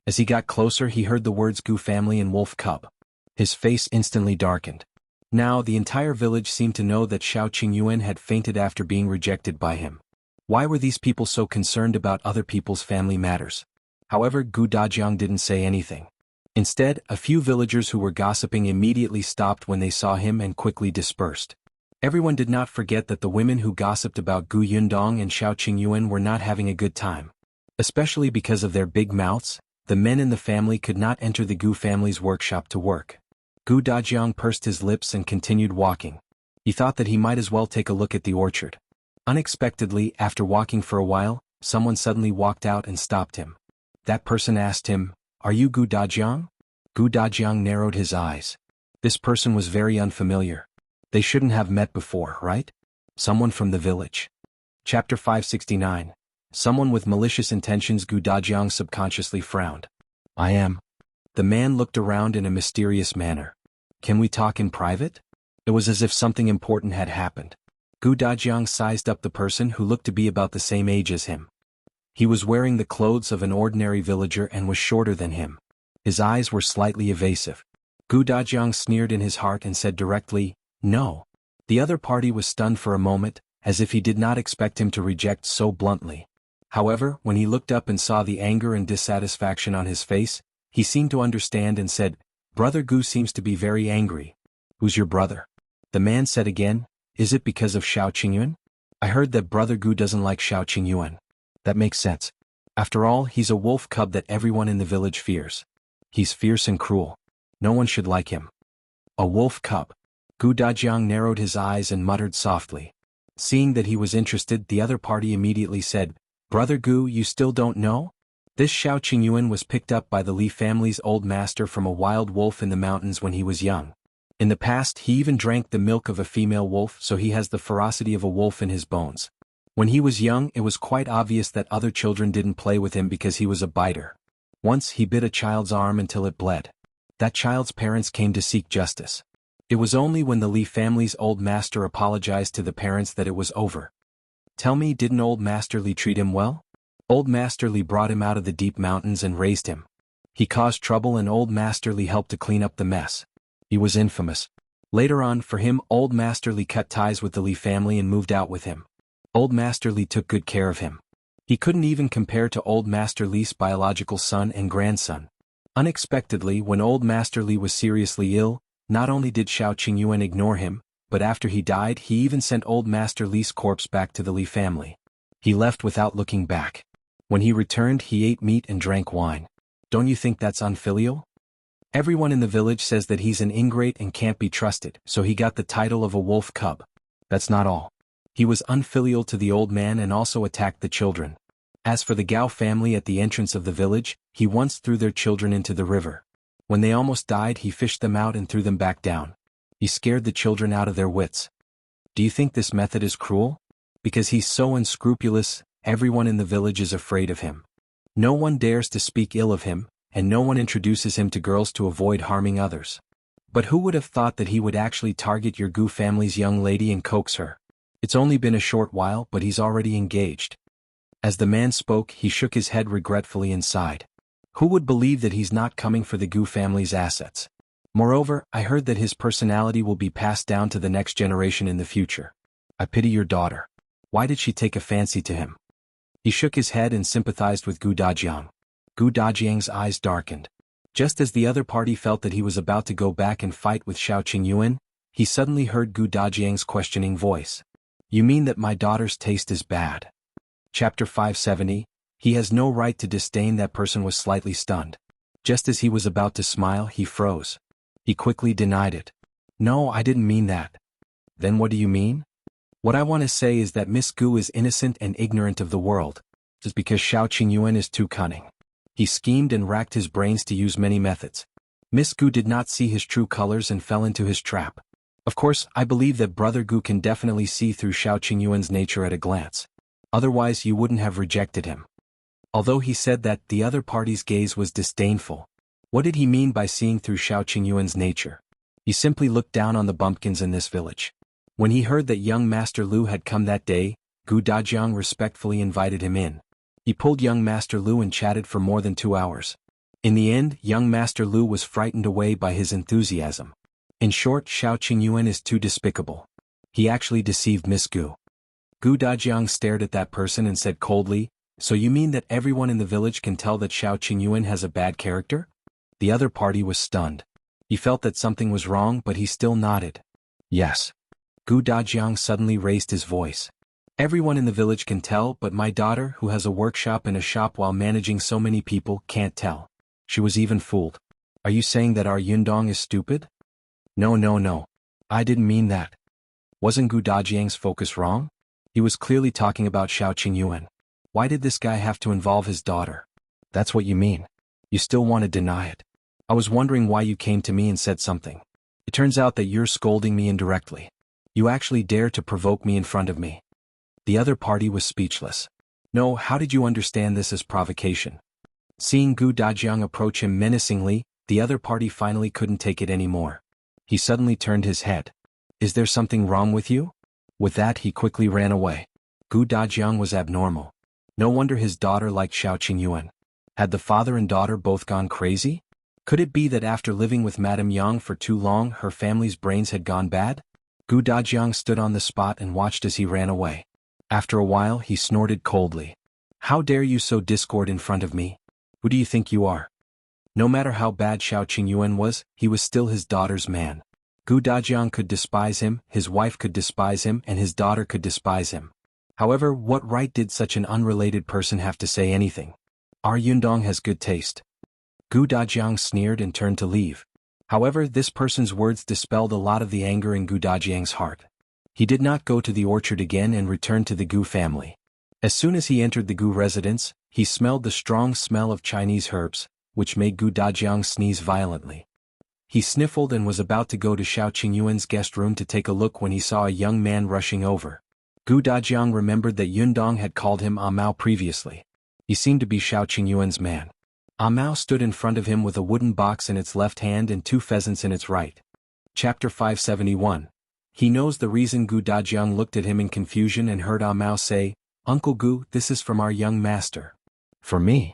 As he got closer, he heard the words Gu family and wolf cub. His face instantly darkened. Now the entire village seemed to know that Xiao Qingyuan had fainted after being rejected by him. Why were these people so concerned about other people's family matters? However, Gu Dajiang didn't say anything. Instead, a few villagers who were gossiping immediately stopped when they saw him and quickly dispersed. Everyone did not forget that the women who gossiped about Gu Yundong and Xiao Qingyuan were not having a good time. Especially because of their big mouths, the men in the family could not enter the Gu family's workshop to work. Gu Dajiang pursed his lips and continued walking. He thought that he might as well take a look at the orchard. Unexpectedly, after walking for a while, someone suddenly walked out and stopped him. That person asked him, "Are you Gu Dajiang?" Gu Dajiang narrowed his eyes. This person was very unfamiliar. They shouldn't have met before, right? Someone from the village. Chapter 569. Someone with malicious intentions. Gu Dajiang subconsciously frowned. I am. The man looked around in a mysterious manner. Can we talk in private? It was as if something important had happened. Gu Dajiang sized up the person who looked to be about the same age as him. He was wearing the clothes of an ordinary villager and was shorter than him. His eyes were slightly evasive. Gu Dajiang sneered in his heart and said directly, "No." The other party was stunned for a moment, as if he did not expect him to reject so bluntly. However, when he looked up and saw the anger and dissatisfaction on his face, he seemed to understand and said, "Brother Gu seems to be very angry." "Who's your brother?" The man said again, "Is it because of Xiao Qingyuan? I heard that Brother Gu doesn't like Xiao Qingyuan." "That makes sense. After all, he's a wolf cub that everyone in the village fears. He's fierce and cruel. No one should like him." A wolf cub. Gu Dajiang narrowed his eyes and muttered softly. Seeing that he was interested, the other party immediately said, "Brother Gu, you still don't know? This Xiao Qingyuan was picked up by the Li family's old master from a wild wolf in the mountains when he was young. In the past, he even drank the milk of a female wolf, so he has the ferocity of a wolf in his bones. When he was young, it was quite obvious that other children didn't play with him because he was a biter. Once he bit a child's arm until it bled. That child's parents came to seek justice. It was only when the Li family's old master apologized to the parents that it was over. Tell me, didn't old Master Li treat him well? Old Master Li brought him out of the deep mountains and raised him. He caused trouble and old Master Li helped to clean up the mess. He was infamous. Later on, for him, old Master Li cut ties with the Li family and moved out with him. Old Master Li took good care of him. He couldn't even compare to old Master Li's biological son and grandson. Unexpectedly, when old Master Li was seriously ill, not only did Xiao Qingyuan ignore him, but after he died, he even sent old Master Li's corpse back to the Li family. He left without looking back. When he returned, he ate meat and drank wine. Don't you think that's unfilial? Everyone in the village says that he's an ingrate and can't be trusted, so he got the title of a wolf cub. That's not all. He was unfilial to the old man and also attacked the children. As for the Gao family at the entrance of the village, he once threw their children into the river. When they almost died, he fished them out and threw them back down. He scared the children out of their wits. Do you think this method is cruel? Because he's so unscrupulous, everyone in the village is afraid of him. No one dares to speak ill of him, and no one introduces him to girls to avoid harming others. But who would have thought that he would actually target your Gu family's young lady and coax her? It's only been a short while, but he's already engaged. As the man spoke, he shook his head regretfully and sighed. Who would believe that he's not coming for the Gu family's assets? Moreover, I heard that his personality will be passed down to the next generation in the future. I pity your daughter. Why did she take a fancy to him? He shook his head and sympathized with Gu Dajiang. Gu Dajiang's eyes darkened. Just as the other party felt that he was about to go back and fight with Xiao Qingyuan, he suddenly heard Gu Dajiang's questioning voice. You mean that my daughter's taste is bad? Chapter 570. He has no right to disdain. That person was slightly stunned. Just as he was about to smile, he froze. He quickly denied it. No, I didn't mean that. Then what do you mean? What I want to say is that Miss Gu is innocent and ignorant of the world. Just because Xiao Qingyuan is too cunning. He schemed and racked his brains to use many methods. Miss Gu did not see his true colors and fell into his trap. Of course, I believe that Brother Gu can definitely see through Xiao Qingyuan's nature at a glance. Otherwise you wouldn't have rejected him. Although he said that, the other party's gaze was disdainful. What did he mean by seeing through Xiao Qingyuan's nature? He simply looked down on the bumpkins in this village. When he heard that young Master Lu had come that day, Gu Dajiang respectfully invited him in. He pulled young Master Lu and chatted for more than 2 hours. In the end, young Master Lu was frightened away by his enthusiasm. In short, Xiao Qingyuan is too despicable. He actually deceived Miss Gu. Gu Dajiang stared at that person and said coldly, "So you mean that everyone in the village can tell that Xiao Qingyuan has a bad character?" The other party was stunned. He felt that something was wrong, but he still nodded. "Yes." Gu Dajiang suddenly raised his voice. "Everyone in the village can tell, but my daughter, who has a workshop and a shop while managing so many people, can't tell. She was even fooled." "Are you saying that our Yundong is stupid?" No. I didn't mean that." Wasn't Gu Dajiang's focus wrong? He was clearly talking about Xiao Qingyuan. Why did this guy have to involve his daughter? "That's what you mean. You still want to deny it. I was wondering why you came to me and said something. It turns out that you're scolding me indirectly. You actually dare to provoke me in front of me." The other party was speechless. "No, how did you understand this as provocation?" Seeing Gu Dajiang approach him menacingly, the other party finally couldn't take it anymore. He suddenly turned his head. "Is there something wrong with you?" With that he quickly ran away. Gu Dajiang was abnormal. No wonder his daughter liked Xiao Qingyuan. Had the father and daughter both gone crazy? Could it be that after living with Madame Yang for too long her family's brains had gone bad? Gu Dajiang stood on the spot and watched as he ran away. After a while he snorted coldly. "How dare you sow discord in front of me? Who do you think you are?" No matter how bad Xiao Qingyuan was, he was still his daughter's man. Gu Dajiang could despise him, his wife could despise him, and his daughter could despise him. However, what right did such an unrelated person have to say anything? "Our Yundong has good taste." Gu Dajiang sneered and turned to leave. However, this person's words dispelled a lot of the anger in Gu Dajiang's heart. He did not go to the orchard again and returned to the Gu family. As soon as he entered the Gu residence, he smelled the strong smell of Chinese herbs, which made Gu Dajiang sneeze violently. He sniffled and was about to go to Xiao Qingyuan's guest room to take a look when he saw a young man rushing over. Gu Dajiang remembered that Yundong had called him Mao previously. He seemed to be Xiao Qingyuan's man. Mao stood in front of him with a wooden box in its left hand and 2 pheasants in its right. Chapter 571. He knows the reason. Gu Dajiang looked at him in confusion and heard Mao say, "Uncle Gu, this is from our young master." "For me?"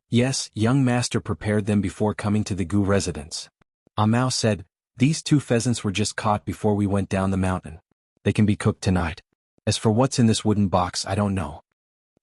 "Yes, young master prepared them before coming to the Gu residence." Mao said, "These 2 pheasants were just caught before we went down the mountain. They can be cooked tonight. As for what's in this wooden box, I don't know."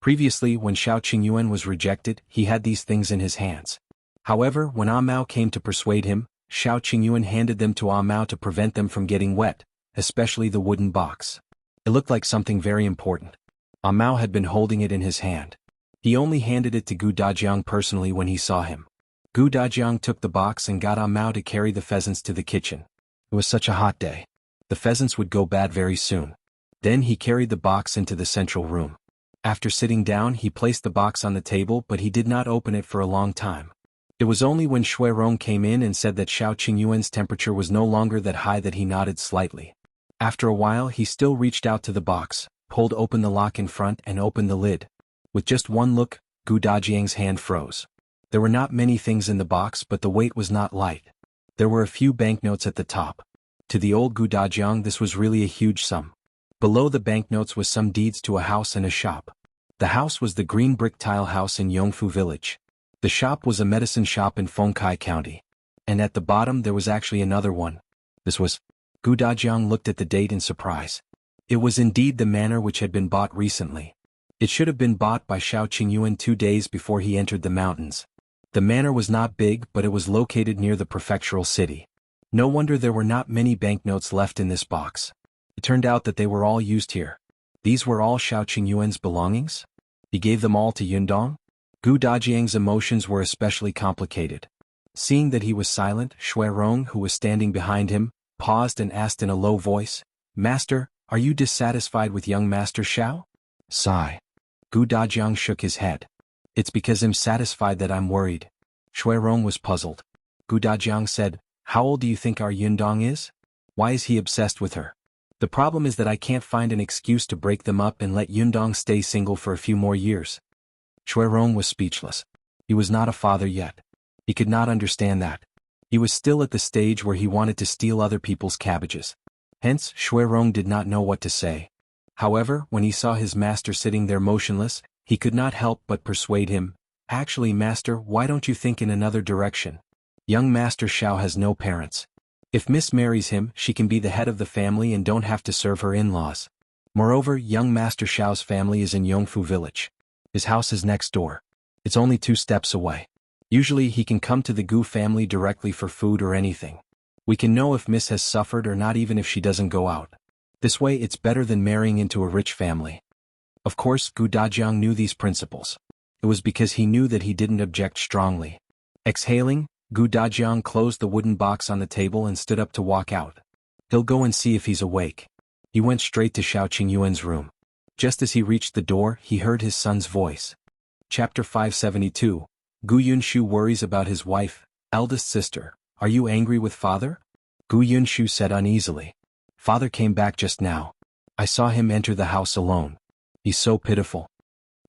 Previously, when Xiao Qingyuan was rejected, he had these things in his hands. However, when Mao came to persuade him, Xiao Qingyuan handed them to Mao to prevent them from getting wet, especially the wooden box. It looked like something very important. Mao had been holding it in his hand. He only handed it to Gu Dajiang personally when he saw him. Gu Dajiang took the box and got Mao to carry the pheasants to the kitchen. It was such a hot day. The pheasants would go bad very soon. Then he carried the box into the central room. After sitting down, he placed the box on the table, but he did not open it for a long time. It was only when Shui Rong came in and said that Xiao Qingyuan's temperature was no longer that high that he nodded slightly. After a while he still reached out to the box, pulled open the lock in front and opened the lid. With just one look, Gu Dajiang's hand froze. There were not many things in the box, but the weight was not light. There were a few banknotes at the top. To the old Gu Dajiang this was really a huge sum. Below the banknotes was some deeds to a house and a shop. The house was the green brick tile house in Yongfu village. The shop was a medicine shop in Fengkai County. And at the bottom there was actually another one. This was... Gu Dajiang looked at the date in surprise. It was indeed the manor which had been bought recently. It should have been bought by Xiao Qingyuan 2 days before he entered the mountains. The manor was not big, but it was located near the prefectural city. No wonder there were not many banknotes left in this box. It turned out that they were all used here. These were all Xiao Qingyuan's belongings? He gave them all to Yundong? Gu Dajiang's emotions were especially complicated. Seeing that he was silent, Shui Rong, who was standing behind him, paused and asked in a low voice, "Master, are you dissatisfied with young Master Xiao?" Sigh. Gu Dajiang shook his head. "It's because I'm satisfied that I'm worried." Shui Rong was puzzled. Gu Dajiang said, "How old do you think our Yundong is? Why is he obsessed with her?" "The problem is that I can't find an excuse to break them up and let Yundong stay single for a few more years." Shui Rong was speechless. He was not a father yet. He could not understand that. He was still at the stage where he wanted to steal other people's cabbages. Hence, Shuirong did not know what to say. However, when he saw his master sitting there motionless, he could not help but persuade him. Actually, master, why don't you think in another direction? Young Master Xiao has no parents. If Miss marries him, she can be the head of the family and don't have to serve her in-laws. Moreover, young Master Xiao's family is in Yongfu village. His house is next door. It's only 2 steps away. Usually he can come to the Gu family directly for food or anything. We can know if Miss has suffered or not even if she doesn't go out. This way it's better than marrying into a rich family. Of course, Gu Dajiang knew these principles. It was because he knew that he didn't object strongly. Exhaling, Gu Dajiang closed the wooden box on the table and stood up to walk out. He'll go and see if he's awake. He went straight to Xiao Qingyuan's room. Just as he reached the door, he heard his son's voice. Chapter 572. Gu Yunshu worries about his wife, eldest sister. Are you angry with father? Gu Yunshu said uneasily. Father came back just now. I saw him enter the house alone. He's so pitiful.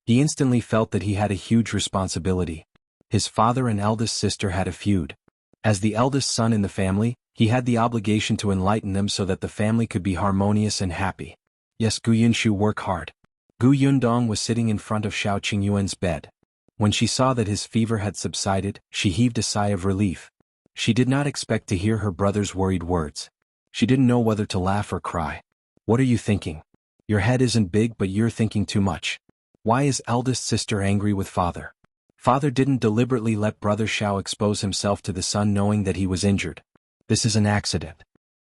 He instantly felt that he had a huge responsibility. His father and eldest sister had a feud. As the eldest son in the family, he had the obligation to enlighten them so that the family could be harmonious and happy. Yes, Gu Yunshu work hard. Gu Yundong was sitting in front of Xiao Qingyuan's bed. When she saw that his fever had subsided, she heaved a sigh of relief. She did not expect to hear her brother's worried words. She didn't know whether to laugh or cry. What are you thinking? Your head isn't big, but you're thinking too much. Why is eldest sister angry with father? Father didn't deliberately let brother Xiao expose himself to the sun knowing that he was injured. This is an accident.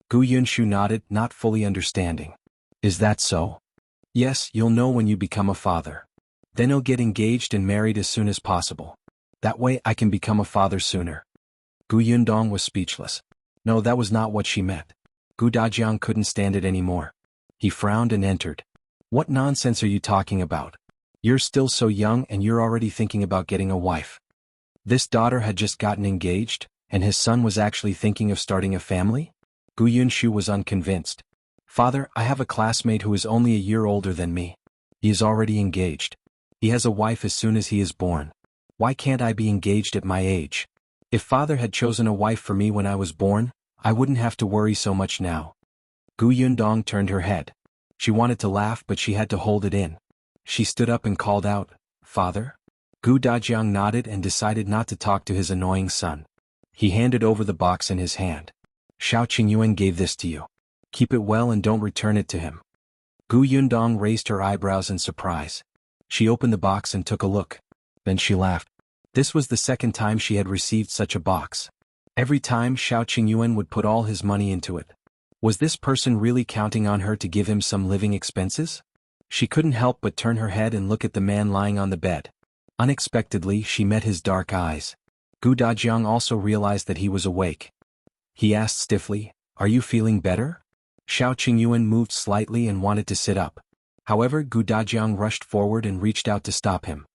Gu Yunshu nodded, not fully understanding. Is that so? Yes, you'll know when you become a father. Then he'll get engaged and married as soon as possible. That way I can become a father sooner. Gu Yundong was speechless. No, that was not what she meant. Gu Dajiang couldn't stand it anymore. He frowned and entered. What nonsense are you talking about? You're still so young and you're already thinking about getting a wife. This daughter had just gotten engaged, and his son was actually thinking of starting a family? Gu Yunshu was unconvinced. Father, I have a classmate who is only a year older than me. He is already engaged. He has a wife as soon as he is born. Why can't I be engaged at my age? If father had chosen a wife for me when I was born, I wouldn't have to worry so much now. Gu Yundong turned her head. She wanted to laugh but she had to hold it in. She stood up and called out, Father? Gu Dajiang nodded and decided not to talk to his annoying son. He handed over the box in his hand. Xiao Qingyuan gave this to you. Keep it well and don't return it to him. Gu Yundong raised her eyebrows in surprise. She opened the box and took a look. Then she laughed. This was the second time she had received such a box. Every time Xiao Qingyuan would put all his money into it. Was this person really counting on her to give him some living expenses? She couldn't help but turn her head and look at the man lying on the bed. Unexpectedly, she met his dark eyes. Gu Dajiang also realized that he was awake. He asked stiffly, Are you feeling better? Xiao Qingyuan moved slightly and wanted to sit up. However, Gu Dajiang rushed forward and reached out to stop him.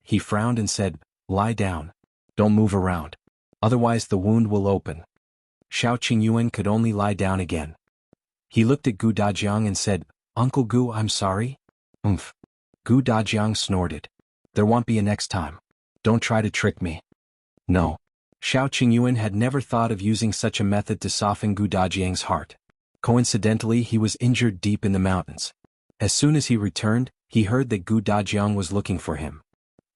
He frowned and said, Lie down. Don't move around. Otherwise the wound will open. Xiao Qingyuan could only lie down again. He looked at Gu Dajiang and said, Uncle Gu, I'm sorry. Umph. Gu Dajiang snorted. There won't be a next time. Don't try to trick me. No. Xiao Qingyuan had never thought of using such a method to soften Gu Dajiang's heart. Coincidentally, he was injured deep in the mountains. As soon as he returned, he heard that Gu Dajiang was looking for him.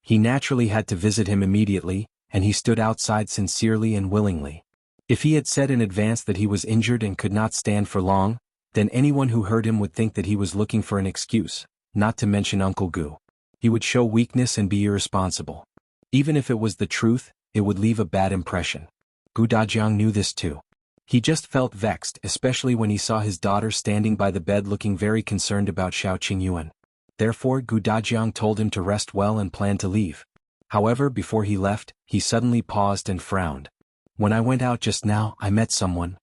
He naturally had to visit him immediately, and he stood outside sincerely and willingly. If he had said in advance that he was injured and could not stand for long, then anyone who heard him would think that he was looking for an excuse, not to mention Uncle Gu. He would show weakness and be irresponsible. Even if it was the truth, it would leave a bad impression. Gu Dajiang knew this too. He just felt vexed, especially when he saw his daughter standing by the bed looking very concerned about Xiao Qingyuan. Therefore, Gu Dajiang told him to rest well and planned to leave. However, before he left, he suddenly paused and frowned. When I went out just now, I met someone.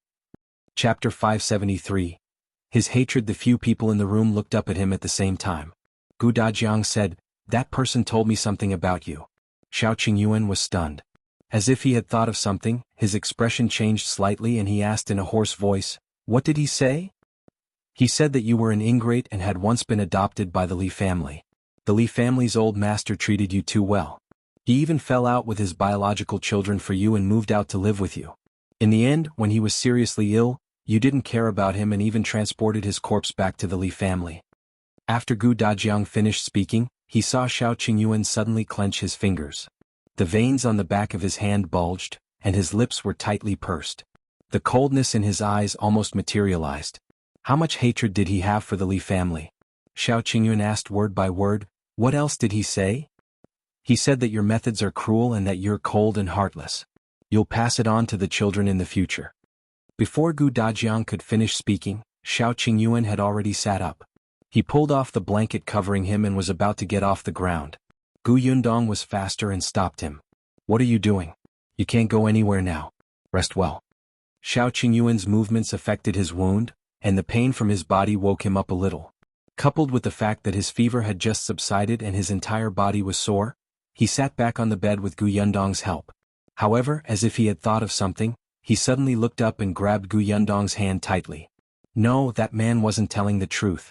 Chapter 573. His hatred. The few people in the room looked up at him at the same time. Gu Dajiang said, That person told me something about you. Xiao Qingyuan was stunned. As if he had thought of something, his expression changed slightly and he asked in a hoarse voice, What did he say? He said that you were an ingrate and had once been adopted by the Li family. The Li family's old master treated you too well. He even fell out with his biological children for you and moved out to live with you. In the end, when he was seriously ill, you didn't care about him and even transported his corpse back to the Li family. After Gu Dajiang finished speaking, he saw Xiao Qingyuan suddenly clench his fingers. The veins on the back of his hand bulged, and his lips were tightly pursed. The coldness in his eyes almost materialized. How much hatred did he have for the Li family? Xiao Qingyuan asked word by word. What else did he say? He said that your methods are cruel and that you're cold and heartless. You'll pass it on to the children in the future. Before Gu Dajiang could finish speaking, Xiao Qingyuan had already sat up. He pulled off the blanket covering him and was about to get off the ground. Gu Yundong was faster and stopped him. What are you doing? You can't go anywhere now. Rest well. Xiao Qingyuan's movements affected his wound, and the pain from his body woke him up a little. Coupled with the fact that his fever had just subsided and his entire body was sore, he sat back on the bed with Gu Yundong's help. However, as if he had thought of something, he suddenly looked up and grabbed Gu Yundong's hand tightly. No, that man wasn't telling the truth.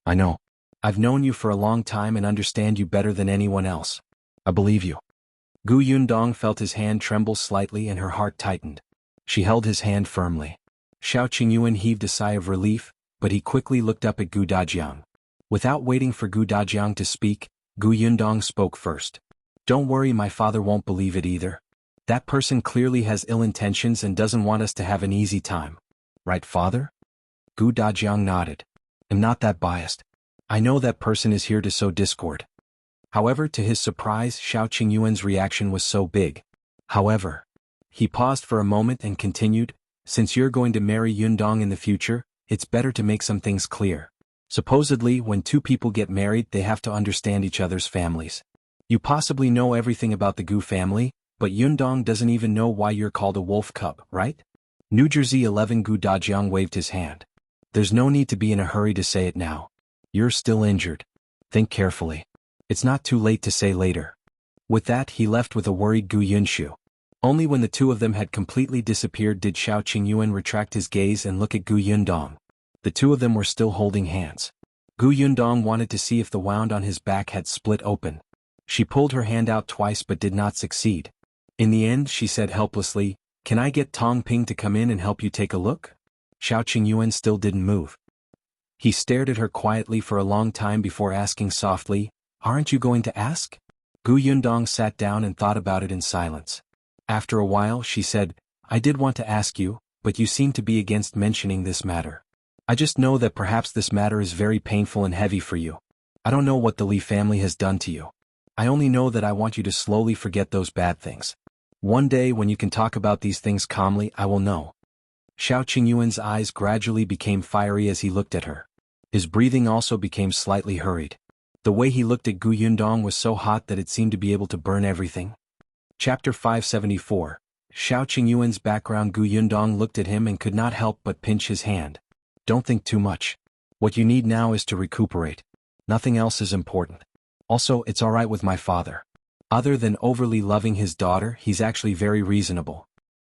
I know. I've known you for a long time and understand you better than anyone else. I believe you. Gu Yundong felt his hand tremble slightly and her heart tightened. She held his hand firmly. Xiao Qingyuan heaved a sigh of relief, but he quickly looked up at Gu Dajiang. Without waiting for Gu Dajiang to speak, Gu Yundong spoke first. Don't worry, my father won't believe it either. That person clearly has ill intentions and doesn't want us to have an easy time. Right, father? Gu Dajiang nodded. I'm not that biased. I know that person is here to sow discord. However, to his surprise, Xiao Qingyuan's reaction was so big. However, he paused for a moment and continued, since you're going to marry Yundong in the future, it's better to make some things clear. Supposedly, when two people get married, they have to understand each other's families. You possibly know everything about the Gu family, but Yundong doesn't even know why you're called a wolf cub, right? New Jersey 11 Gu Dajiang waved his hand. There's no need to be in a hurry to say it now. You're still injured. Think carefully. It's not too late to say later. With that, he left with a worried Gu Yunshu. Only when the two of them had completely disappeared did Xiao Qingyuan retract his gaze and look at Gu Yundong. The two of them were still holding hands. Gu Yundong wanted to see if the wound on his back had split open. She pulled her hand out twice but did not succeed. In the end, she said helplessly, "Can I get Tong Ping to come in and help you take a look?" Xiao Qingyuan still didn't move. He stared at her quietly for a long time before asking softly, "Aren't you going to ask?" Gu Yundong sat down and thought about it in silence. After a while, she said, "I did want to ask you, but you seem to be against mentioning this matter. I just know that perhaps this matter is very painful and heavy for you. I don't know what the Li family has done to you. I only know that I want you to slowly forget those bad things. One day when you can talk about these things calmly, I will know." Xiao Qingyuan's eyes gradually became fiery as he looked at her. His breathing also became slightly hurried. The way he looked at Gu Yundong was so hot that it seemed to be able to burn everything. Chapter 574. Xiao Qingyuan's background. Gu Yundong looked at him and could not help but pinch his hand. "Don't think too much. What you need now is to recuperate. Nothing else is important. Also, it's alright with my father. Other than overly loving his daughter, he's actually very reasonable."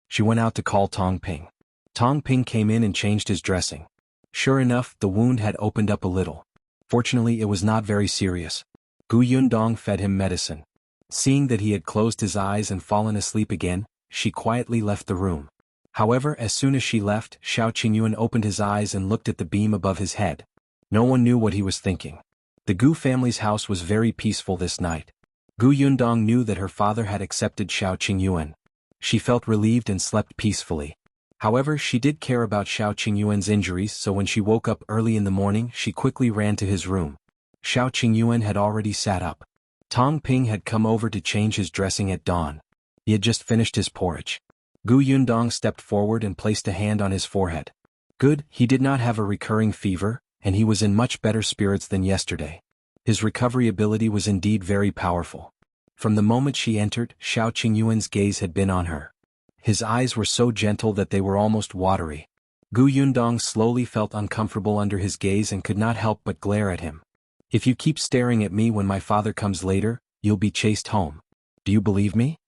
She went out to call Tong Ping. Tong Ping came in and changed his dressing. Sure enough, the wound had opened up a little. Fortunately, it was not very serious. Gu Yundong fed him medicine. Seeing that he had closed his eyes and fallen asleep again, she quietly left the room. However, as soon as she left, Xiao Qingyuan opened his eyes and looked at the beam above his head. No one knew what he was thinking. The Gu family's house was very peaceful this night. Gu Yundong knew that her father had accepted Xiao Qingyuan. She felt relieved and slept peacefully. However, she did care about Xiao Qingyuan's injuries, so when she woke up early in the morning, she quickly ran to his room. Xiao Qingyuan had already sat up. Tong Ping had come over to change his dressing at dawn. He had just finished his porridge. Gu Yundong stepped forward and placed a hand on his forehead. Good, he did not have a recurring fever, and he was in much better spirits than yesterday. His recovery ability was indeed very powerful. From the moment she entered, Xiao Qingyuan's gaze had been on her. His eyes were so gentle that they were almost watery. Gu Yundong slowly felt uncomfortable under his gaze and could not help but glare at him. "If you keep staring at me when my father comes later, you'll be chased home. Do you believe me?"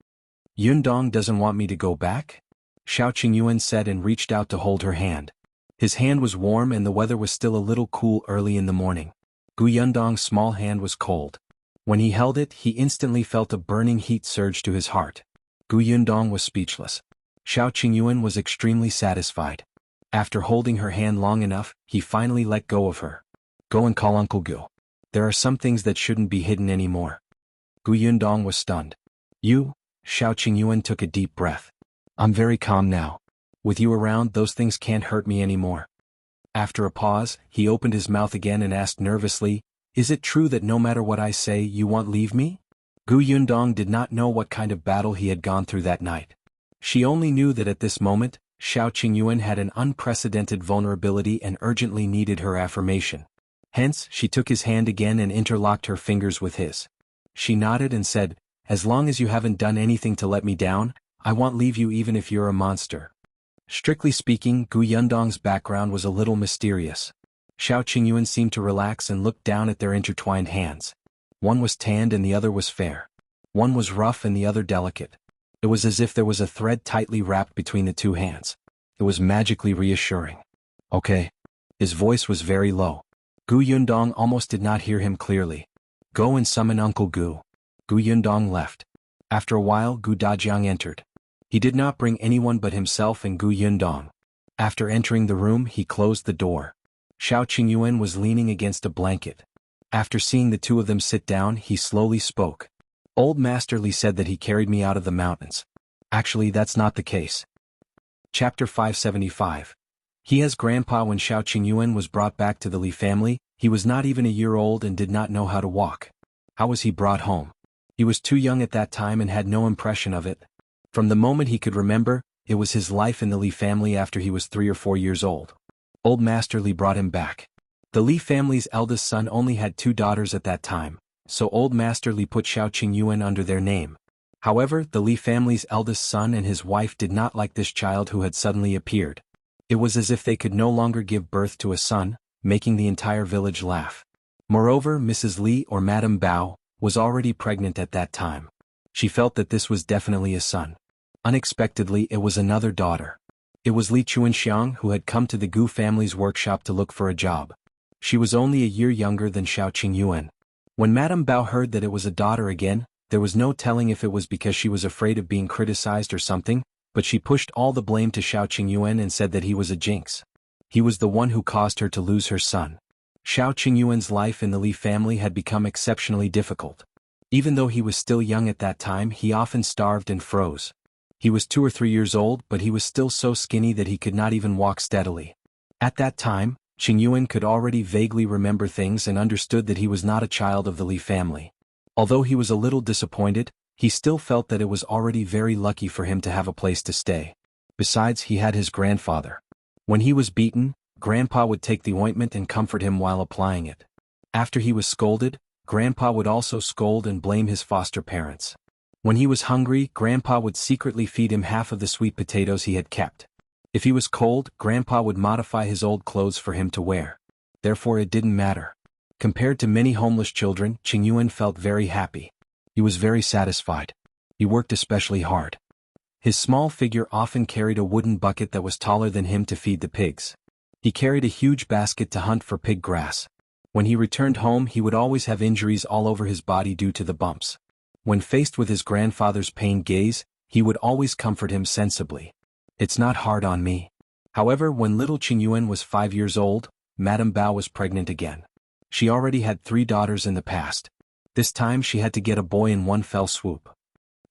"Yundong doesn't want me to go back?" Xiao Qingyuan said and reached out to hold her hand. His hand was warm and the weather was still a little cool early in the morning. Gu Yundong's small hand was cold. When he held it, he instantly felt a burning heat surge to his heart. Gu Yundong was speechless. Xiao Qingyuan was extremely satisfied. After holding her hand long enough, he finally let go of her. Go and call Uncle Gu. There are some things that shouldn't be hidden anymore. Gu Yundong was stunned. You? Xiao Qingyuan took a deep breath. I'm very calm now. With you around, those things can't hurt me anymore. After a pause, he opened his mouth again and asked nervously, Is it true that no matter what I say you won't leave me? Gu Yundong did not know what kind of battle he had gone through that night. She only knew that at this moment, Xiao Qingyuan had an unprecedented vulnerability and urgently needed her affirmation. Hence, she took his hand again and interlocked her fingers with his. She nodded and said, As long as you haven't done anything to let me down, I won't leave you even if you're a monster. Strictly speaking, Gu Yundong's background was a little mysterious. Xiao Qingyuan seemed to relax and looked down at their intertwined hands. One was tanned and the other was fair. One was rough and the other delicate. It was as if there was a thread tightly wrapped between the two hands. It was magically reassuring. Okay. His voice was very low. Gu Yundong almost did not hear him clearly. Go and summon Uncle Gu. Gu Yundong left. After a while, Gu Dajiang entered. He did not bring anyone but himself and Gu Yundong. After entering the room, he closed the door. Xiao Qingyuan was leaning against a blanket. After seeing the two of them sit down, he slowly spoke. Old Master Li said that he carried me out of the mountains. Actually, that's not the case. Chapter 575. He as grandpa. When Xiao Qingyuan was brought back to the Li family, he was not even a year old and did not know how to walk. How was he brought home? He was too young at that time and had no impression of it. From the moment he could remember, it was his life in the Li family after he was 3 or 4 years old. Old Master Li brought him back. The Li family's eldest son only had 2 daughters at that time, so Old Master Li put Xiao Qingyuan under their name. However, the Li family's eldest son and his wife did not like this child who had suddenly appeared. It was as if they could no longer give birth to a son, making the entire village laugh. Moreover, Mrs. Li, or Madame Bao, was already pregnant at that time. She felt that this was definitely a son. Unexpectedly, it was another daughter. It was Li Chuanxiang who had come to the Gu family's workshop to look for a job. She was only a year younger than Xiao Qingyuan. When Madame Bao heard that it was a daughter again, there was no telling if it was because she was afraid of being criticized or something, but she pushed all the blame to Xiao Qingyuan and said that he was a jinx. He was the one who caused her to lose her son. Xiao Qingyuan's life in the Li family had become exceptionally difficult. Even though he was still young at that time, he often starved and froze. He was 2 or 3 years old, but he was still so skinny that he could not even walk steadily. At that time, Qingyuan could already vaguely remember things and understood that he was not a child of the Li family. Although he was a little disappointed, he still felt that it was already very lucky for him to have a place to stay. Besides, he had his grandfather. When he was beaten, Grandpa would take the ointment and comfort him while applying it. After he was scolded, Grandpa would also scold and blame his foster parents. When he was hungry, Grandpa would secretly feed him half of the sweet potatoes he had kept. If he was cold, Grandpa would modify his old clothes for him to wear. Therefore it didn't matter. Compared to many homeless children, Qingyuan felt very happy. He was very satisfied. He worked especially hard. His small figure often carried a wooden bucket that was taller than him to feed the pigs. He carried a huge basket to hunt for pig grass. When he returned home, he would always have injuries all over his body due to the bumps. When faced with his grandfather's pained gaze, he would always comfort him sensibly. It's not hard on me. However, when little Qingyuan was 5 years old, Madame Bao was pregnant again. She already had 3 daughters in the past. This time she had to get a boy in one fell swoop.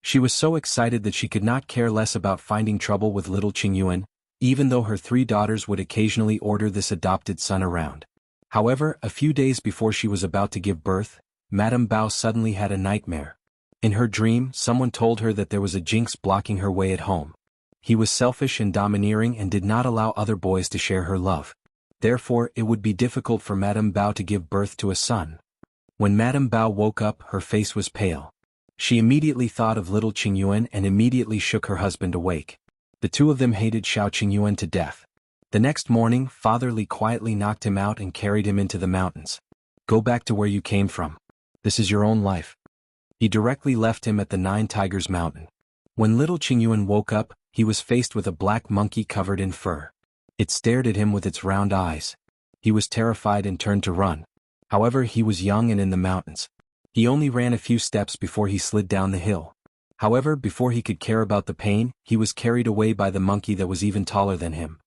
She was so excited that she could not care less about finding trouble with little Qingyuan, even though her 3 daughters would occasionally order this adopted son around. However, a few days before she was about to give birth, Madame Bao suddenly had a nightmare. In her dream, someone told her that there was a jinx blocking her way at home. He was selfish and domineering and did not allow other boys to share her love. Therefore, it would be difficult for Madame Bao to give birth to a son. When Madame Bao woke up, her face was pale. She immediately thought of little Qingyuan and immediately shook her husband awake. The two of them hated Xiao Qingyuan to death. The next morning, Father Li quietly knocked him out and carried him into the mountains. Go back to where you came from. This is your own life. He directly left him at the 9 Tigers Mountain. When little Qingyuan woke up, he was faced with a black monkey covered in fur. It stared at him with its round eyes. He was terrified and turned to run. However, he was young and in the mountains. He only ran a few steps before he slid down the hill. However, before he could care about the pain, he was carried away by the monkey that was even taller than him.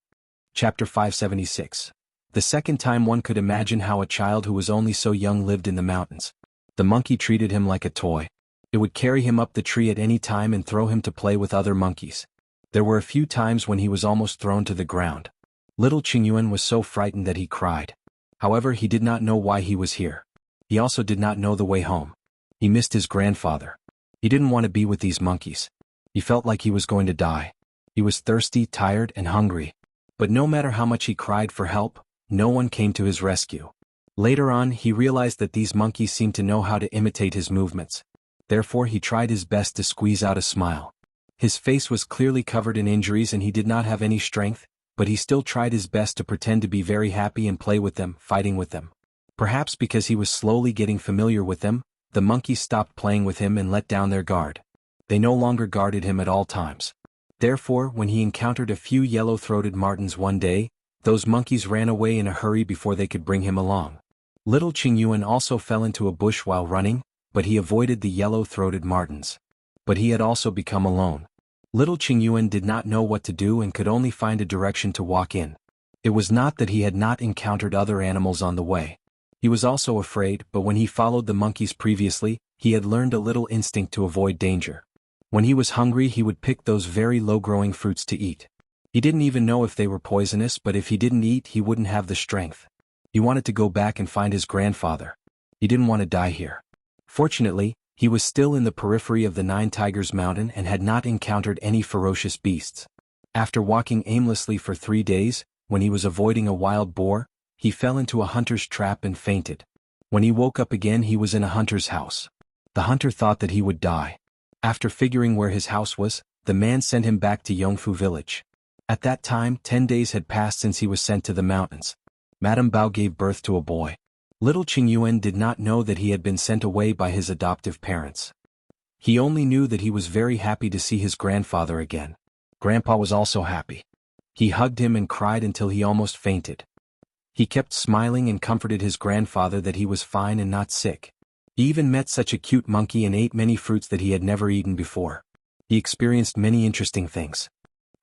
Chapter 576. The second time one could imagine how a child who was only so young lived in the mountains. The monkey treated him like a toy. It would carry him up the tree at any time and throw him to play with other monkeys. There were a few times when he was almost thrown to the ground. Little Qingyuan was so frightened that he cried. However, he did not know why he was here. He also did not know the way home. He missed his grandfather. He didn't want to be with these monkeys. He felt like he was going to die. He was thirsty, tired, and hungry. But no matter how much he cried for help, no one came to his rescue. Later on, he realized that these monkeys seemed to know how to imitate his movements. Therefore, he tried his best to squeeze out a smile. His face was clearly covered in injuries and he did not have any strength, but he still tried his best to pretend to be very happy and play with them, fighting with them. Perhaps because he was slowly getting familiar with them, the monkeys stopped playing with him and let down their guard. They no longer guarded him at all times. Therefore, when he encountered a few yellow-throated martens one day, those monkeys ran away in a hurry before they could bring him along. Little Qingyuan also fell into a bush while running, but he avoided the yellow-throated martens. But he had also become alone. Little Qingyuan did not know what to do and could only find a direction to walk in. It was not that he had not encountered other animals on the way. He was also afraid, but when he followed the monkeys previously, he had learned a little instinct to avoid danger. When he was hungry, he would pick those very low-growing fruits to eat. He didn't even know if they were poisonous, but if he didn't eat, he wouldn't have the strength. He wanted to go back and find his grandfather. He didn't want to die here. Fortunately, he was still in the periphery of the Nine Tigers Mountain and had not encountered any ferocious beasts. After walking aimlessly for 3 days, when he was avoiding a wild boar, he fell into a hunter's trap and fainted. When he woke up again, he was in a hunter's house. The hunter thought that he would die. After figuring where his house was, the man sent him back to Yongfu village. At that time, 10 days had passed since he was sent to the mountains. Madame Bao gave birth to a boy. Little Qingyuan did not know that he had been sent away by his adoptive parents. He only knew that he was very happy to see his grandfather again. Grandpa was also happy. He hugged him and cried until he almost fainted. He kept smiling and comforted his grandfather that he was fine and not sick. He even met such a cute monkey and ate many fruits that he had never eaten before. He experienced many interesting things.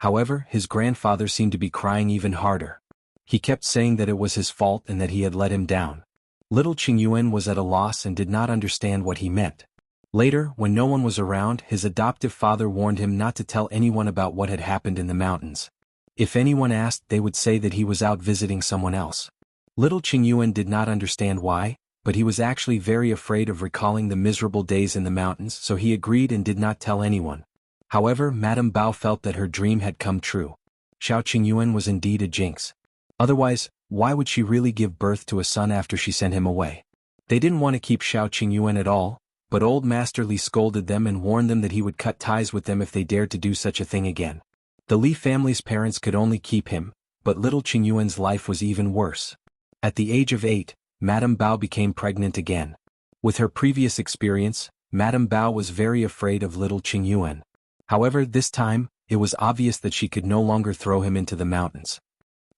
However, his grandfather seemed to be crying even harder. He kept saying that it was his fault and that he had let him down. Little Qingyuan was at a loss and did not understand what he meant. Later, when no one was around, his adoptive father warned him not to tell anyone about what had happened in the mountains. If anyone asked, they would say that he was out visiting someone else. Little Qingyuan did not understand why, but he was actually very afraid of recalling the miserable days in the mountains, so he agreed and did not tell anyone. However, Madame Bao felt that her dream had come true. Xiao Qingyuan was indeed a jinx. Otherwise, why would she really give birth to a son after she sent him away? They didn't want to keep Xiao Qingyuan at all, but old Master Li scolded them and warned them that he would cut ties with them if they dared to do such a thing again. The Li family's parents could only keep him, but little Qingyuan's life was even worse. At the age of 8, Madame Bao became pregnant again. With her previous experience, Madame Bao was very afraid of little Qingyuan. However, this time, it was obvious that she could no longer throw him into the mountains.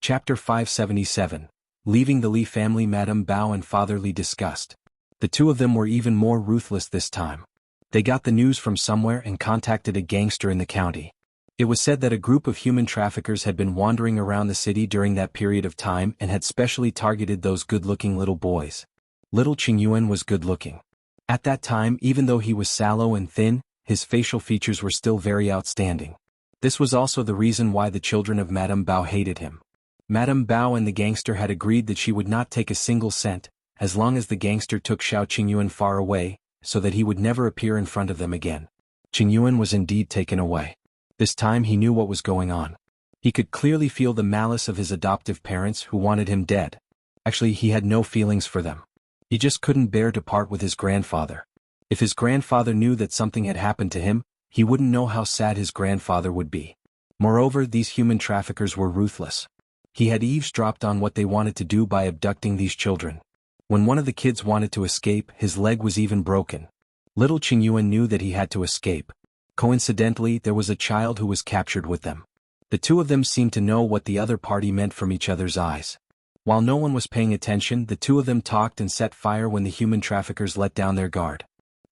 Chapter 577. Leaving the Li family, Madame Bao and Father Li discussed. The two of them were even more ruthless this time. They got the news from somewhere and contacted a gangster in the county. It was said that a group of human traffickers had been wandering around the city during that period of time and had specially targeted those good-looking little boys. Little Qingyuan was good-looking. At that time, even though he was sallow and thin, his facial features were still very outstanding. This was also the reason why the children of Madame Bao hated him. Madame Bao and the gangster had agreed that she would not take a single cent, as long as the gangster took Xiao Qingyuan far away, so that he would never appear in front of them again. Qingyuan was indeed taken away. This time he knew what was going on. He could clearly feel the malice of his adoptive parents who wanted him dead. Actually, he had no feelings for them. He just couldn't bear to part with his grandfather. If his grandfather knew that something had happened to him, he wouldn't know how sad his grandfather would be. Moreover, these human traffickers were ruthless. He had eavesdropped on what they wanted to do by abducting these children. When one of the kids wanted to escape, his leg was even broken. Little Qingyuan knew that he had to escape. Coincidentally, there was a child who was captured with them. The two of them seemed to know what the other party meant from each other's eyes. While no one was paying attention, the two of them talked and set fire when the human traffickers let down their guard.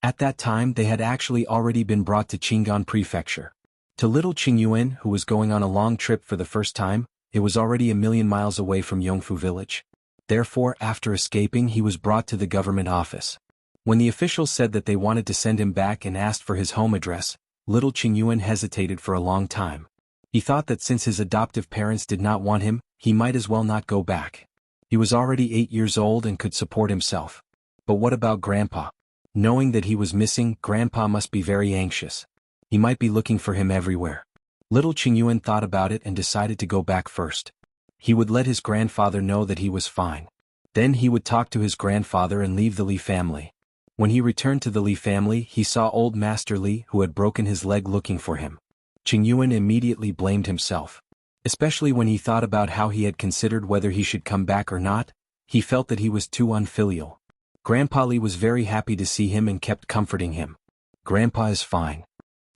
At that time they had actually already been brought to Qinggan Prefecture. To little Qingyuan, who was going on a long trip for the first time, it was already 1,000,000 miles away from Yongfu village. Therefore, after escaping, he was brought to the government office. When the officials said that they wanted to send him back and asked for his home address, little Qingyuan hesitated for a long time. He thought that since his adoptive parents did not want him, he might as well not go back. He was already 8 years old and could support himself. But what about Grandpa? Knowing that he was missing, Grandpa must be very anxious. He might be looking for him everywhere. Little Qingyuan thought about it and decided to go back first. He would let his grandfather know that he was fine. Then he would talk to his grandfather and leave the Li family. When he returned to the Li family, he saw old Master Li, who had broken his leg, looking for him. Qingyuan immediately blamed himself. Especially when he thought about how he had considered whether he should come back or not, he felt that he was too unfilial. Grandpa Li was very happy to see him and kept comforting him. Grandpa is fine.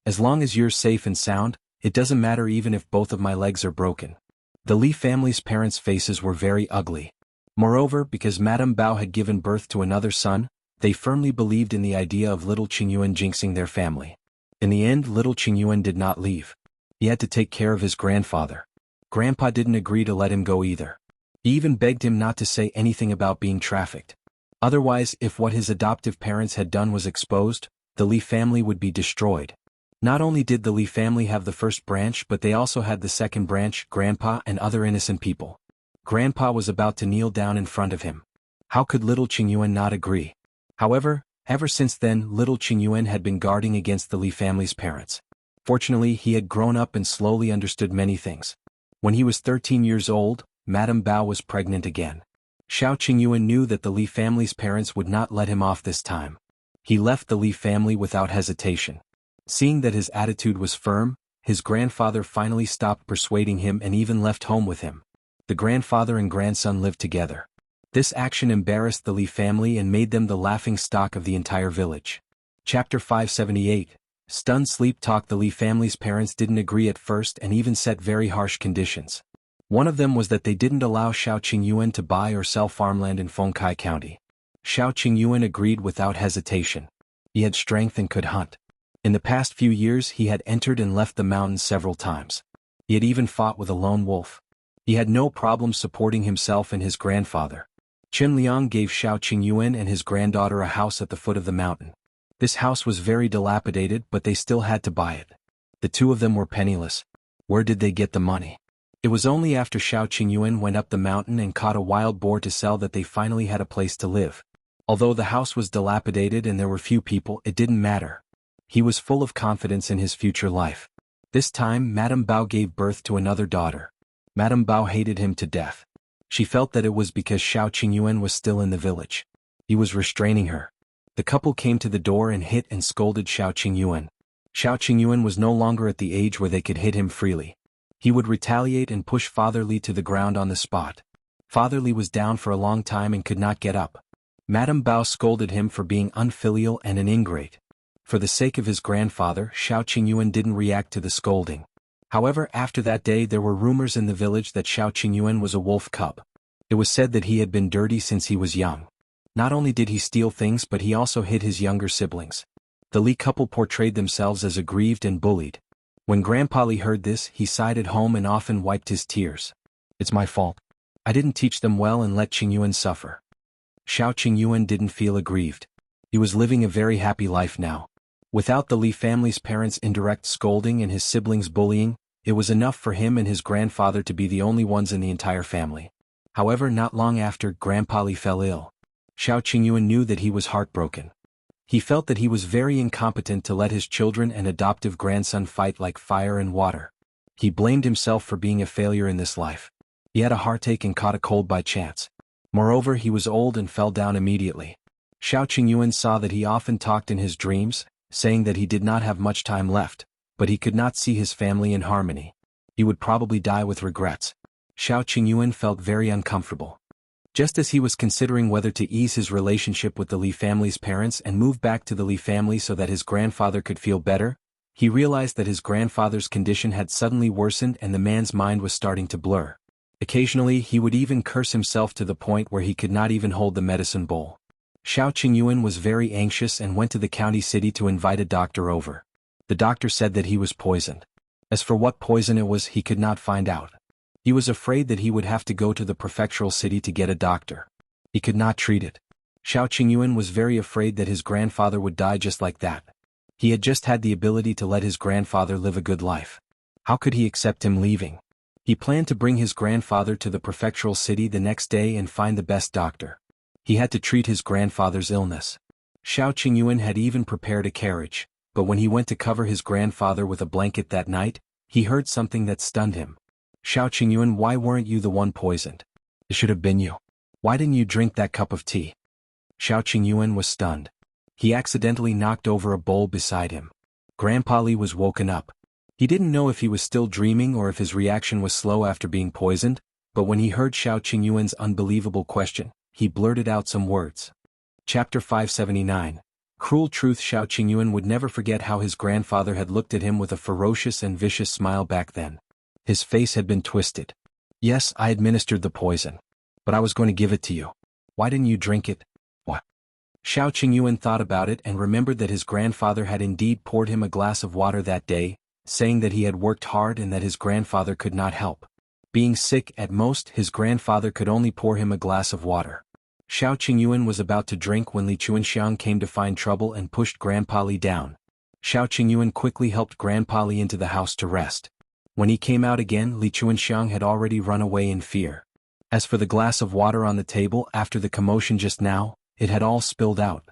As long as you're safe and sound, it doesn't matter even if both of my legs are broken. The Li family's parents' faces were very ugly. Moreover, because Madame Bao had given birth to another son, they firmly believed in the idea of little Qingyuan jinxing their family. In the end, little Qingyuan did not leave. He had to take care of his grandfather. Grandpa didn't agree to let him go either. He even begged him not to say anything about being trafficked. Otherwise, if what his adoptive parents had done was exposed, the Li family would be destroyed. Not only did the Li family have the first branch, but they also had the second branch, Grandpa and other innocent people. Grandpa was about to kneel down in front of him. How could little Qingyuan not agree? However, ever since then, little Qingyuan had been guarding against the Li family's parents. Fortunately, he had grown up and slowly understood many things. When he was 13 years old, Madame Bao was pregnant again. Xiao Qingyuan knew that the Li family's parents would not let him off this time. He left the Li family without hesitation. Seeing that his attitude was firm, his grandfather finally stopped persuading him and even left home with him. The grandfather and grandson lived together. This action embarrassed the Li family and made them the laughing stock of the entire village. Chapter 578. Stunned sleep talk. The Li family's parents didn't agree at first and even set very harsh conditions. One of them was that they didn't allow Xiao Qingyuan to buy or sell farmland in Fengkai County. Xiao Qingyuan agreed without hesitation. He had strength and could hunt. In the past few years he had entered and left the mountains several times. He had even fought with a lone wolf. He had no problem supporting himself and his grandfather. Chen Liang gave Xiao Qingyuan and his granddaughter a house at the foot of the mountain. This house was very dilapidated, but they still had to buy it. The two of them were penniless. Where did they get the money? It was only after Xiao Qingyuan went up the mountain and caught a wild boar to sell that they finally had a place to live. Although the house was dilapidated and there were few people, it didn't matter. He was full of confidence in his future life. This time, Madame Bao gave birth to another daughter. Madame Bao hated him to death. She felt that it was because Xiao Qingyuan was still in the village. He was restraining her. The couple came to the door and hit and scolded Xiao Qingyuan. Xiao Qingyuan was no longer at the age where they could hit him freely. He would retaliate and push Father Li to the ground on the spot. Father Li was down for a long time and could not get up. Madame Bao scolded him for being unfilial and an ingrate. For the sake of his grandfather, Xiao Qingyuan didn't react to the scolding. However, after that day there were rumors in the village that Xiao Qingyuan was a wolf cub. It was said that he had been dirty since he was young. Not only did he steal things, but he also hit his younger siblings. The Li couple portrayed themselves as aggrieved and bullied. When Grandpa Li heard this, he sighed at home and often wiped his tears. It's my fault. I didn't teach them well and let Qingyuan suffer. Xiao Qingyuan didn't feel aggrieved. He was living a very happy life now. Without the Li family's parents' indirect scolding and his siblings' bullying, it was enough for him and his grandfather to be the only ones in the entire family. However, not long after, Grandpa Li fell ill. Xiao Qingyuan knew that he was heartbroken. He felt that he was very incompetent to let his children and adoptive grandson fight like fire and water. He blamed himself for being a failure in this life. He had a heartache and caught a cold by chance. Moreover, he was old and fell down immediately. Xiao Qingyuan saw that he often talked in his dreams, saying that he did not have much time left, but he could not see his family in harmony. He would probably die with regrets. Xiao Qingyuan felt very uncomfortable. Just as he was considering whether to ease his relationship with the Li family's parents and move back to the Li family so that his grandfather could feel better, he realized that his grandfather's condition had suddenly worsened and the man's mind was starting to blur. Occasionally he would even curse himself to the point where he could not even hold the medicine bowl. Xiao Qingyuan was very anxious and went to the county city to invite a doctor over. The doctor said that he was poisoned. As for what poison it was, he could not find out. He was afraid that he would have to go to the prefectural city to get a doctor. He could not treat it. Xiao Qingyuan was very afraid that his grandfather would die just like that. He had just had the ability to let his grandfather live a good life. How could he accept him leaving? He planned to bring his grandfather to the prefectural city the next day and find the best doctor. He had to treat his grandfather's illness. Xiao Qingyuan had even prepared a carriage, but when he went to cover his grandfather with a blanket that night, he heard something that stunned him. Xiao Qingyuan, why weren't you the one poisoned? It should have been you. Why didn't you drink that cup of tea? Xiao Qingyuan was stunned. He accidentally knocked over a bowl beside him. Grandpa Li was woken up. He didn't know if he was still dreaming or if his reaction was slow after being poisoned, but when he heard Xiao Qingyuan's unbelievable question, he blurted out some words. Chapter 579. Cruel truth. Xiao Qingyuan would never forget how his grandfather had looked at him with a ferocious and vicious smile back then. His face had been twisted. Yes, I administered the poison. But I was going to give it to you. Why didn't you drink it? What? Xiao Qingyuan thought about it and remembered that his grandfather had indeed poured him a glass of water that day, saying that he had worked hard and that his grandfather could not help. Being sick at most, his grandfather could only pour him a glass of water. Xiao Qingyuan was about to drink when Li Chuanxiang came to find trouble and pushed Grandpa Li down. Xiao Qingyuan quickly helped Grandpa Li into the house to rest. When he came out again, Li Chuanxiang had already run away in fear. As for the glass of water on the table after the commotion just now, it had all spilled out.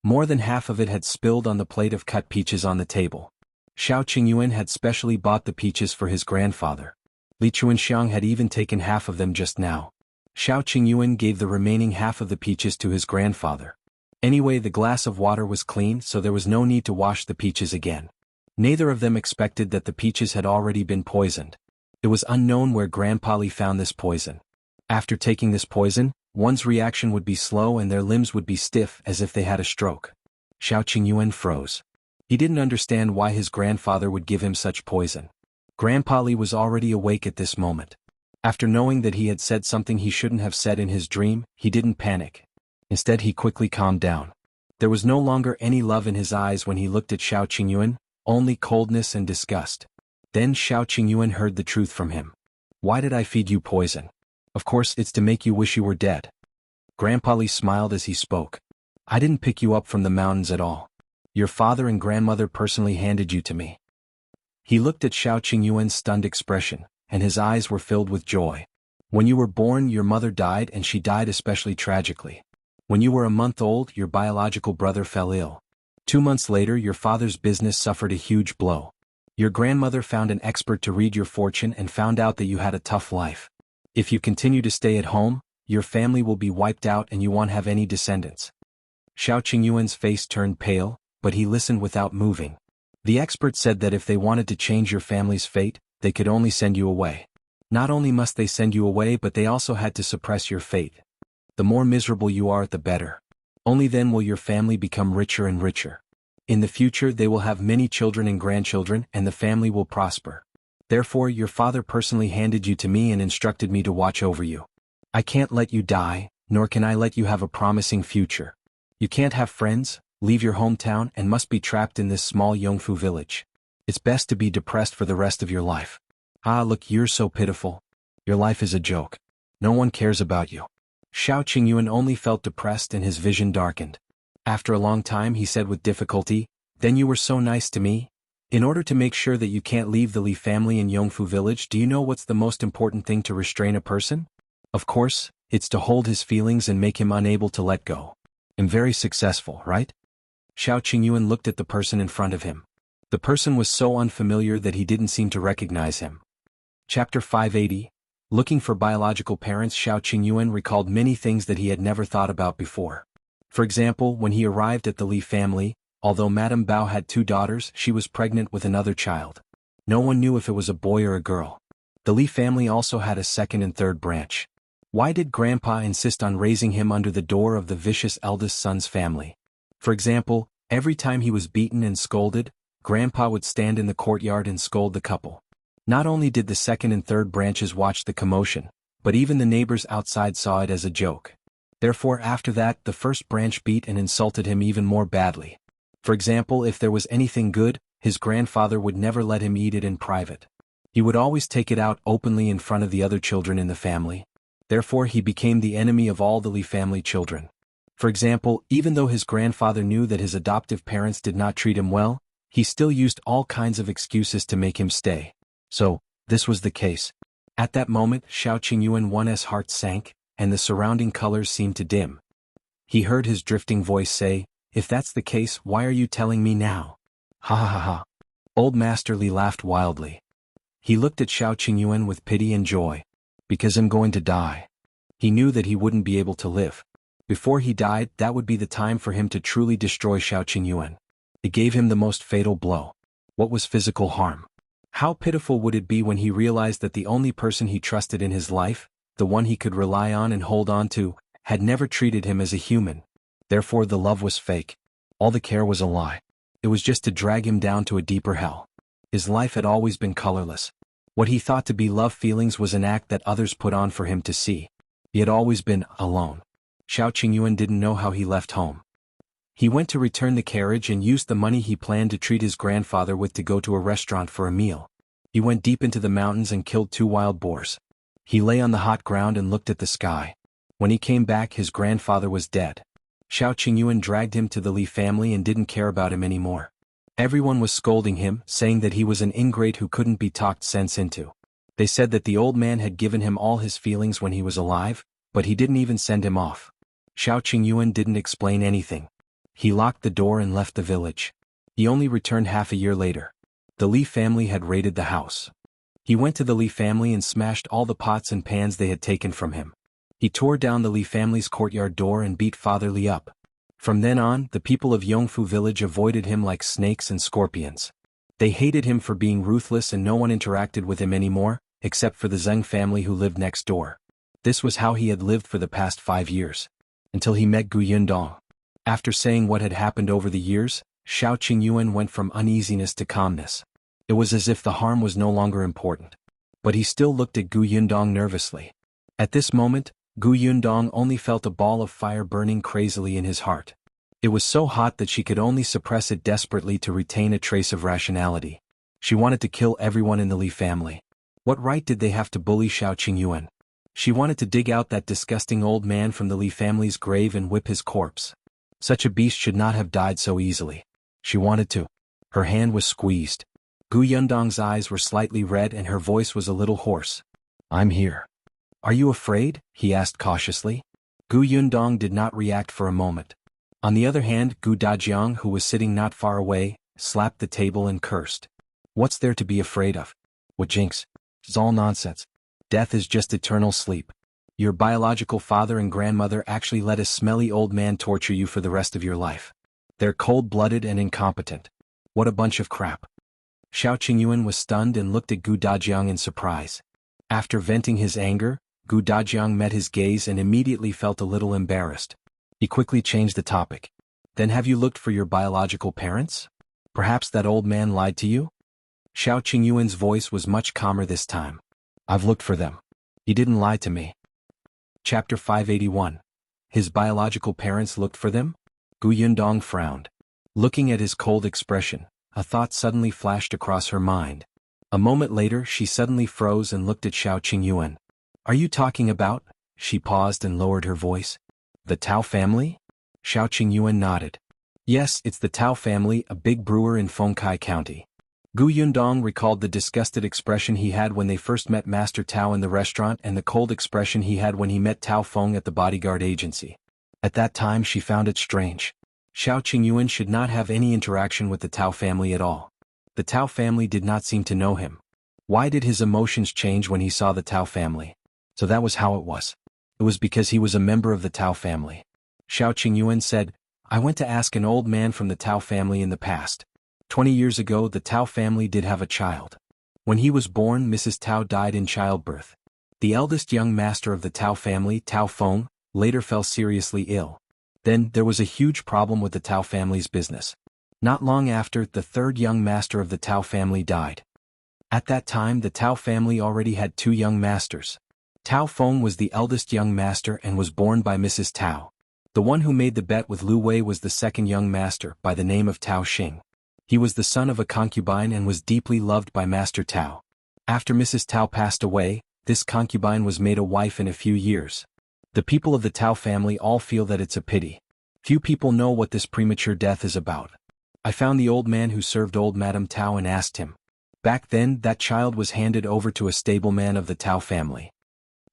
More than half of it had spilled on the plate of cut peaches on the table. Xiao Qingyuan had specially bought the peaches for his grandfather. Li Chuanxiang had even taken half of them just now. Xiao Qingyuan gave the remaining half of the peaches to his grandfather. Anyway, the glass of water was clean, so there was no need to wash the peaches again. Neither of them expected that the peaches had already been poisoned. It was unknown where Grandpa Li found this poison. After taking this poison, one's reaction would be slow and their limbs would be stiff as if they had a stroke. Xiao Qingyuan froze. He didn't understand why his grandfather would give him such poison. Grandpa Li was already awake at this moment. After knowing that he had said something he shouldn't have said in his dream, he didn't panic. Instead, he quickly calmed down. There was no longer any love in his eyes when he looked at Xiao Qingyuan, only coldness and disgust. Then Xiao Qingyuan heard the truth from him. Why did I feed you poison? Of course, it's to make you wish you were dead. Grandpa Li smiled as he spoke. I didn't pick you up from the mountains at all. Your father and grandmother personally handed you to me. He looked at Xiao Qingyuan's stunned expression, and his eyes were filled with joy. When you were born, your mother died, and she died especially tragically. When you were a month old, your biological brother fell ill. 2 months later, your father's business suffered a huge blow. Your grandmother found an expert to read your fortune and found out that you had a tough life. If you continue to stay at home, your family will be wiped out and you won't have any descendants. Xiao Qingyuan's face turned pale, but he listened without moving. The expert said that if they wanted to change your family's fate, they could only send you away. Not only must they send you away, but they also had to suppress your fate. The more miserable you are, the better. Only then will your family become richer and richer. In the future, they will have many children and grandchildren, and the family will prosper. Therefore, your father personally handed you to me and instructed me to watch over you. I can't let you die, nor can I let you have a promising future. You can't have friends, leave your hometown, and must be trapped in this small Yongfu village. It's best to be depressed for the rest of your life. Ah, look, you're so pitiful. Your life is a joke. No one cares about you. Xiao Qingyuan only felt depressed and his vision darkened. After a long time, he said with difficulty, Then you were so nice to me? In order to make sure that you can't leave the Li family in Yongfu village, do you know what's the most important thing to restrain a person? Of course, it's to hold his feelings and make him unable to let go. I'm very successful, right? Xiao Qingyuan looked at the person in front of him. The person was so unfamiliar that he didn't seem to recognize him. Chapter 580. Looking for biological parents. Xiao Qingyuan recalled many things that he had never thought about before. For example, when he arrived at the Li family, although Madame Bao had 2 daughters, she was pregnant with another child. No one knew if it was a boy or a girl. The Li family also had a second and third branch. Why did Grandpa insist on raising him under the door of the vicious eldest son's family? For example, every time he was beaten and scolded, Grandpa would stand in the courtyard and scold the couple. Not only did the second and third branches watch the commotion, but even the neighbors outside saw it as a joke. Therefore after that the first branch beat and insulted him even more badly. For example, if there was anything good, his grandfather would never let him eat it in private. He would always take it out openly in front of the other children in the family. Therefore he became the enemy of all the Li family children. For example, even though his grandfather knew that his adoptive parents did not treat him well, he still used all kinds of excuses to make him stay. So, this was the case. At that moment, Xiao Qingyuan's heart sank, and the surrounding colors seemed to dim. He heard his drifting voice say, "If that's the case, why are you telling me now?" Ha ha ha ha. Old Master Li laughed wildly. He looked at Xiao Qingyuan with pity and joy. "Because I'm going to die." He knew that he wouldn't be able to live. Before he died, that would be the time for him to truly destroy Xiao Qingyuan. It gave him the most fatal blow. What was physical harm? How pitiful would it be when he realized that the only person he trusted in his life, the one he could rely on and hold on to, had never treated him as a human. Therefore the love was fake. All the care was a lie. It was just to drag him down to a deeper hell. His life had always been colorless. What he thought to be love feelings was an act that others put on for him to see. He had always been alone. Xiao Qingyuan didn't know how he left home. He went to return the carriage and used the money he planned to treat his grandfather with to go to a restaurant for a meal. He went deep into the mountains and killed 2 wild boars. He lay on the hot ground and looked at the sky. When he came back, his grandfather was dead. Xiao Qingyuan dragged him to the Li family and didn't care about him anymore. Everyone was scolding him, saying that he was an ingrate who couldn't be talked sense into. They said that the old man had given him all his feelings when he was alive, but he didn't even send him off. Xiao Qingyuan didn't explain anything. He locked the door and left the village. He only returned half a year later. The Li family had raided the house. He went to the Li family and smashed all the pots and pans they had taken from him. He tore down the Li family's courtyard door and beat Father Li up. From then on, the people of Yongfu village avoided him like snakes and scorpions. They hated him for being ruthless and no one interacted with him anymore, except for the Zheng family who lived next door. This was how he had lived for the past 5 years. Until he met Gu Yundong. After saying what had happened over the years, Xiao Qingyuan went from uneasiness to calmness. It was as if the harm was no longer important. But he still looked at Gu Yundong nervously. At this moment, Gu Yundong only felt a ball of fire burning crazily in his heart. It was so hot that she could only suppress it desperately to retain a trace of rationality. She wanted to kill everyone in the Li family. What right did they have to bully Xiao Qingyuan? She wanted to dig out that disgusting old man from the Li family's grave and whip his corpse. Such a beast should not have died so easily. She wanted to. Her hand was squeezed. Gu Yundong's eyes were slightly red and her voice was a little hoarse. "I'm here." "Are you afraid?" he asked cautiously. Gu Yundong did not react for a moment. On the other hand, Gu Dajiang, who was sitting not far away, slapped the table and cursed. "What's there to be afraid of? What jinx? It's all nonsense. Death is just eternal sleep. Your biological father and grandmother actually let a smelly old man torture you for the rest of your life. They're cold-blooded and incompetent. What a bunch of crap." Xiao Qingyuan was stunned and looked at Gu Dajiang in surprise. After venting his anger, Gu Dajiang met his gaze and immediately felt a little embarrassed. He quickly changed the topic. "Then have you looked for your biological parents? Perhaps that old man lied to you?" Xiao Qingyuan's voice was much calmer this time. "I've looked for them. He didn't lie to me." Chapter 581. His biological parents looked for them? Gu Yundong frowned. Looking at his cold expression, a thought suddenly flashed across her mind. A moment later she suddenly froze and looked at Xiao Qingyuan. "Are you talking about?" She paused and lowered her voice. "The Tao family?" Xiao Qingyuan nodded. "Yes, it's the Tao family, a big brewer in Fengkai County." Gu Yundong recalled the disgusted expression he had when they first met Master Tao in the restaurant and the cold expression he had when he met Tao Feng at the bodyguard agency. At that time she found it strange. Xiao Qingyuan should not have any interaction with the Tao family at all. The Tao family did not seem to know him. Why did his emotions change when he saw the Tao family? So that was how it was. It was because he was a member of the Tao family. Xiao Qingyuan said, "I went to ask an old man from the Tao family in the past. 20 years ago the Tao family did have a child. When he was born, Mrs. Tao died in childbirth. The eldest young master of the Tao family, Tao Feng, later fell seriously ill. Then there was a huge problem with the Tao family's business. Not long after, the third young master of the Tao family died. At that time the Tao family already had 2 young masters. Tao Feng was the eldest young master and was born by Mrs. Tao. The one who made the bet with Lu Wei was the second young master by the name of Tao Xing. He was the son of a concubine and was deeply loved by Master Tao. After Mrs. Tao passed away, this concubine was made a wife in a few years. The people of the Tao family all feel that it's a pity. Few people know what this premature death is about. I found the old man who served old Madame Tao and asked him. Back then, that child was handed over to a stableman of the Tao family.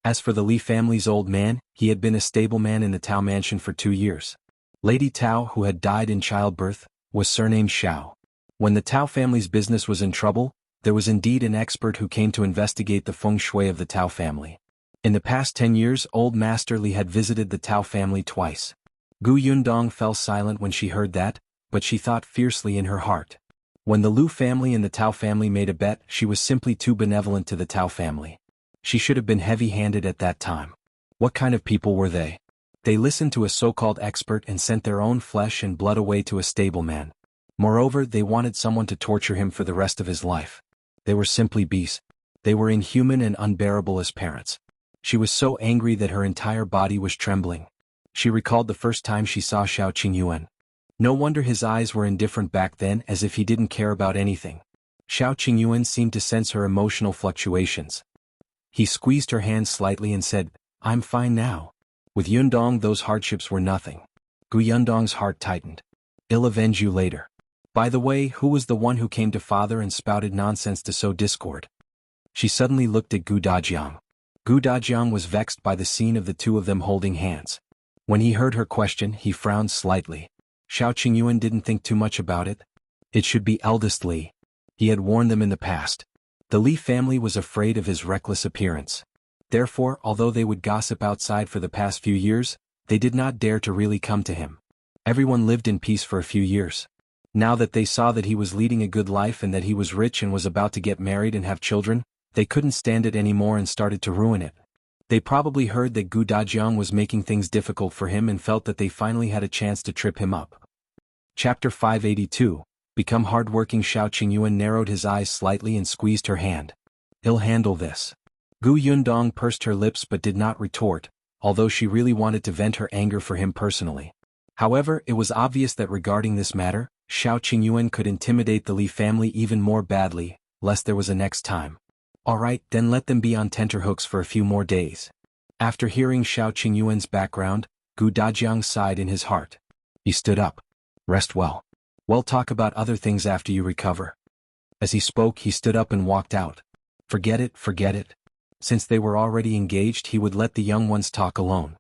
As for the Li family's old man, he had been a stableman in the Tao mansion for 2 years. Lady Tao, who had died in childbirth, was surnamed Xiao. When the Tao family's business was in trouble, there was indeed an expert who came to investigate the feng shui of the Tao family. In the past 10 years, old Master Li had visited the Tao family twice. Gu Yundong fell silent when she heard that, but she thought fiercely in her heart. When the Lu family and the Tao family made a bet, she was simply too benevolent to the Tao family. She should have been heavy-handed at that time. What kind of people were they? They listened to a so-called expert and sent their own flesh and blood away to a stableman. Moreover, they wanted someone to torture him for the rest of his life. They were simply beasts. They were inhuman and unbearable as parents. She was so angry that her entire body was trembling. She recalled the first time she saw Xiao Qingyuan. No wonder his eyes were indifferent back then, as if he didn't care about anything. Xiao Qingyuan seemed to sense her emotional fluctuations. He squeezed her hand slightly and said, "I'm fine now." With Yundong, those hardships were nothing. Gu Yundong's heart tightened. "I'll avenge you later. By the way, who was the one who came to father and spouted nonsense to sow discord?" She suddenly looked at Gu Dajiang. Gu Dajiang was vexed by the scene of the two of them holding hands. When he heard her question, he frowned slightly. Xiao Qingyuan didn't think too much about it. It should be eldest Li. He had warned them in the past. The Li family was afraid of his reckless appearance. Therefore, although they would gossip outside for the past few years, they did not dare to really come to him. Everyone lived in peace for a few years. Now that they saw that he was leading a good life and that he was rich and was about to get married and have children, they couldn't stand it anymore and started to ruin it. They probably heard that Gu Dajiang was making things difficult for him and felt that they finally had a chance to trip him up. Chapter 582. Become hardworking. Xiao Qingyuan narrowed his eyes slightly and squeezed her hand. "He'll handle this." Gu Yundong pursed her lips but did not retort, although she really wanted to vent her anger for him personally. However, it was obvious that regarding this matter, Xiao Qingyuan could intimidate the Li family even more badly, lest there was a next time. Alright, then let them be on tenterhooks for a few more days. After hearing Xiao Qingyuan's background, Gu Dajiang sighed in his heart. He stood up. "Rest well. We'll talk about other things after you recover." As he spoke, he stood up and walked out. Forget it, forget it. Since they were already engaged, he would let the young ones talk alone.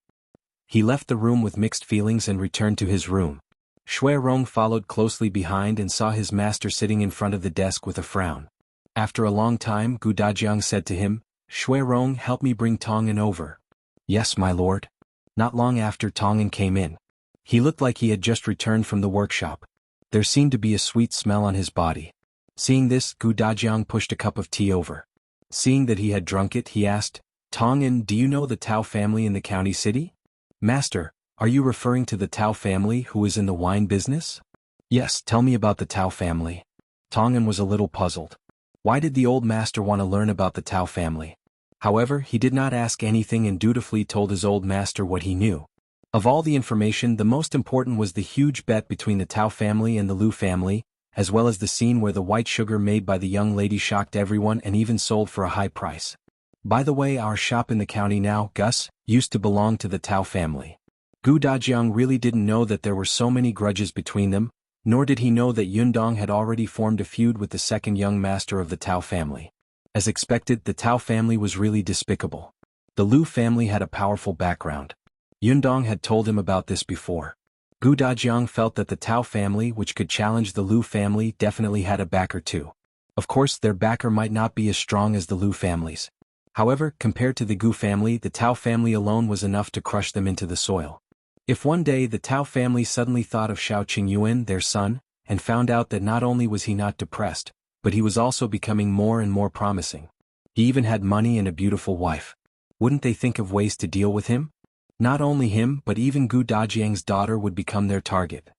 He left the room with mixed feelings and returned to his room. Shui Rong followed closely behind and saw his master sitting in front of the desk with a frown. After a long time, Gu Dajiang said to him, "Shui Rong, help me bring Tong'an over." "Yes, my lord." Not long after, Tong'an came in. He looked like he had just returned from the workshop. There seemed to be a sweet smell on his body. Seeing this, Gu Dajiang pushed a cup of tea over. Seeing that he had drunk it, he asked, "Tong'an, do you know the Tao family in the county city?" "Master, are you referring to the Tao family who is in the wine business?" "Yes, tell me about the Tao family." Tong'an was a little puzzled. Why did the old master want to learn about the Tao family? However, he did not ask anything and dutifully told his old master what he knew. Of all the information, the most important was the huge bet between the Tao family and the Lu family, as well as the scene where the white sugar made by the young lady shocked everyone and even sold for a high price. By the way, our shop in the county now, Gus, used to belong to the Tao family. Gu Dajiang really didn't know that there were so many grudges between them, nor did he know that Yundong had already formed a feud with the second young master of the Tao family. As expected, the Tao family was really despicable. The Lu family had a powerful background. Yundong had told him about this before. Gu Dajiang felt that the Tao family, which could challenge the Lu family, definitely had a backer too. Of course, their backer might not be as strong as the Lu family's. However, compared to the Gu family, the Tao family alone was enough to crush them into the soil. If one day the Tao family suddenly thought of Xiao Qingyuan, their son, and found out that not only was he not depressed, but he was also becoming more and more promising. He even had money and a beautiful wife. Wouldn't they think of ways to deal with him? Not only him, but even Gu Dajiang's daughter would become their target.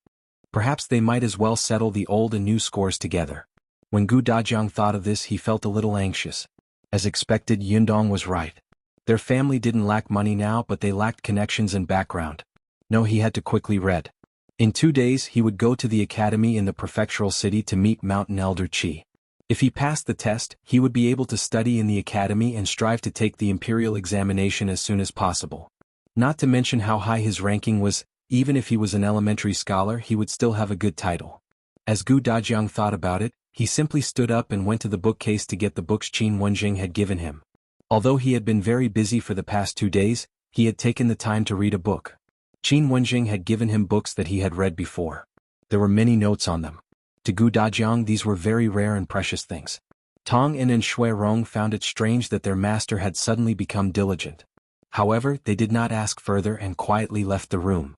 Perhaps they might as well settle the old and new scores together. When Gu Dajiang thought of this, he felt a little anxious. As expected, Yundong was right. Their family didn't lack money now, but they lacked connections and background. No, he had to quickly read. In 2 days he would go to the academy in the prefectural city to meet Mountain Elder Qi. If he passed the test, he would be able to study in the academy and strive to take the imperial examination as soon as possible. Not to mention how high his ranking was, even if he was an elementary scholar he would still have a good title. As Gu Dajiang thought about it, he simply stood up and went to the bookcase to get the books Qin Wenjing had given him. Although he had been very busy for the past 2 days, he had taken the time to read a book. Qin Wenjing had given him books that he had read before. There were many notes on them. To Gu Dajiang these were very rare and precious things. Tong En and Shui Rong found it strange that their master had suddenly become diligent. However, they did not ask further and quietly left the room.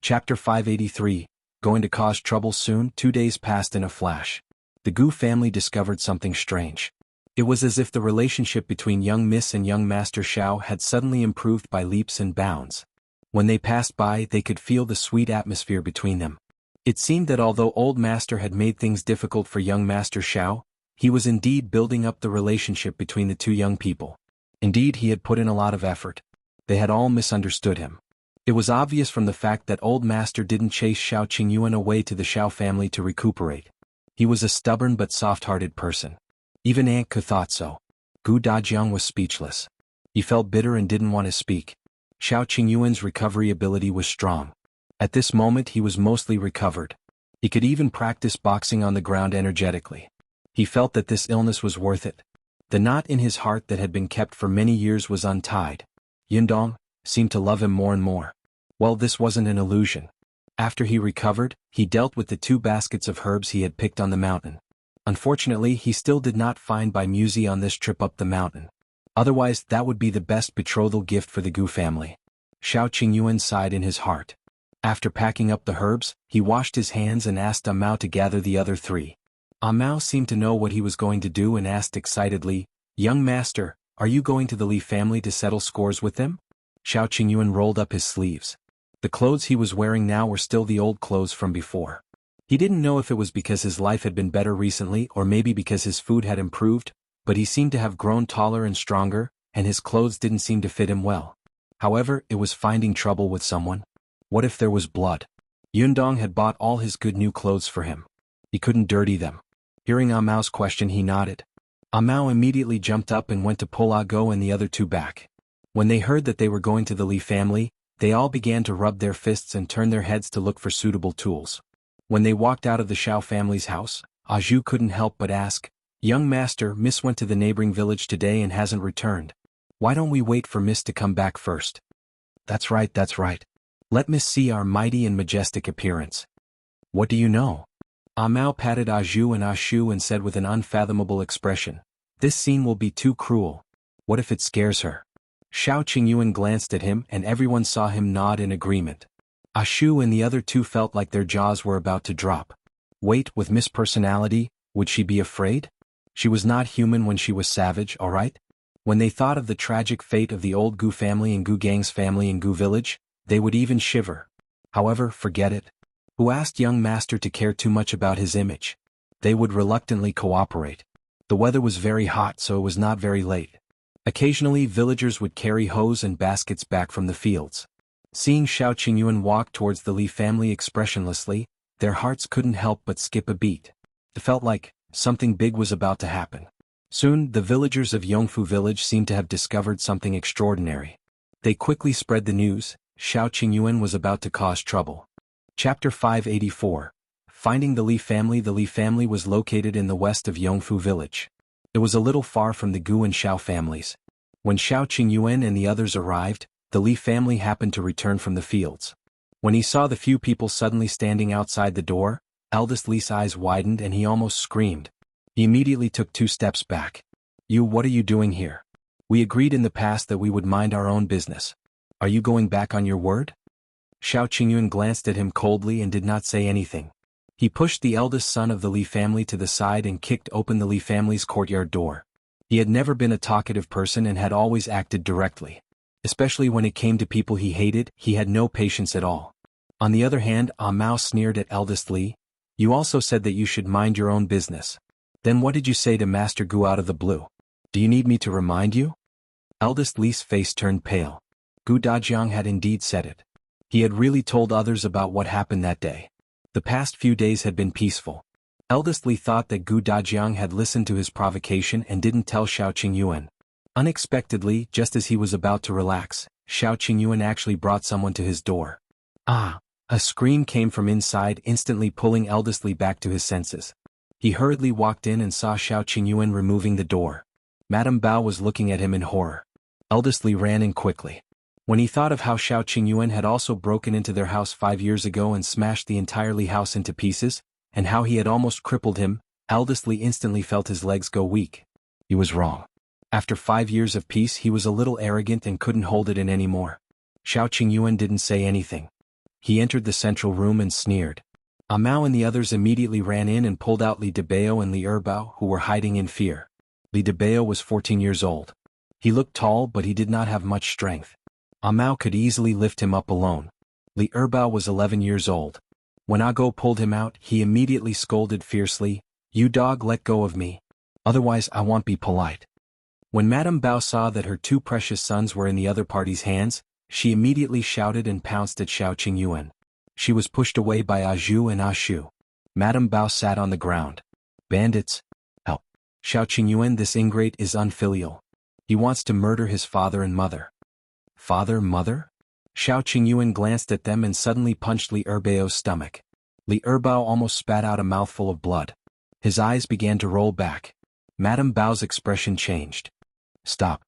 Chapter 583, Going to cause trouble soon. 2 days passed in a flash. The Gu family discovered something strange. It was as if the relationship between young Miss and young Master Xiao had suddenly improved by leaps and bounds. When they passed by they could feel the sweet atmosphere between them. It seemed that although old master had made things difficult for young Master Xiao, he was indeed building up the relationship between the two young people. Indeed he had put in a lot of effort. They had all misunderstood him. It was obvious from the fact that old master didn't chase Xiao Qingyuan away to the Xiao family to recuperate. He was a stubborn but soft-hearted person. Even Aunt Ke thought so. Gu Dajiang was speechless. He felt bitter and didn't want to speak. Xiao Qingyuan's recovery ability was strong. At this moment he was mostly recovered. He could even practice boxing on the ground energetically. He felt that this illness was worth it. The knot in his heart that had been kept for many years was untied. Yindong seemed to love him more and more. Well, this wasn't an illusion. After he recovered, he dealt with the 2 baskets of herbs he had picked on the mountain. Unfortunately, he still did not find Bai Muzi on this trip up the mountain. Otherwise, that would be the best betrothal gift for the Gu family. Xiao Qingyuan sighed in his heart. After packing up the herbs, he washed his hands and asked Mao to gather the other 3. Mao seemed to know what he was going to do and asked excitedly, "Young master, are you going to the Li family to settle scores with them?" Xiao Qingyuan rolled up his sleeves. The clothes he was wearing now were still the old clothes from before. He didn't know if it was because his life had been better recently or maybe because his food had improved, but he seemed to have grown taller and stronger, and his clothes didn't seem to fit him well. However, it was finding trouble with someone. What if there was blood? Yundong had bought all his good new clothes for him. He couldn't dirty them. Hearing Mao's question he nodded. Mao immediately jumped up and went to pull Go and the other 2 back. When they heard that they were going to the Li family, they all began to rub their fists and turn their heads to look for suitable tools. When they walked out of the Xiao family's house, Zhu couldn't help but ask, "Young master, Miss went to the neighboring village today and hasn't returned. Why don't we wait for Miss to come back first?" That's right. Let Miss see our mighty and majestic appearance." "What do you know?" Mao patted Zhu and Shu and said with an unfathomable expression, "This scene will be too cruel. What if it scares her?" Xiao Qingyuan glanced at him and everyone saw him nod in agreement. Shu and the other 2 felt like their jaws were about to drop. Wait, with Miss Personality, would she be afraid? She was not human when she was savage, alright? When they thought of the tragic fate of the old Gu family and Gu Gang's family in Gu village, they would even shiver. However, forget it. Who asked young master to care too much about his image? They would reluctantly cooperate. The weather was very hot, so it was not very late. Occasionally villagers would carry hoes and baskets back from the fields. Seeing Xiao Qingyuan walk towards the Li family expressionlessly, their hearts couldn't help but skip a beat. It felt like something big was about to happen. Soon, the villagers of Yongfu village seemed to have discovered something extraordinary. They quickly spread the news. Xiao Qingyuan was about to cause trouble. Chapter 584. Finding the Li family. The Li family was located in the west of Yongfu village. It was a little far from the Gu and Xiao families. When Xiao Qingyuan and the others arrived, the Li family happened to return from the fields. When he saw the few people suddenly standing outside the door, eldest Li's eyes widened and he almost screamed. He immediately took 2 steps back. What are you doing here? We agreed in the past that we would mind our own business. Are you going back on your word? Xiao Qingyuan glanced at him coldly and did not say anything. He pushed the eldest son of the Li family to the side and kicked open the Li family's courtyard door. He had never been a talkative person and had always acted directly. Especially when it came to people he hated, he had no patience at all. On the other hand, Mao sneered at eldest Li. "You also said that you should mind your own business. Then what did you say to Master Gu out of the blue? Do you need me to remind you?" Eldest Li's face turned pale. Gu Dajiang had indeed said it. He had really told others about what happened that day. The past few days had been peaceful. Eldest Li thought that Gu Dajiang had listened to his provocation and didn't tell Xiao Qingyuan. Unexpectedly, just as he was about to relax, Xiao Qingyuan actually brought someone to his door. Ah! A scream came from inside, instantly pulling Eldest Li back to his senses. He hurriedly walked in and saw Xiao Qingyuan removing the door. Madame Bao was looking at him in horror. Eldest Li ran in quickly. When he thought of how Xiao Qingyuan had also broken into their house 5 years ago and smashed the entire Li house into pieces, and how he had almost crippled him, Eldest Li instantly felt his legs go weak. He was wrong. After 5 years of peace he was a little arrogant and couldn't hold it in anymore. Xiao Qingyuan didn't say anything. He entered the central room and sneered. Mao and the others immediately ran in and pulled out Li Debao and Li Erbao, who were hiding in fear. Li Debao was 14 years old. He looked tall, but he did not have much strength. Mao could easily lift him up alone. Li Erbao was 11 years old. When Ago pulled him out, he immediately scolded fiercely, "You dog, let go of me. Otherwise I won't be polite." When Madame Bao saw that her 2 precious sons were in the other party's hands, she immediately shouted and pounced at Xiao Qingyuan. She was pushed away by Zhu and Shu. Madame Bao sat on the ground. "Bandits! Help! Xiao Qingyuan, this ingrate is unfilial. He wants to murder his father and mother." "Father, mother?" Xiao Qingyuan glanced at them and suddenly punched Li Erbao's stomach. Li Erbao almost spat out a mouthful of blood. His eyes began to roll back. Madame Bao's expression changed. Stop.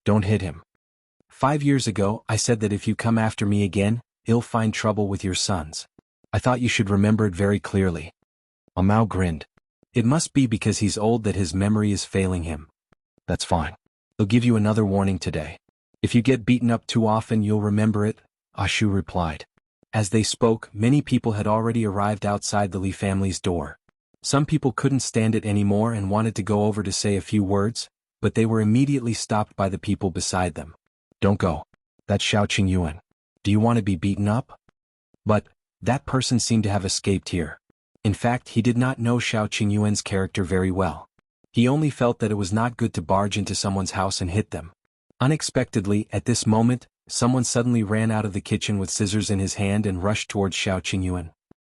Don't hit him. 5 years ago I said that if you come after me again, you'll find trouble with your sons. I thought you should remember it very clearly." Mao grinned. It must be because he's old that his memory is failing him. "That's fine. I'll give you another warning today. If you get beaten up too often you'll remember it," Shu replied. As they spoke, many people had already arrived outside the Li family's door. Some people couldn't stand it anymore and wanted to go over to say a few words, but they were immediately stopped by the people beside them. "Don't go. That's Xiao Qingyuan. Do you want to be beaten up?" But that person seemed to have escaped here. In fact, he did not know Xiao Qingyuan's character very well. He only felt that it was not good to barge into someone's house and hit them. Unexpectedly, at this moment, someone suddenly ran out of the kitchen with scissors in his hand and rushed towards Xiao Qingyuan.